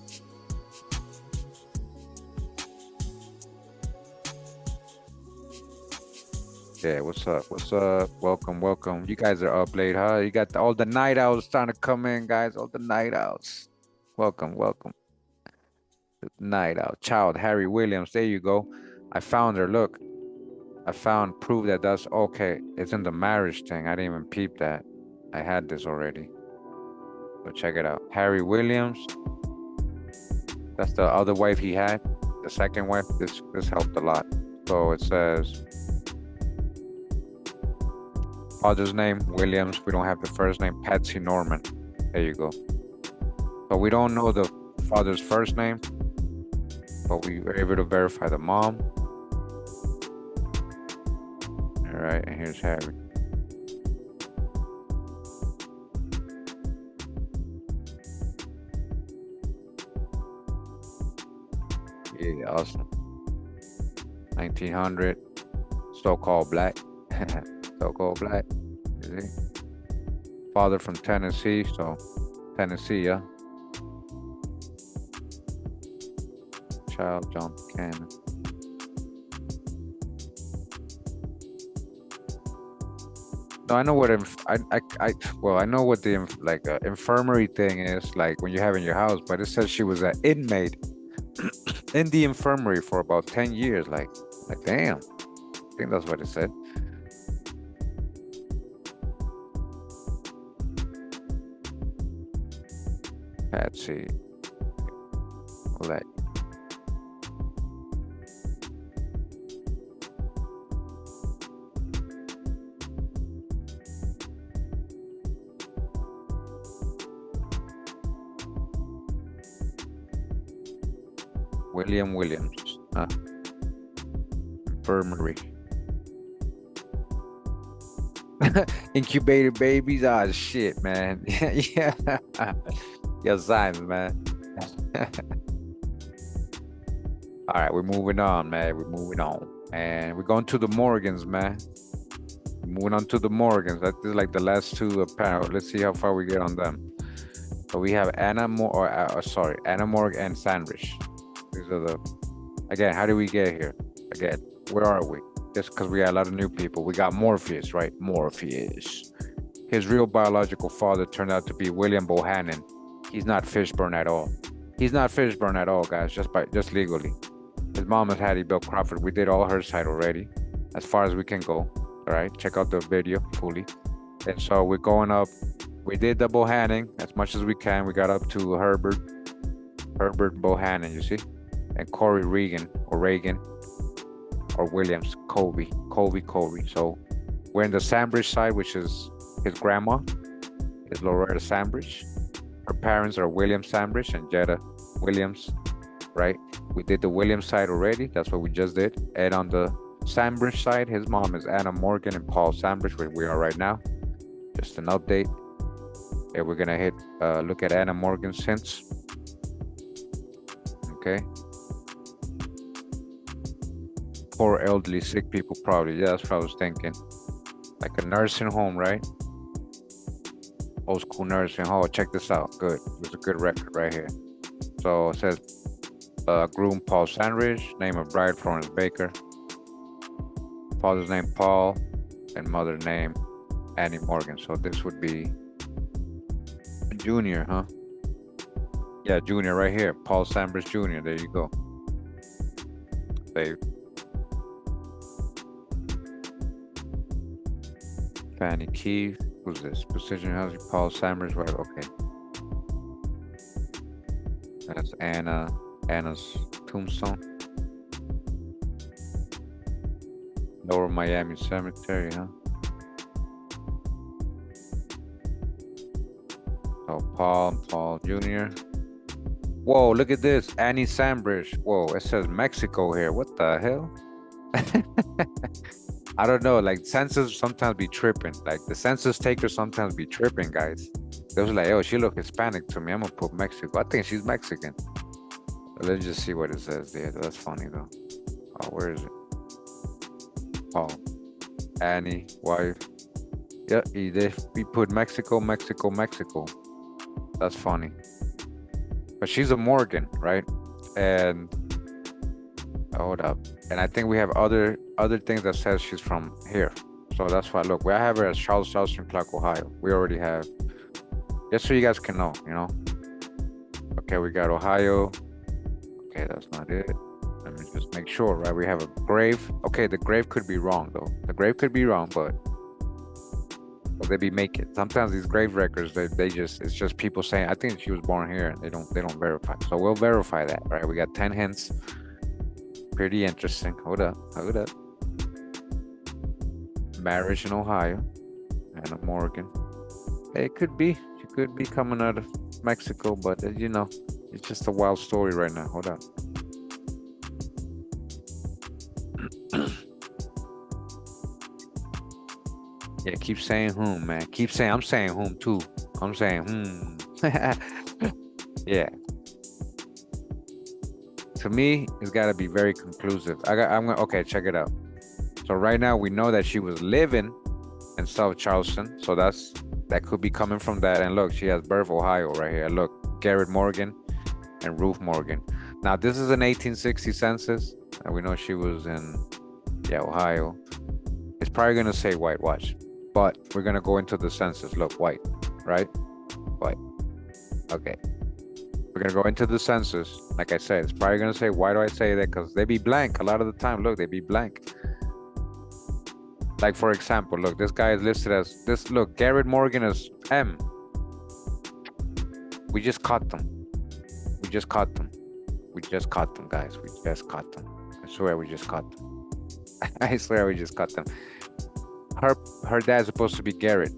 Yeah, what's up? What's up? Welcome, welcome. You guys are up late, huh? You got all the night owls trying to come in, guys. All the night owls. Welcome, welcome. The night owl. Child, Harry Williams. There you go. I found her. Look. I found proof that's okay. It's in the marriage thing. I didn't even peep that. I had this already. So check it out. Harry Williams. That's the other wife he had. The second wife. This helped a lot. So it says father's name, Williams. We don't have the first name, Patsy Norman. There you go. So we don't know the father's first name, but we were able to verify the mom. All right, and here's Harry. Yeah, awesome. 1900, so-called black. So-called black. You see? Father from Tennessee, so Tennessee, yeah. Child, John Buchanan. No, I know what I know what the infirmary thing is, like when you have in your house, but it says she was an inmate in the infirmary for about 10 years. Like damn, I think that's what it said. Patsy, like William Williams, infirmary. Incubator babies, shit, man. Yeah, your signs, man. All right, we're moving on, man. We're moving on, and we're going to the Morgans, man. Moving on to the Morgans. That is like the last two apparently. Let's see how far we get on them. So we have Anna Morgan and Sandridge. These are the, again, how do we get here? Again, where are we? Just because we got a lot of new people. We got Morpheus, right? Morpheus. His real biological father turned out to be William Bohannon. He's not Fishburne at all. He's not Fishburne at all, guys, just legally. His mom is Hattie Bell Crawford. We did all her side already, as far as we can go. All right, check out the video fully. And so we're going up. We did the Bohannon as much as we can. We got up to Herbert Bohannon, you see? And Corey Regan or Williams, Colby. So we're in the Sambridge side, which is his grandma, is Loretta Sambridge. Her parents are William Sambridge and Jetta Williams, right? We did the Williams side already. That's what we just did. And on the Sambridge side, his mom is Anna Morgan and Paul Sambridge, where we are right now. Just an update. And we're gonna look at Anna Morgan since. Okay. Poor elderly sick people, probably. Yeah, that's what I was thinking. Like a nursing home, right? Old school nursing home. Check this out. Good. It's a good record right here. So it says groom Paul Sandridge, name of bride Florence Baker, father's name Paul, and mother name Annie Morgan. So this would be Junior, huh? Yeah, Junior right here. Paul Sandridge Jr. There you go. Save. Fanny Keith. Who's this? Precision Housing. Paul Sandridge. Right. Okay. That's Anna's tombstone. Lower Miami Cemetery, huh? So Paul Jr. Whoa, look at this. Annie Sambridge. Whoa, it says Mexico here. What the hell? I don't know. Like census sometimes be tripping. Like the census takers sometimes be tripping, guys. They was like, oh, she look Hispanic to me. I'm gonna put Mexico. I think she's Mexican. Let's just see what it says there. That's funny though. Oh, where is it? Oh, Annie, wife. Yeah, we put Mexico. That's funny. But she's a Morgan, right? And hold up. And I think we have other things that says she's from here. So that's why, look, we have her as Charles Clark, Ohio. We already have, just so you guys can know, you know. Okay, we got Ohio. Okay, that's not it. Let me just make sure, right? We have a grave. Okay, the grave could be wrong though. The grave could be wrong, but they be making. Sometimes these grave records, it's just people saying, I think she was born here, and they don't verify. So we'll verify that, right? We got 10 hints. Pretty interesting. Hold up. Marriage in Ohio. Anna Morgan. It could be. She could be coming out of Mexico, but you know, it's just a wild story right now. Hold up. Yeah, keep saying whom, man. I'm saying whom too. I'm saying Yeah. To me, it's got to be very conclusive. Okay, check it out. So right now we know that she was living in South Charleston. So that's That could be coming from that. And look, she has birth Ohio right here. Look, Garrett Morgan and Ruth Morgan. Now, this is an 1860 census, and we know she was in, yeah, Ohio. It's probably gonna say white, watch. But we're gonna go into the census. Look, white, right? White. Okay. We're gonna go into the census. Like I said, it's probably gonna say, why do I say that? Because they be blank a lot of the time. Look, they be blank. Like, for example, look, this guy is listed as this. Look, Garrett Morgan is M. We just caught them. We just caught them. We just caught them, guys. We just caught them. I swear we just caught them. I swear we just caught them. Her dad's supposed to be Garrett.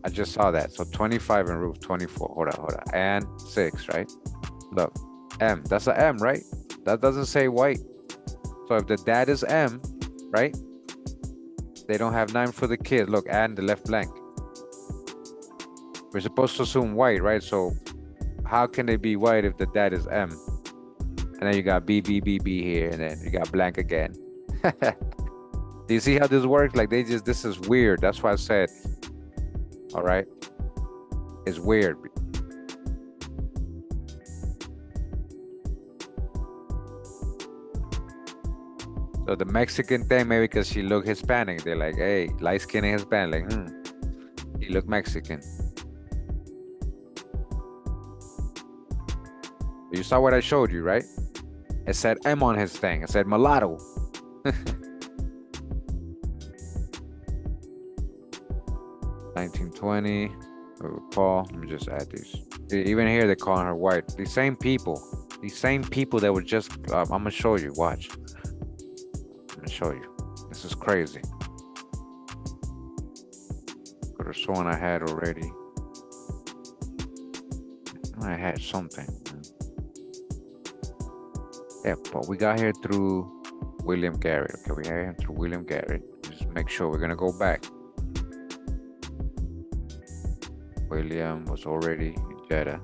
I just saw that. So 25 and Ruth 24. Hold on. And 6, right? Look, M. That's a M, right? That doesn't say white. So if the dad is M, right? They don't have 9 for the kid. Look, and the left blank. We're supposed to assume white, right? So how can they be white if the dad is M? And then you got B, B, B, B here, and then you got blank again. Do you see how this works? Like, this is weird. That's why I said, all right, it's weird. So the Mexican thing, maybe because she looked Hispanic, they're like, hey, light skin and Hispanic, like, he looked Mexican. You saw what I showed you, right? It said M on his thing. It said mulatto. 1920. Paul. Let me just add these. Even here, they're calling her white. These same people that were just. I'm gonna show you. Watch. I'm gonna show you. This is crazy. Could have sworn I had already. I had something. Yeah, but we got here through William Garrett. Okay, we got here through William Garrett. Just make sure we're gonna go back. William was already in Jeddah.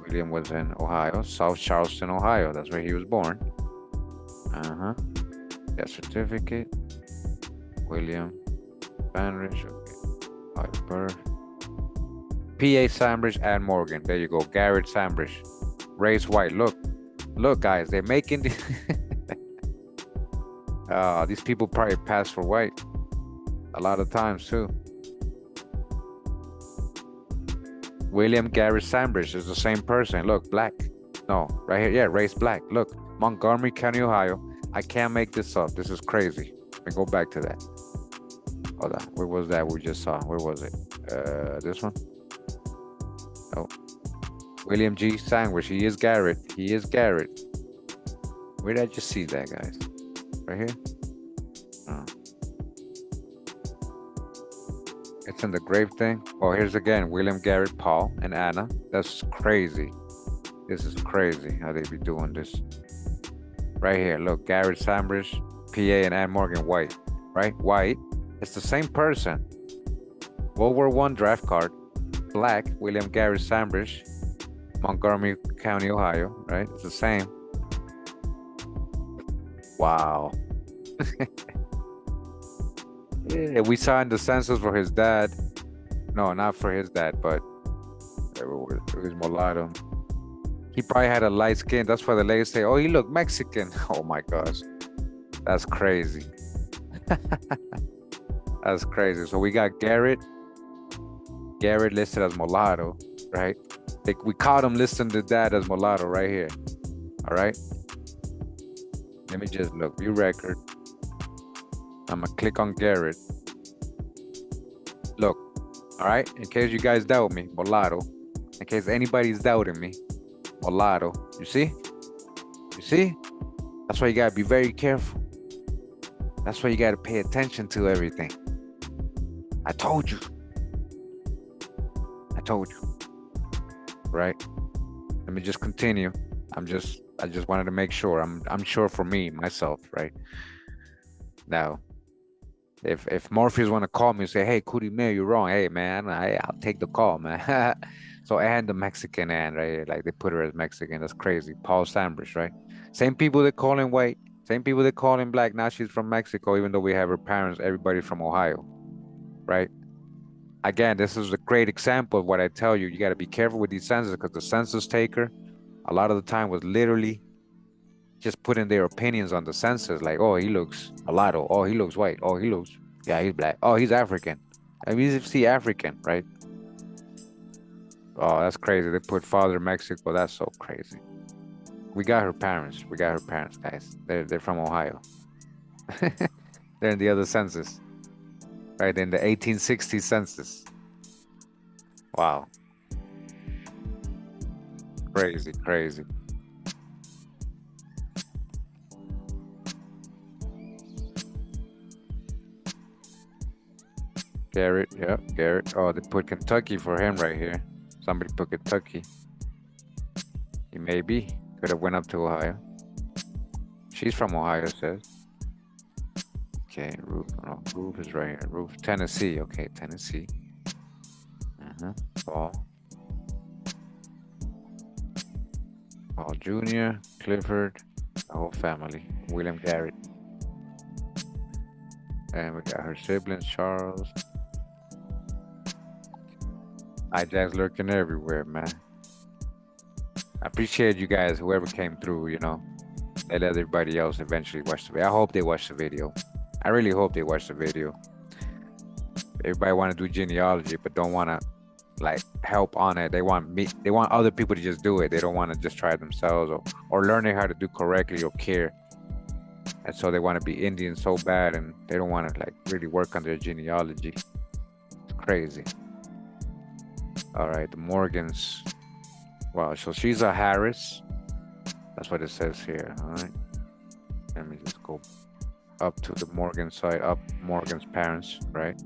William was in Ohio, South Charleston, Ohio. That's where he was born. Death certificate. William Sandridge. Okay. Birth. P.A. Sandridge and Morgan. There you go. Garrett Sandridge. Race white. Look, guys, they're making these people probably pass for white a lot of times too. William Garrett Sandridge is the same person. Look, black. No, right here. Yeah, race black. Look, Montgomery County, Ohio. I can't make this up. This is crazy. Let me go back to that. Hold on. Where was that we just saw? Where was it? This one? Oh. William G. Sandwich. He is Garrett. He is Garrett. Where did I just see that, guys? Right here? Oh. It's in the grave thing. Oh, here's again. William Garrett, Paul, and Anna. That's crazy. This is crazy how they be doing this. Right here. Look, Garrett Sandwich, PA, and Ann Morgan White. Right? White. It's the same person. World War I draft card. Black. William Garrett Sandwich. Montgomery County, Ohio, right? It's the same. Wow. Yeah, we saw in the census for his dad. No, not for his dad, but it was mulatto. He probably had a light skin. That's why the ladies say, oh, he looked Mexican. Oh my gosh. That's crazy. That's crazy. So we got Garrett listed as mulatto, right? We caught him listing the dad as mulatto right here. All right. Let me just look. View record. I'm gonna click on Garrett. Look. All right. In case you guys doubt me, mulatto. In case anybody's doubting me, mulatto. You see? You see? That's why you gotta be very careful. That's why you gotta pay attention to everything. I told you. I told you. Right? Let me just continue. I just wanted to make sure. I'm sure for me, myself, right? Now, if Morpheus want to call me and say, hey, Kurimeo, you're wrong. Hey, man, I'll take the call, man. So and the Mexican and right? Like they put her as Mexican. That's crazy. Paul Sandridge, right? Same people that call him white. Same people that call him black. Now she's from Mexico, even though we have her parents, everybody from Ohio, right? Again, this is a great example of what I tell you. You got to be careful with these census because the census taker, a lot of the time, was literally just putting their opinions on the census. Like, oh, he looks mulatto. Oh, he looks white. Oh, he looks, yeah, he's black. Oh, he's African. I mean, you see African, right? Oh, that's crazy. They put father Mexico. That's so crazy. We got her parents. We got her parents, guys. They're from Ohio. They're in the other census, right? In the 1860 census. Wow. Crazy, crazy. Garrett, yeah, Garrett. Oh, they put Kentucky for him right here. Somebody put Kentucky. He maybe could have went up to Ohio. She's from Ohio, it says. Okay, Roof. No, Roof is right here. Roof, Tennessee. Okay, Tennessee. Paul. Paul Jr., Clifford, the whole family. William Garrett. And we got her siblings, Charles. Hijack's lurking everywhere, man. I appreciate you guys, whoever came through, you know. They let everybody else eventually watch the video. I hope they watch the video. I really hope they watch the video. Everybody want to do genealogy, but don't want to like help on it. They want other people to just do it. They don't want to just try it themselves or learning how to do correctly or care. And so they want to be Indian so bad and they don't want to like really work on their genealogy. It's crazy. All right, the Morgans. Wow, so she's a Harris. That's what it says here. All right. Let me just go up to the Morgan side, up Morgan's parents, right?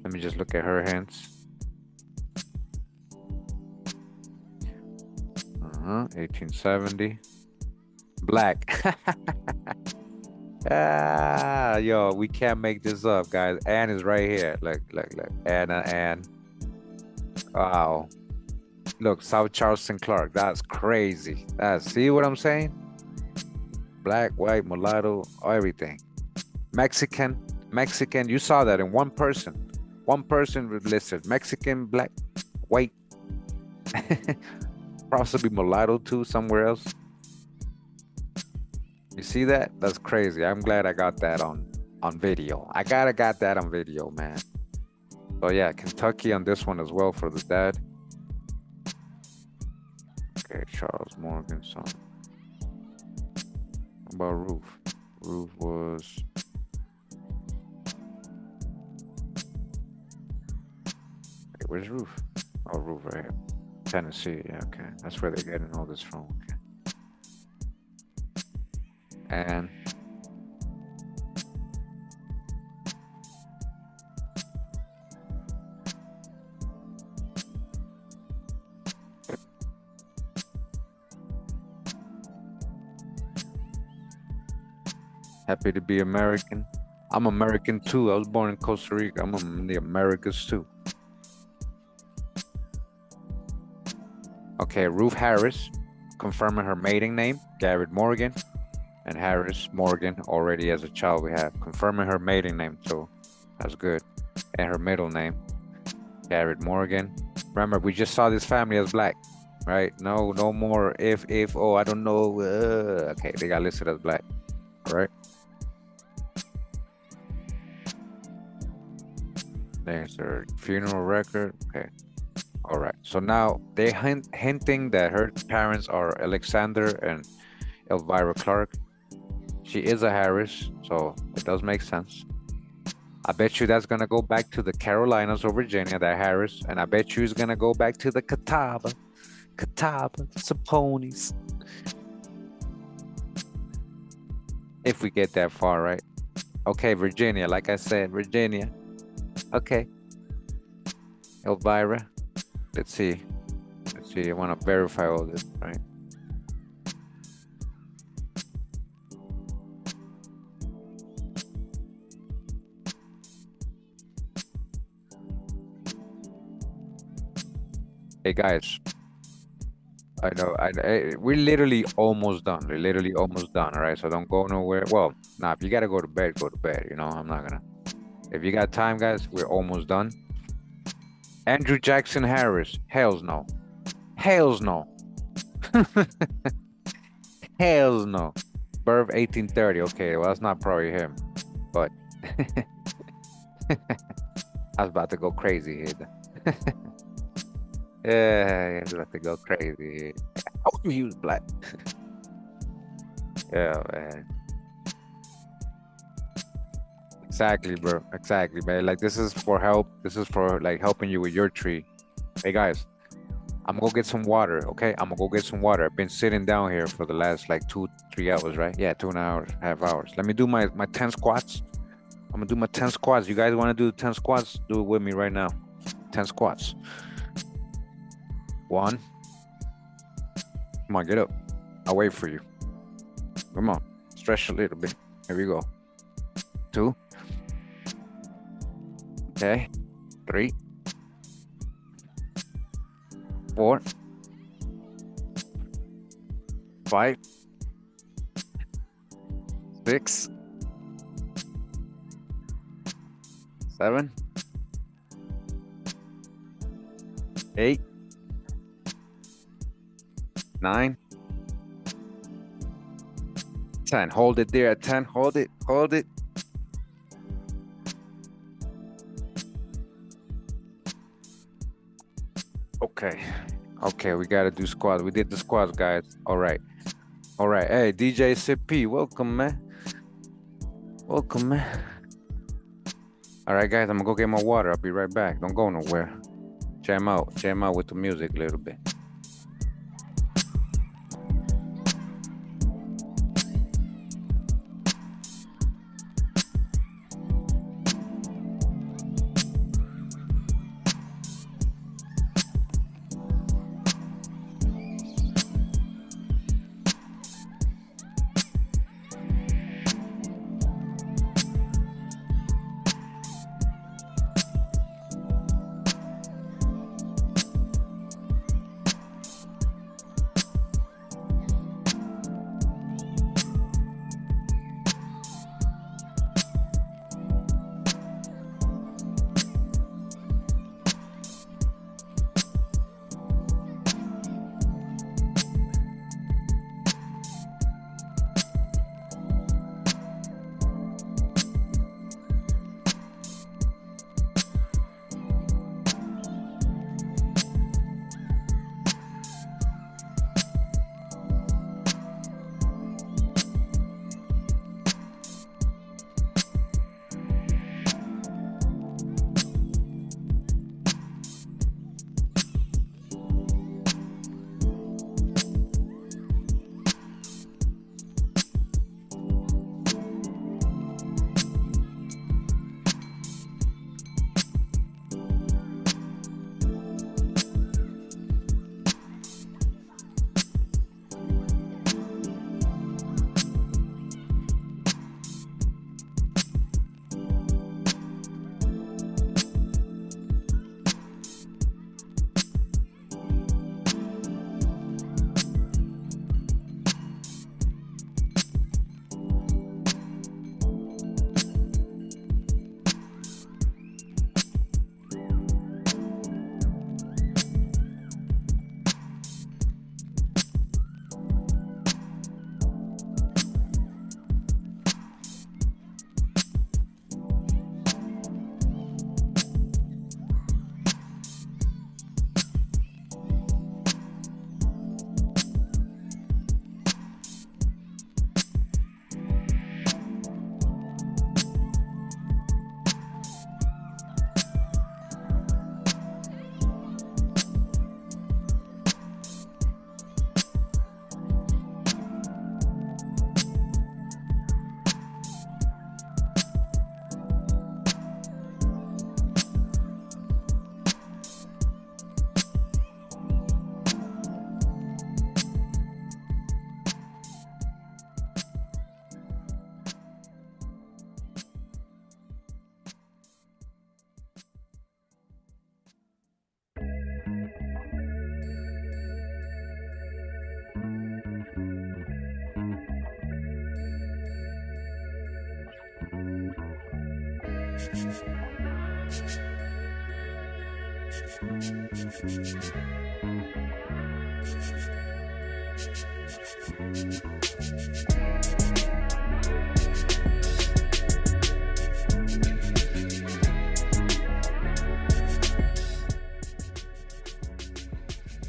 Let me just look at her hands. 1870. Black. Yo, we can't make this up, guys. Anne is right here. Look. Anne. Wow. Look, South Charleston Clark. That's crazy. See what I'm saying? Black, white, mulatto, everything. Mexican. You saw that in one person. One person was listed. Mexican, black, white. Possibly mulatto too, somewhere else. You see that? That's crazy. I'm glad I got that on video. I got that on video, man. So yeah, Kentucky on this one as well for the dad. Okay, Charles Morgan, son. How about Ruth? Ruth was... Wait, where's Ruth? Oh, Ruth right here. Tennessee, yeah, okay. That's where they're getting all this from, okay. And... Happy to be American. I'm American too. I was born in Costa Rica. I'm in the Americas too. Okay, Ruth Harris, confirming her maiden name, Garrett Morgan, and Harris Morgan already as a child we have. Confirming her maiden name, so that's good. And her middle name, Garrett Morgan. Remember, we just saw this family as black, right? No more if, oh, I don't know. Okay, they got listed as black, all right? There's her funeral record. Okay. All right. So now they're hinting that her parents are Alexander and Elvira Clark. She is a Harris, so it does make sense. I bet you that's gonna go back to the Carolinas or Virginia, that Harris, and I bet you it's gonna go back to the Catawba, Saponis. If we get that far, right? Okay, Virginia, like I said, Virginia. Okay. Elvira. Let's see. I want to verify all this, right? Hey guys, I know we're literally almost done. We're literally almost done. All right, so don't go nowhere. Well, nah, if you gotta go to bed, go to bed. You know, I'm not gonna. If you got time, guys, we're almost done. Andrew Jackson Harris. Hells no. Hells no. Hells no. Birth 1830. Okay, well, that's not probably him. But I was about to go crazy here. Yeah, I was about to go crazy here. Oh, he was black. Yeah, man. Exactly, bro. Exactly, man. Like, this is for help. This is for like helping you with your tree. Hey guys, I'm gonna go get some water, okay? I'm gonna go get some water. I've been sitting down here for the last like 2-3 hours, right? Yeah, 2.5 hours, half hours. Let me do my 10 squats. I'm gonna do my 10 squats. You guys wanna do the 10 squats? Do it with me right now. 10 squats. 1. Come on, get up. I'll wait for you. Come on, stretch a little bit. Here we go. 2. Okay. 3. 4. 5. 6. 7. 8. 9. 10. Hold it there at 10. Hold it. Hold it. Okay. Okay, we gotta do squats. We did the squats, guys. All right. All right. Hey, DJ CP, welcome, man. Welcome, man. All right, guys, I'm gonna go get my water. I'll be right back. Don't go nowhere. Jam out. Jam out with the music a little bit.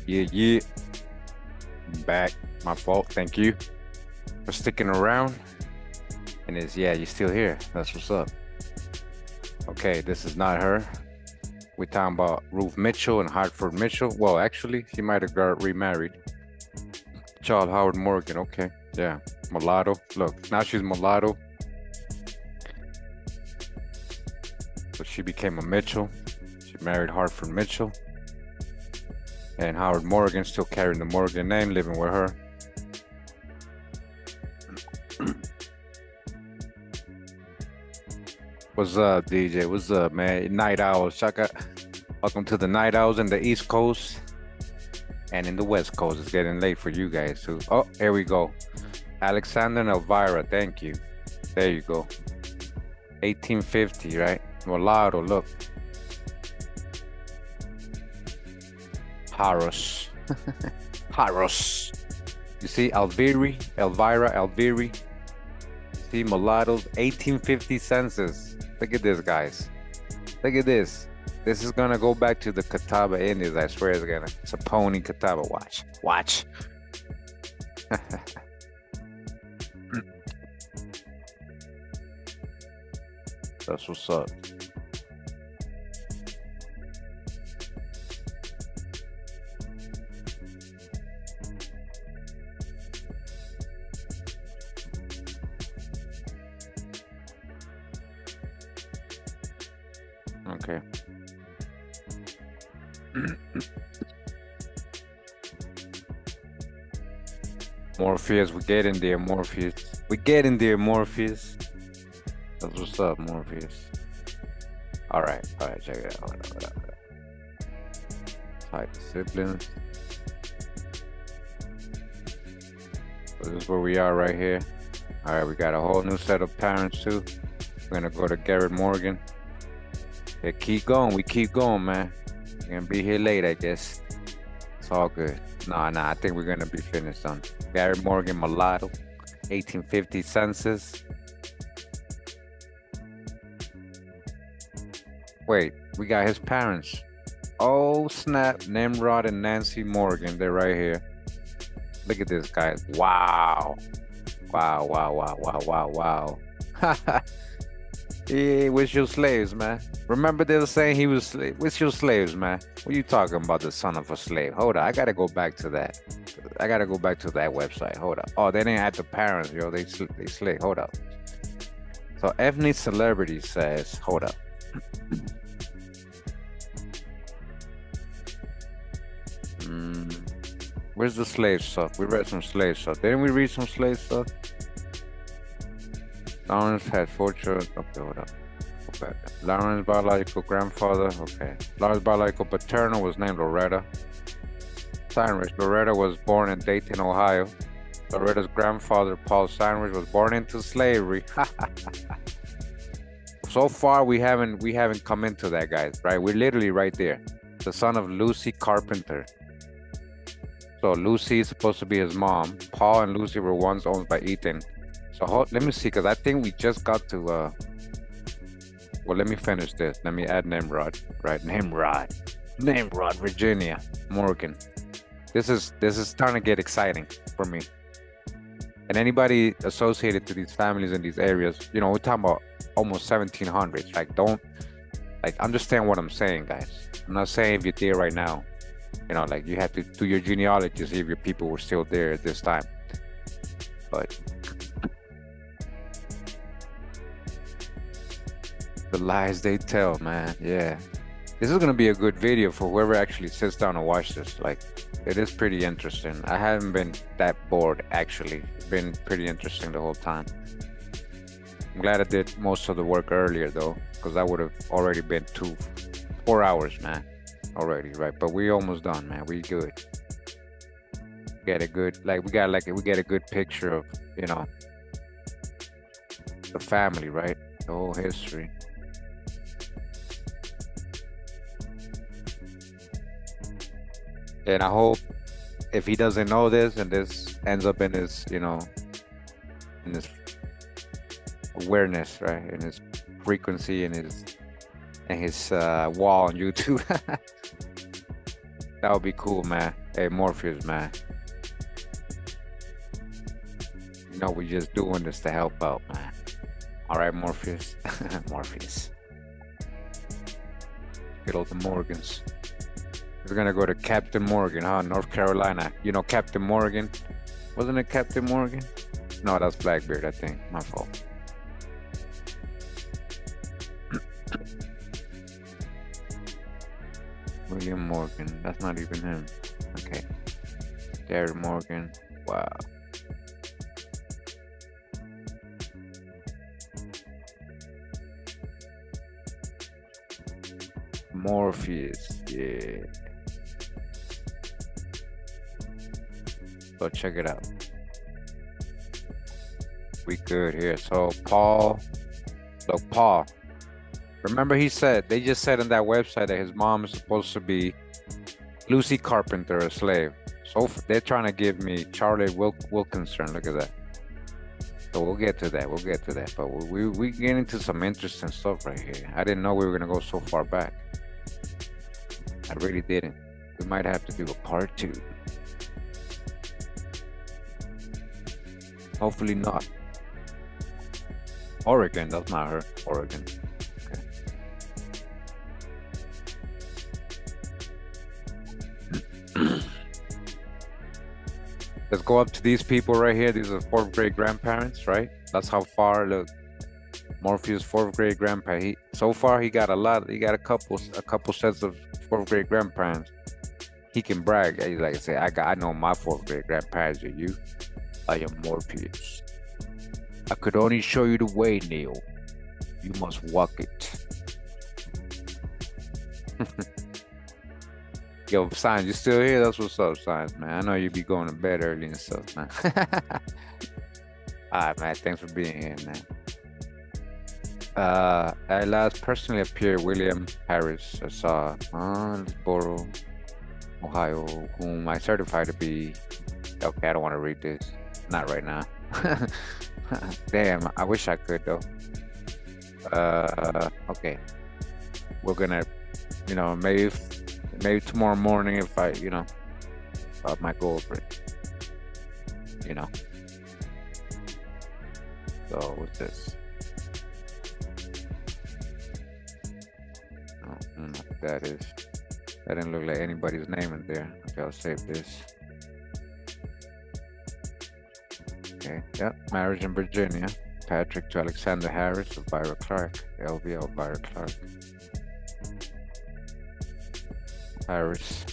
Yeah. Back. My fault. Thank you for sticking around. And yeah, you're still here. That's what's up. Okay, this is not her. We're talking about Ruth Mitchell and Hartford Mitchell. Well, actually, she might have got remarried. Child Howard Morgan. Okay, yeah. Mulatto. Look, now she's mulatto. So she became a Mitchell. She married Hartford Mitchell. And Howard Morgan still carrying the Morgan name, living with her. What's up, DJ? What's up, man? Night Owls. Shaka. Welcome to the Night Owls in the East Coast and in the West Coast. It's getting late for you guys too. Oh, here we go. Alexander and Elvira. Thank you. There you go. 1850, right? Mulatto. Look. Haros. Haros. You see, Elvira, Elviri. See, mulattoes, 1850 census. Look at this, guys. Look at this. This is gonna go back to the Catawba Indians. I swear it's a pony Catawba. Watch. That's what's up. Okay. Morpheus, we get in there, Morpheus. We get in there, Morpheus. That's what's up, Morpheus. All right, check it out. Hold on. Type siblings. So this is where we are right here. All right, we got a whole new set of parents too. We're gonna go to Garrett Morgan. Yeah, keep going. We keep going, man. We're gonna be here late, I guess. It's all good. Nah, I think we're gonna be finished on Garrett Morgan, mulatto, 1850 census. Wait, we got his parents. Oh snap! Nimrod and Nancy Morgan. They're right here. Look at this, guys. Wow. Yeah, where's your slaves, man? Remember they were saying he was where's your slaves, man? What are you talking about, the son of a slave? Hold on, I gotta go back to that. I gotta go back to that website. Hold up. Oh, they didn't add the parents, yo. They slave. Hold up. So ethnic celebrity says, hold up. Where's the slave stuff? We read some slave stuff. Didn't we read some slave stuff? Laurence had 4 children. Okay, hold up. Okay. Laurence's biological grandfather. Okay. Laurence's biological paternal was named Loretta. Steinrich. Loretta was born in Dayton, Ohio. Loretta's grandfather, Paul Steinrich, was born into slavery. So far, we haven't come into that, guys. Right? We're literally right there. The son of Lucy Carpenter. So Lucy is supposed to be his mom. Paul and Lucy were once owned by Ethan. So let me see, because I think we just got to, well, let me finish this. Let me add Nimrod, right? Nimrod, Virginia, Morgan. This is starting to get exciting for me. And anybody associated to these families in these areas, you know, we're talking about almost 1700s. Like, understand what I'm saying, guys. I'm not saying if you're there right now, you know, like you have to do your genealogy to see if your people were still there at this time. But the lies they tell, man. Yeah, this is gonna be a good video for whoever actually sits down and watch this. Like, it is pretty interesting. I haven't been that bored, actually. It's been pretty interesting the whole time. I'm glad I did most of the work earlier though, because that would have already been 4 hours, man, already, right? But we almost done, man. We good. Get a good, we get a good picture of, you know, the family, right? The whole history. And I hope if he doesn't know this and this ends up in his, in his awareness, right? In his frequency and his wall on YouTube. That would be cool, man. Hey, Morpheus, man. We just doing this to help out, man. All right, Morpheus. Morpheus. Good old Morgans. We're gonna go to Captain Morgan, huh? North Carolina. Captain Morgan? Wasn't it Captain Morgan? No, that's Blackbeard, I think. My fault. William Morgan. That's not even him. Okay. Jared Morgan. Wow. Morpheus. Yeah. So check it out. We good here. So Paul. Look, Paul. Remember they just said on that website that his mom is supposed to be Lucy Carpenter, a slave. So they're trying to give me Charlie Wilkinson. Look at that. So we'll get to that. But we get into some interesting stuff right here. I didn't know we were gonna go so far back. I really didn't. We might have to do a part 2. Hopefully not. Oregon, that's not her. Oregon. Let's go up to these people right here. These are 4th grade grandparents, right? That's how far the Morpheus 4th grade grandparent. So far he got a lot. He got a couple sets of 4th grade grandparents. He can brag. He's like, say, I know my 4th grade grandparents are you. I am Morpheus. I could only show you the way, Neil. You must walk it. Yo, Science, you still here? That's what's up, Science, man. I know you be going to bed early and stuff, man. All right, man. Thanks for being here, man. I last personally appeared William Harris. I saw Borough, Ohio, whom I certified to be. Okay, I don't want to read this. Not right now. Damn, I wish I could though. Okay. We're gonna, maybe tomorrow morning if I might go over it. So what's this? I don't know what that is. That didn't look like anybody's name in there. Okay, I'll save this. Okay, yep, marriage in Virginia. Patrick to Alexander Harris, Elvira Clark. LV Elvira Clark. Harris.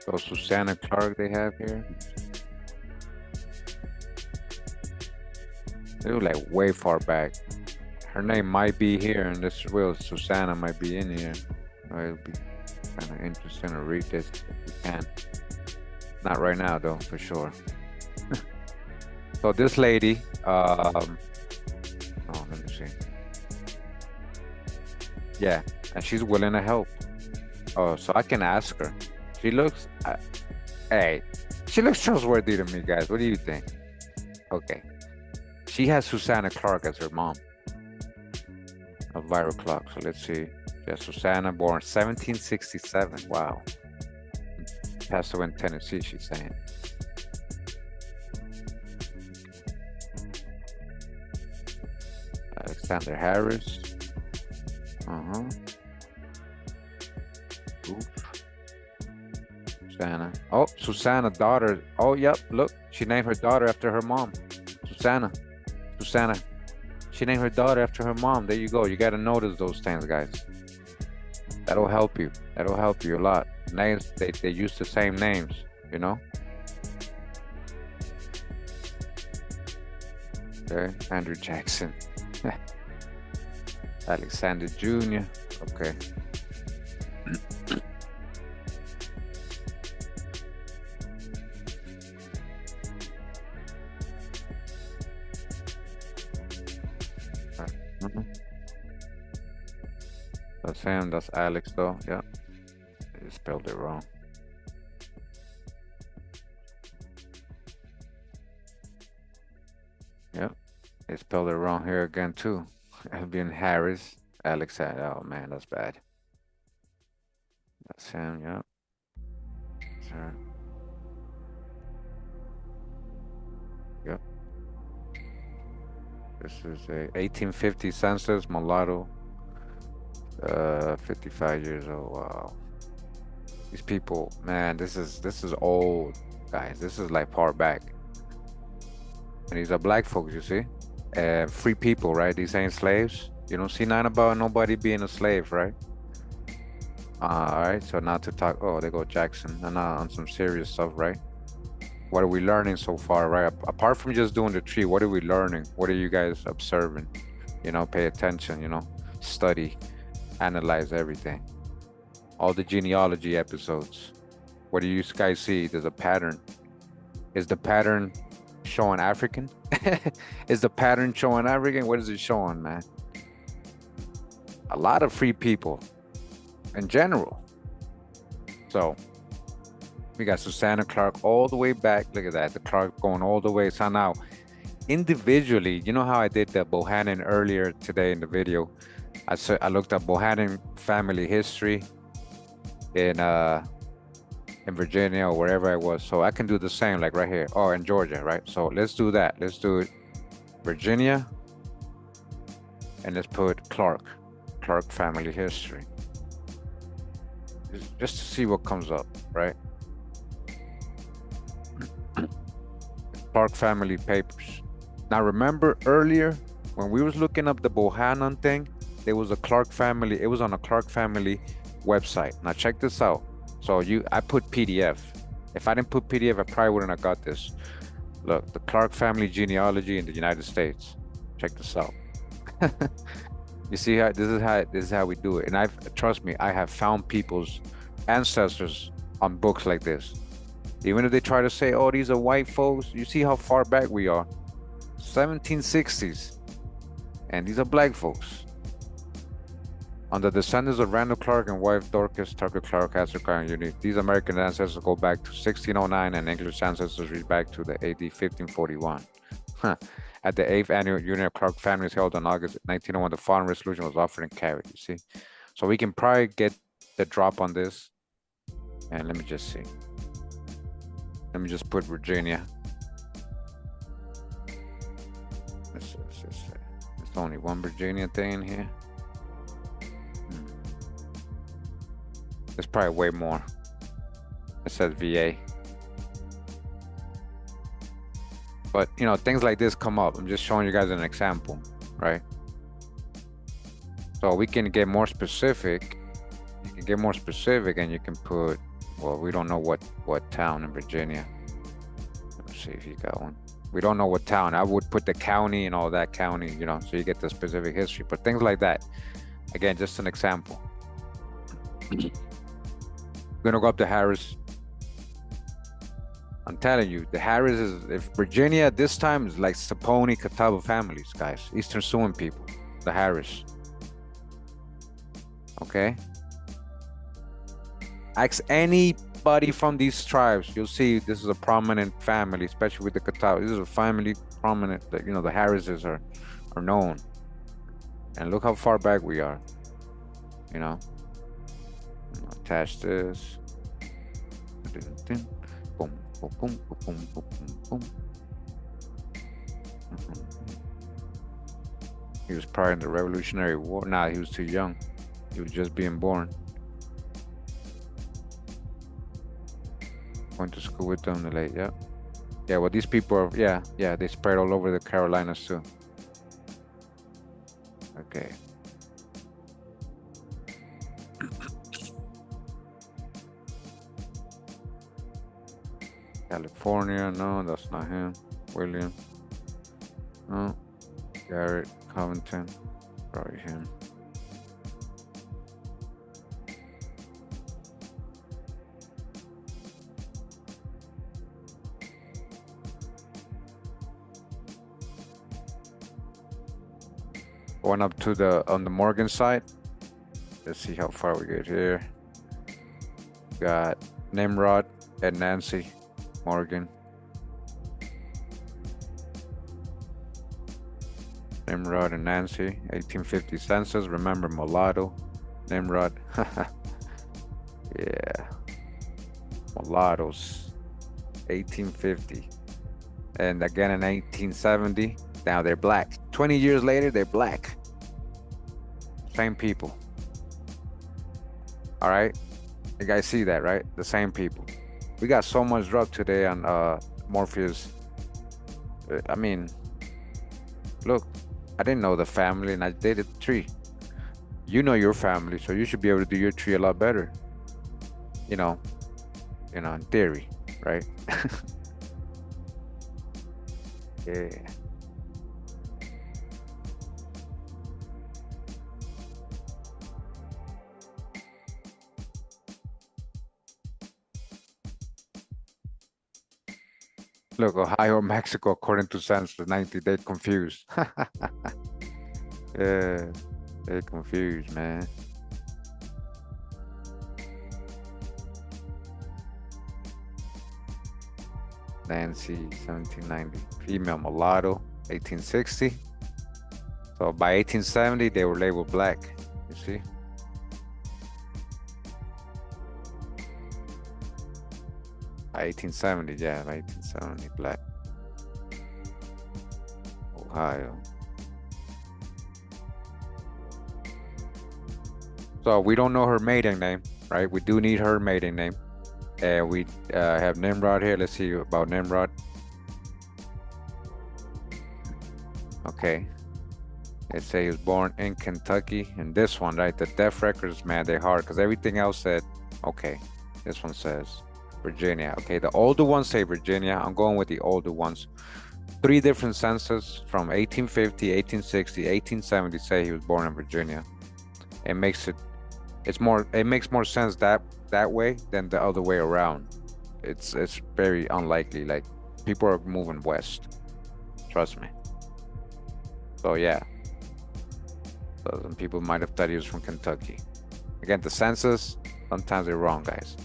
So Susanna Clark they have here. They were like way far back. Her name might be here, and this will Susanna might be in here. It'll be kind of interesting to read this if we can. Not right now though, for sure. So this lady, oh, let me see. Yeah, and she's willing to help. Oh, so I can ask her. She looks, hey, she looks trustworthy to me, guys. What do you think? Okay. She has Susanna Clark as her mom. Elvira Clark. So let's see. Yeah, Susanna, born 1767. Wow. Passed away in Tennessee, she's saying. Alexander Harris. Susanna. Oh, Susanna, daughter. Oh, yep. Look, she named her daughter after her mom. Susanna. She named her daughter after her mom. There you go. You got to notice those things, guys. That'll help you. That'll help you a lot. Names, they use the same names, you know? Okay, Andrew Jackson. Alexander Jr. Okay. him. That's Alex, though. Yeah, they spelled it wrong. Yeah, they spelled it wrong here again too. Being Harris, Alex had. Oh man, that's bad. That's him. Yeah. Sure. Yep. This is a 1850 census, mulatto, 55 years old. Wow. These people, man, this is old, guys. This is like far back. And these are black folks, you see? Free people, right? These ain't slaves. You don't see nothing about nobody being a slave, right? All right, so now to talk, oh, there go Jackson. And now on some serious stuff, right? What are we learning so far, right? Apart from just doing the tree, what are we learning? What are you guys observing? You know, pay attention, you know, study, analyze everything. All the genealogy episodes. What do you guys see? There's a pattern. Is the pattern showing African? Is the pattern showing African? What is it showing, man? A lot of free people in general. So we got Susanna Clark all the way back. Look at that. The Clark going all the way. So now, individually, you know how I did the Bohannon earlier today in the video? I looked at Bohannon family history in Virginia or wherever I was. So I can do the same, like right here. Oh, in Georgia, right? So let's do that. Let's do it Virginia. And let's put Clark family history. Just to see what comes up, right? Clark family papers. Now remember earlier when we was looking up the Bohannon thing, there was a Clark family, it was on a Clark family website. Now check this out. So I put PDF. If I didn't put PDF, I probably wouldn't have got this. Look, the Clark family genealogy in the United States. Check this out. You see how this is how we do it. And trust me, I have found people's ancestors on books like this. Even if they try to say, oh, these are white folks, you see how far back we are. 1760s. And these are black folks. On the descendants of Randall Clark and wife Dorcas Tucker Clark, Astor Clark Unique. These American ancestors go back to 1609 and English ancestors reach back to the AD 1541. At the 8th annual Union of Clark families held on August 1901, the following resolution was offered and carried, you see? So we can probably get the drop on this. And let me just see. Let me just put Virginia. There's only one Virginia thing in here. There's probably way more. It says VA. But, you know, things like this come up. I'm just showing you guys an example, right? So we can get more specific. You can get more specific and you can put, well, we don't know what town in Virginia. Let's see if you got one. We don't know what town. I would put the county and all that county, you know, so you get the specific history. But things like that. Again, just an example. We're gonna go up to Harris. I'm telling you, the Harris is, if Virginia at this time is like Saponi, Catawba families, guys, Eastern Sioux people, the Harris. Okay? Ask anybody from these tribes, you'll see this is a prominent family, especially with the Catawba. This is a family prominent that, you know, the Harrises are known. And look how far back we are, you know? Attach this. Boom, boom, boom, boom, boom, boom. He was prior in the Revolutionary War. Nah, he was too young. He was just being born. Went to school with them late, yeah. Yeah, well, these people are, yeah, they spread all over the Carolinas too. Okay. California, no, that's not him. William, no. Garrett, Covington, probably him. Going up to on the Morgan side, Let's see how far we get here. Got Nimrod and Nancy Morgan. Nimrod and Nancy, 1850 census. Remember mulatto, Nimrod. Yeah, mulattoes, 1850. And again in 1870, now they're black. 20 years later, they're black. Same people. All right, you guys see that, right? The same people. We got so much drug today on Morpheus. I mean, look, I didn't know the family and I did the tree. You know your family, so you should be able to do your tree a lot better. You know, in theory, right? Yeah. Look, Ohio, Mexico, according to census 90, they confused. Yeah, they confused, man. Nancy, 1790. Female mulatto, 1860. So by 1870, they were labeled black, you see? By 1870, yeah, by 1870, black. Ohio. So we don't know her maiden name, right? We do need her maiden name. And we have Nimrod here. Let's see about Nimrod. Okay. They say he was born in Kentucky. And this one, right? The death records, man, they're hard because everything else said, okay. This one says Virginia. Okay, the older ones say Virginia. I'm going with the older ones. 3 different census from 1850, 1860, 1870 say he was born in Virginia. It makes more sense that way than the other way around. It's very unlikely. Like, people are moving west, trust me. So yeah, so some people might have thought he was from Kentucky. Again, the census, sometimes they're wrong, guys,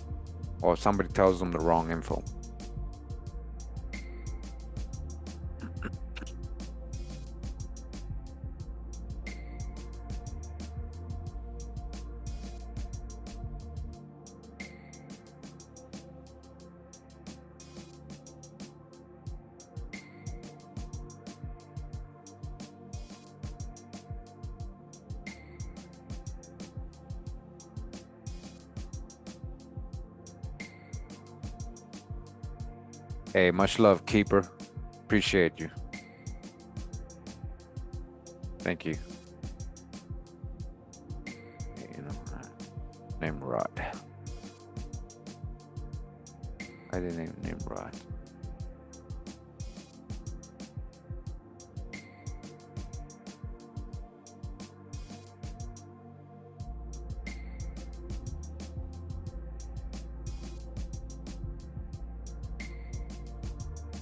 or somebody tells them the wrong info. Hey, much love, Keeper. Appreciate you. Thank you. Nimrod. I didn't name Nimrod.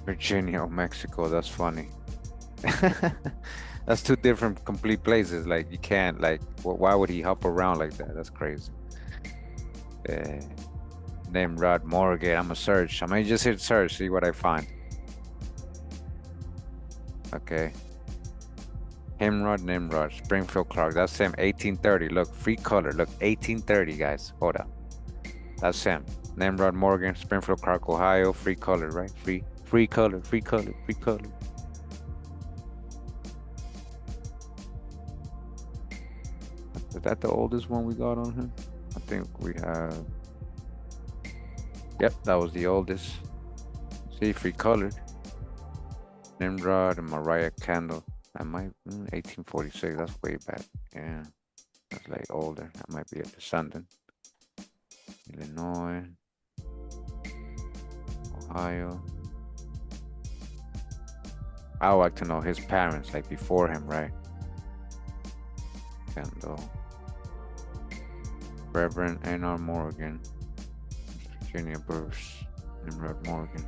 Virginia, Mexico, that's funny. That's 2 different complete places. Like, you can't, like, why would he hop around like that? That's crazy. Nimrod Morgan, I'm gonna search. I might just hit search, see what I find. Okay. Nimrod, Springfield, Clark. That's him, 1830. Look, free color. Look, 1830, guys. Hold up. That's him. Nimrod Morgan, Springfield, Clark, Ohio. Free color, right? Free color. Is that the oldest one we got on him? I think we have. Yep, that was the oldest. See, free colored. Nimrod and Mariah Kendall. That might 1846. That's way back. Yeah, that's like older. That might be a descendant. Illinois, Ohio. I would like to know his parents, like before him, right? Kendall. Reverend N.R. Morgan. Virginia Bruce. Nimrod Morgan.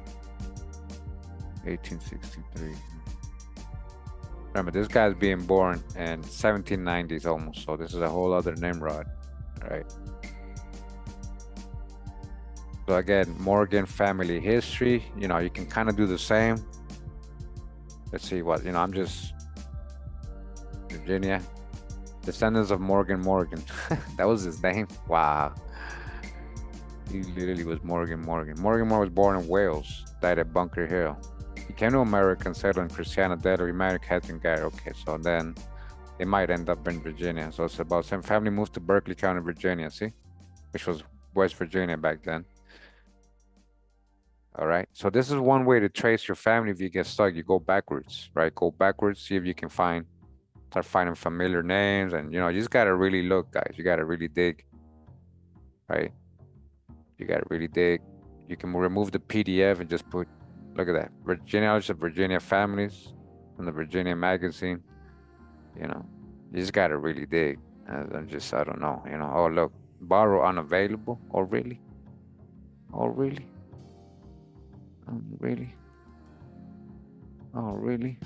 1863. Remember, this guy's being born in 1790s almost, so this is a whole other Nimrod. right? So again, Morgan family history, you know, you can kind of do the same. Let's see what, you know, I'm just Virginia, descendants of Morgan. That was his name. Wow. He literally was Morgan. Morgan Moore was born in Wales, died at Bunker Hill. He came to America and settled in Christiana Del remarried Catherine Guy. Okay, so then they might end up in Virginia. So it's about same family moved to Berkeley County, Virginia, see? Which was West Virginia back then. All right. So this is one way to trace your family. If you get stuck, you go backwards, right? Go backwards, see if you can start finding familiar names. And, you know, you just got to really look, guys. You got to really dig, right? You got to really dig. You can remove the PDF and just put, look at that. Genealogy of Virginia families from the Virginia magazine. You know, you just got to really dig. I'm just, I don't know, you know, oh, look, borrow unavailable. Oh, really? Oh, really? Really? Oh, really?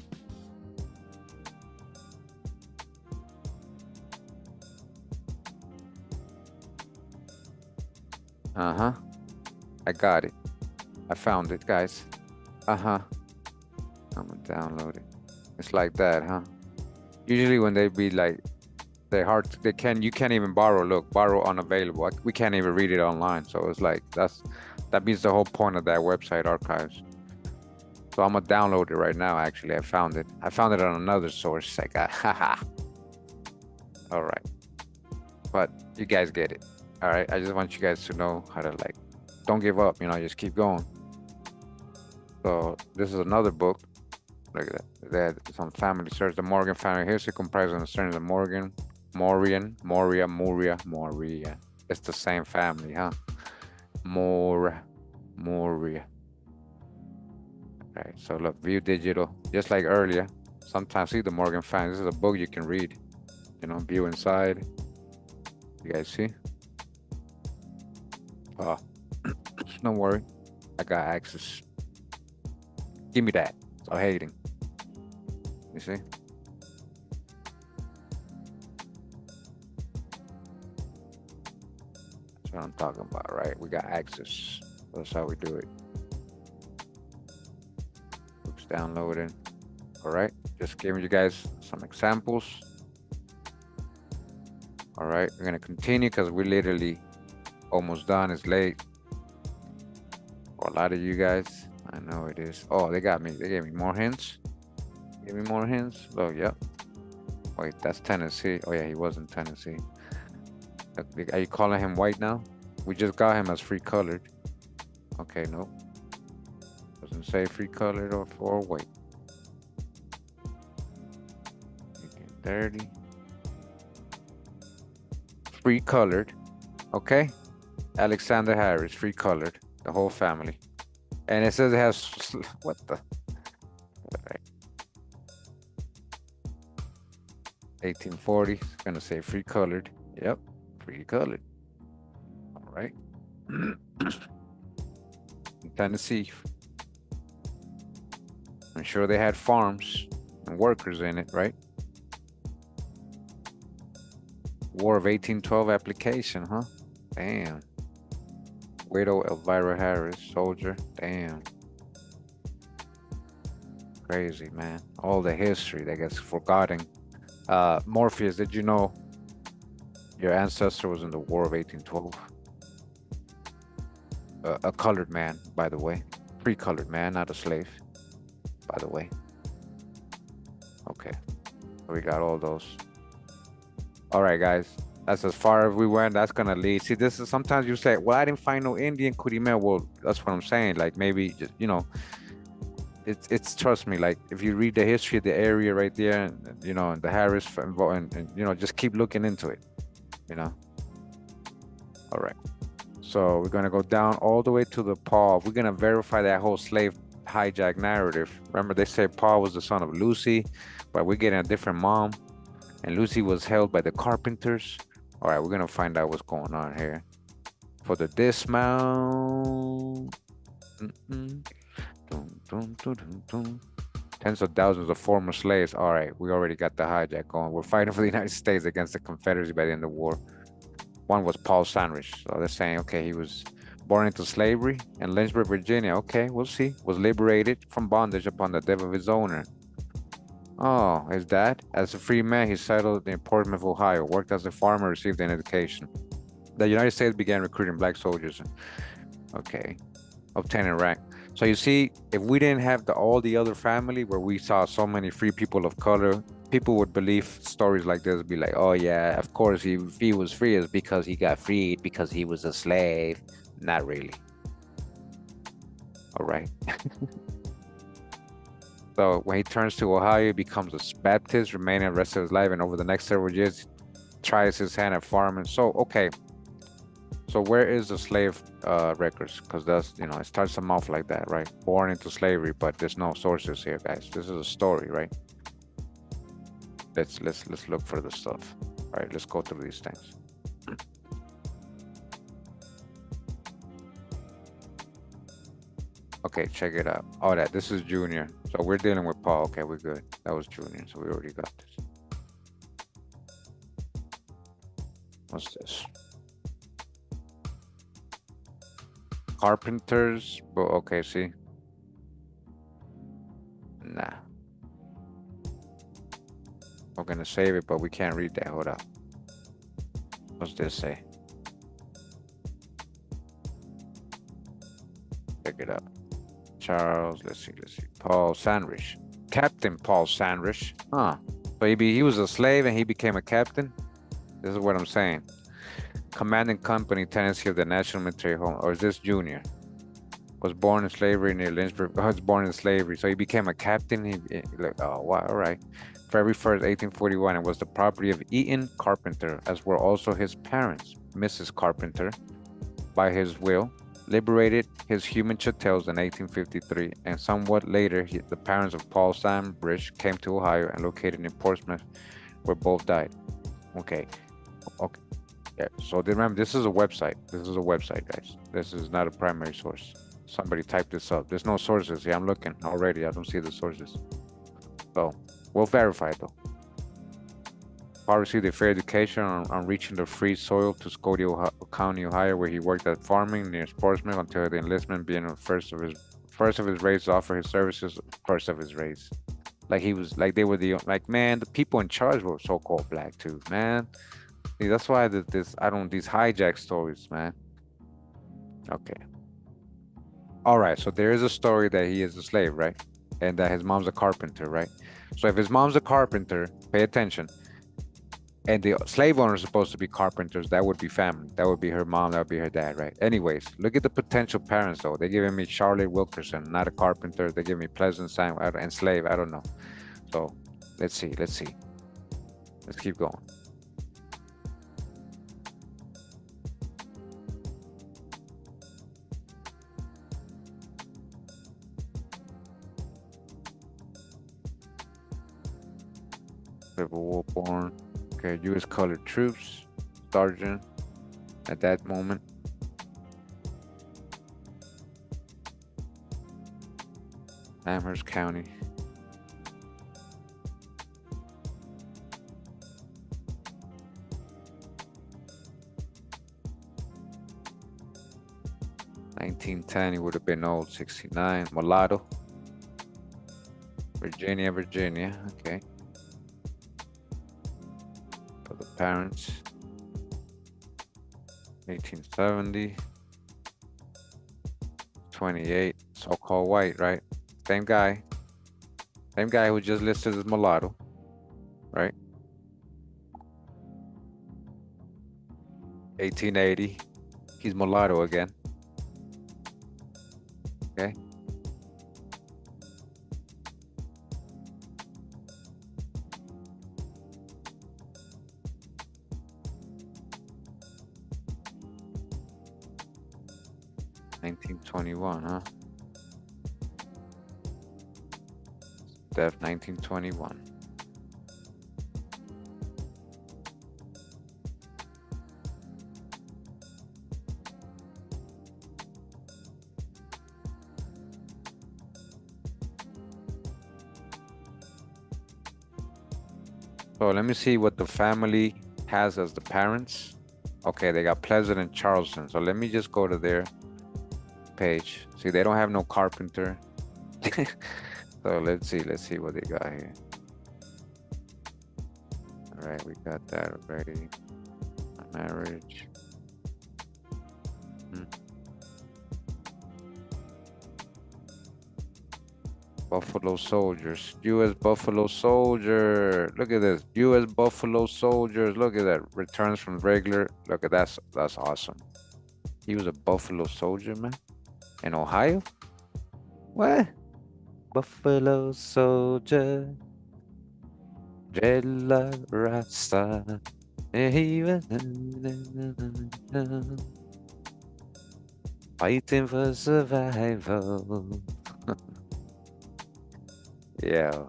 Uh-huh. I got it. I found it, guys. Uh-huh. I'm gonna download it. It's like that, huh? Usually when they be like, you can't even borrow. Look, borrow unavailable. We can't even read it online. So it's like, that means the whole point of that website archives. So I'm gonna download it right now. Actually, I found it on another source. I got, haha. All right, but you guys get it. All right, I just want you guys to know how to, like, don't give up, you know, just keep going. So this is another book. Look at that. They had some family search. The Morgan family history comprises of the surnames of Morgan, Moria. It's the same family, huh? Moria. Right, so look, view digital, just like earlier. Sometimes see the Morgan family. This is a book you can read, you know, view inside. You guys see? Oh, don't worry, I got access. Give me that. So hating. You see? That's what I'm talking about, right? We got access. That's how we do it. Oops, downloading. All right, just giving you guys some examples. All right, we're gonna continue because we're literally almost done. It's late for a lot of you guys. I know it is. Oh, they got me. They gave me more hints. Give me more hints. Oh, yep. Wait, that's Tennessee. Oh yeah, he was in Tennessee. Are you calling him white now? We just got him as free colored. Okay, nope. Doesn't say free colored or white. 30. Free colored. Okay. Alexander Harris, free colored. The whole family. And it says it has, what the? All right. 1840, it's gonna say free colored. Yep, free colored. All right. In Tennessee. I'm sure they had farms and workers in it, right? War of 1812 application, huh? Damn. Widow Elvira Harris, soldier. Damn. Crazy, man. All the history that gets forgotten. Morpheus, did you know your ancestor was in the War of 1812? A colored man, by the way. Pre-colored man, not a slave, by the way. Okay, we got all those. All right, guys, that's as far as we went. That's gonna lead. See, this is sometimes you say, well, I didn't find no Indian Kurimeo. Well, that's what I'm saying. Like, maybe just, you know, it's trust me, like, if you read the history of the area right there, and, you know, and the Harris and you know, just keep looking into it, you know. All right, so we're gonna go down all the way to the Paul. We're gonna verify that whole slave hijack narrative. Remember, they say Paul was the son of Lucy, but we're getting a different mom, and Lucy was held by the Carpenters. All right, we're gonna find out what's going on here. For the dismount, tens of thousands of former slaves. All right, we already got the hijack going. We're fighting for the United States against the Confederacy by the end of the war. One was Paul Sandridge. So they're saying, okay, he was born into slavery in Lynchburg, Virginia. Okay, we'll see. Was liberated from bondage upon the death of his owner. Oh, his dad? As a free man, he settled in Portsmouth, Ohio, worked as a farmer, received an education. The United States began recruiting black soldiers. Okay, obtaining rank. So you see, if we didn't have all the other family where we saw so many free people of color, people would believe stories like this, be like, oh yeah, of course he was free is because he got freed because he was a slave. Not really. All right. So when he turns to Ohio, he becomes a Baptist, remaining the rest of his life, and over the next several years, tries his hand at farming. So okay. So where is the slave records? Because that's, it starts them off like that, right? Born into slavery, but there's no sources here, guys. This is a story, right? Let's look for the stuff. All right, let's go through these things. Okay, check it out. Oh, this is Junior. So we're dealing with Paul. Okay, we're good. That was Junior, so we already got this. What's this? Carpenters. Well, okay, see. Nah. We're gonna save it, but we can't read that. Hold up. What's this say? Check it out. Charles, let's see. Paul Sandridge. Captain Paul Sandridge. Huh. So he was a slave and he became a captain? This is what I'm saying. Commanding company tenancy of the National Military Home. Or is this Junior? Was born in slavery near Lynchburg. Was born in slavery. So he became a captain. He like, oh, wow, all right. February 1st, 1841, and was the property of Eaton Carpenter, as were also his parents, Mrs. Carpenter, by his will. Liberated his human chattels in 1853, and somewhat later, the parents of Paul Sandridge came to Ohio and located in Portsmouth, where both died. Okay. Yeah. So remember, this is a website. This is a website, guys. This is not a primary source. Somebody typed this up. There's no sources. Yeah, I'm looking already. I don't see the sources. So we'll verify though. Paul received a fair education on reaching the free soil to Scotia County, Ohio, where he worked at farming near Portsmouth until the enlistment, being the first of his race to offer his services. First of his race, like he was, like they were man, the people in charge were so-called black too, man. See, that's why these hijack stories, man. Okay. All right. So there is a story that he is a slave, right? And that his mom's a carpenter, right? So if his mom's a carpenter, pay attention. And the slave owner is supposed to be carpenters. That would be family. That would be her mom. That would be her dad, right? Anyways, look at the potential parents, though. They're giving me Charlotte Wilkerson, not a carpenter. They give me Pleasant Sam and slave. I don't know. So let's see. Let's keep going. Civil War born. Okay, U.S. colored troops, sergeant at that moment. Amherst County. (1910), he would have been old. 69, mulatto. Virginia, okay. For the parents. 1870. 28, so-called white, right? Same guy who just listed as mulatto, right? 1880, he's mulatto again. Okay. (1921), huh? Death 1921. So let me see what the family has as the parents. Okay, they got Pleasant and Charleston. So let me just go to their page. See, they don't have no carpenter. So let's see what they got here. All right, we got that already. Marriage. Buffalo Soldiers. U.S. Buffalo Soldier. Look at this. U.S. Buffalo Soldiers. Look at that. Returns from regular. Look at that. That's awesome. He was a Buffalo Soldier, man. In Ohio? What? Buffalo Soldier. Red like Rasta. He was fighting for survival. Yeah,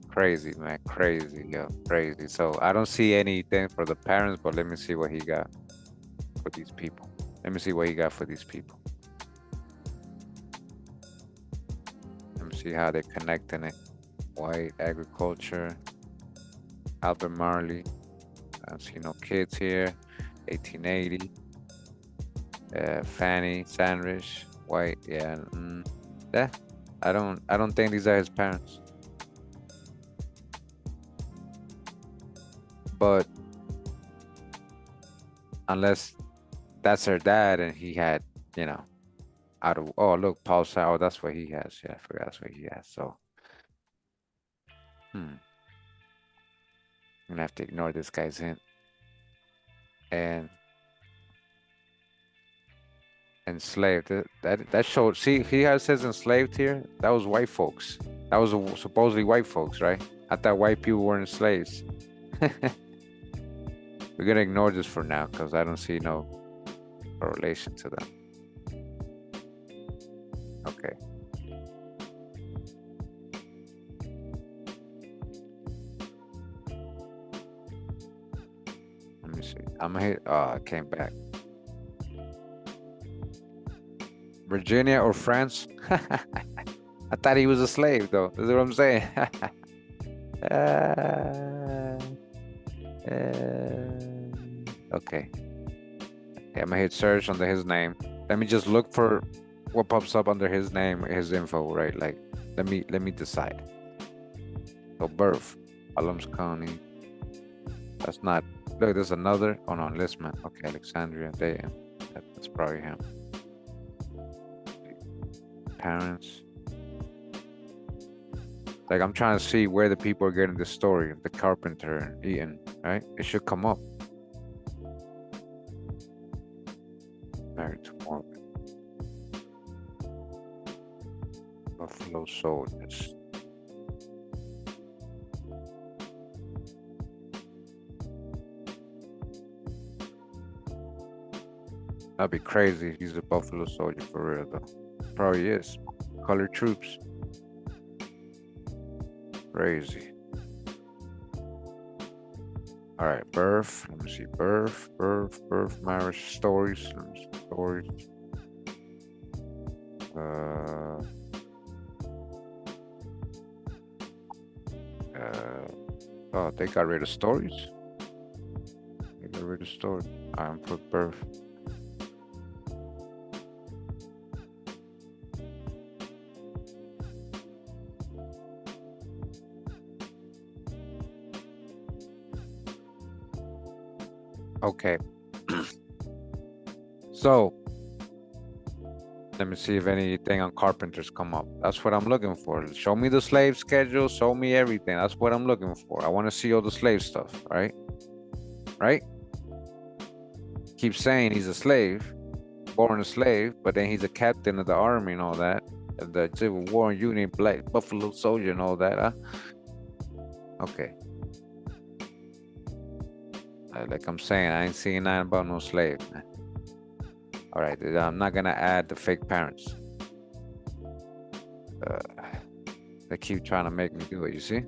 crazy, man, crazy, yo, crazy. So I don't see anything for the parents, but let me see what he got for these people. Let me see what he got for these people. Let me see how they're connecting it. White agriculture, Albert Marley. I don't see no kids here. 1880. Fanny Sandrich, white. Yeah, that. I don't think these are his parents. But unless that's her dad and he had, you know, oh look, Paul Sal, oh, that's what he has. Yeah, I forgot that's what he has. So I'm gonna have to ignore this guy's hint. And enslaved. That showed. See, he has says enslaved here. That was white folks. That was supposedly white folks, right? I thought white people weren't slaves. We're gonna ignore this for now because I don't see no correlation to them. Okay. Let me see. I'm gonna hit. Oh, I came back. Virginia or France? I thought he was a slave, though. That's what I'm saying. Okay. I'm gonna hit search under his name. Let me just look for what pops up under his name, his info, right? Like, let me decide. So birth, Alums County. That's not. Look, there's another. Oh no, enlistment. Okay, Alexandria. Damn, that's probably him. Parents. Like, I'm trying to see where the people are getting this story. The carpenter and Eaton, right? It should come up. Married to Morgan. Buffalo Soldiers. That'd be crazy if he's a Buffalo Soldier for real, though. Probably is. Colored troops. Crazy. All right, birth. Let me see. Birth, marriage, stories. Let me see. Stories. Oh, they got rid of stories. They got rid of stories. I'm put birth. Okay. So let me see if anything on carpenters come up. That's what I'm looking for. Show me the slave schedule. Show me everything. That's what I'm looking for. I want to see all the slave stuff, right? Right? Keep saying he's a slave, born a slave, but then he's a captain of the army and all that. The Civil War and Union Black Buffalo Soldier and all that, huh? Okay. Like I'm saying, I ain't seeing nothing about no slave, man. All right, I'm not gonna add the fake parents. They keep trying to make me do it, you see?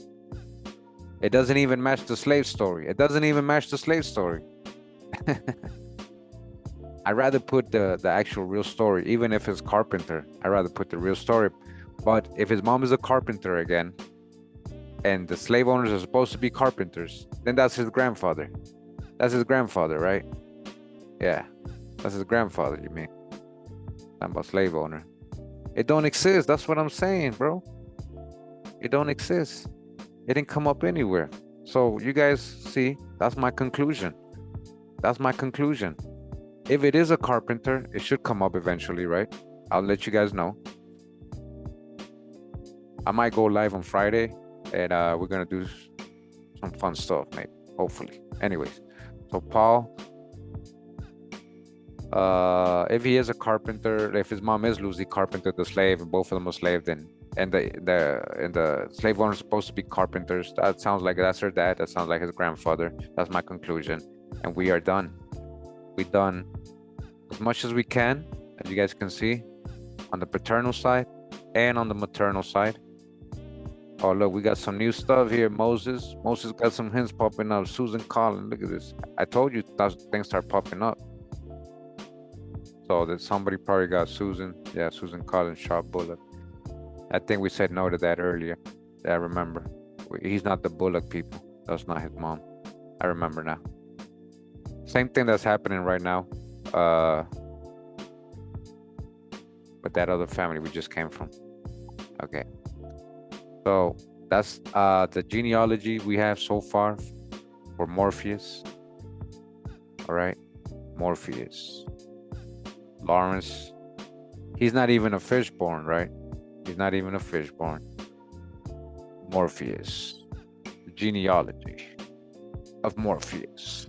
It doesn't even match the slave story. It doesn't even match the slave story. I'd rather put the actual real story, even if it's carpenter. I'd rather put the real story. But if his mom is a carpenter again, and the slave owners are supposed to be carpenters, then that's his grandfather. That's his grandfather, right? Yeah, that's his grandfather, you mean? I'm a slave owner. It don't exist. That's what I'm saying, bro. It don't exist. It didn't come up anywhere. So you guys see, that's my conclusion. That's my conclusion. If it is a carpenter, it should come up eventually, right? I'll let you guys know. I might go live on Friday, and we're gonna do some fun stuff, maybe, hopefully. Anyways, so Paul, if he is a carpenter, if his mom is Lucy Carpenter, the slave, and both of them are slave, then and the slave owner is supposed to be carpenters. That sounds like that's her dad. That sounds like his grandfather. That's my conclusion, and we are done. We done as much as we can, as you guys can see, on the paternal side and on the maternal side. Oh, look, we got some new stuff here. Moses got some hints popping up. Susan Collins, look at this. I told you things start popping up. So that somebody probably got Susan. Yeah, Susan Collins, Sharp Bullock. I think we said no to that earlier. Yeah, I remember. He's not the Bullock people. That's not his mom. I remember now. Same thing that's happening right now. But that other family we just came from. Okay. So that's the genealogy we have so far for Morpheus. All right. Morpheus. Laurence. He's not even a Fishburne, right? He's not even a Fishburne. Morpheus. The genealogy of Morpheus.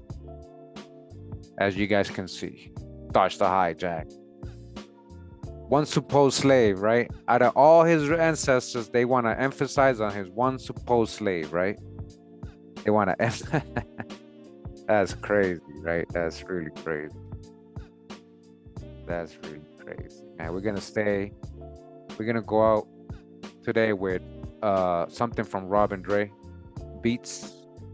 As you guys can see. Dodge the hijack. One supposed slave, right? Out of all his ancestors, they want to emphasize on his one supposed slave, right? They want to That's crazy, right? That's really crazy. That's really crazy. And we're gonna go out today with something from Rob and Dre. Beats.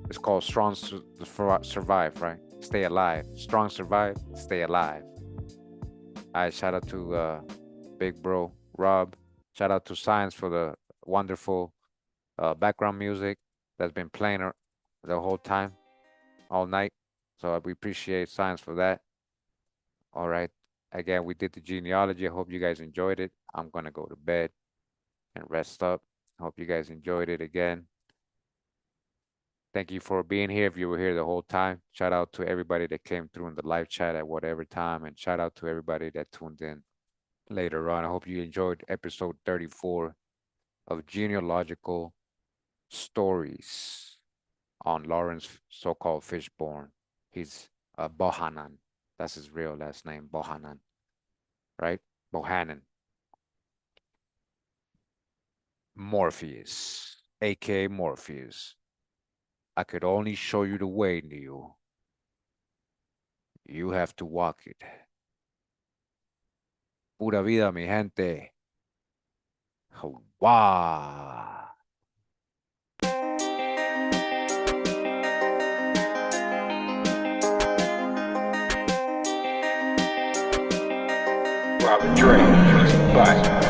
It's called Strong Survive, right? Stay alive. Strong survive, stay alive. All right, shout out to big bro Rob. Shout out to Science for the wonderful background music that's been playing the whole time, all night. So we appreciate Science for that. All right. Again, we did the genealogy. I hope you guys enjoyed it. I'm gonna go to bed and rest up. Hope you guys enjoyed it again. Thank you for being here. If you were here the whole time, shout out to everybody that came through in the live chat at whatever time, and shout out to everybody that tuned in later on. I hope you enjoyed episode 34 of Genealogical Stories on Laurence, so-called Fishburne. He's Bohannon. That's his real last name, Bohannon, right? Bohannon. Morpheus, aka Morpheus. I could only show you the way, Neo. You have to walk it. Pura vida, mi gente. Wow. Robert Dre, bye.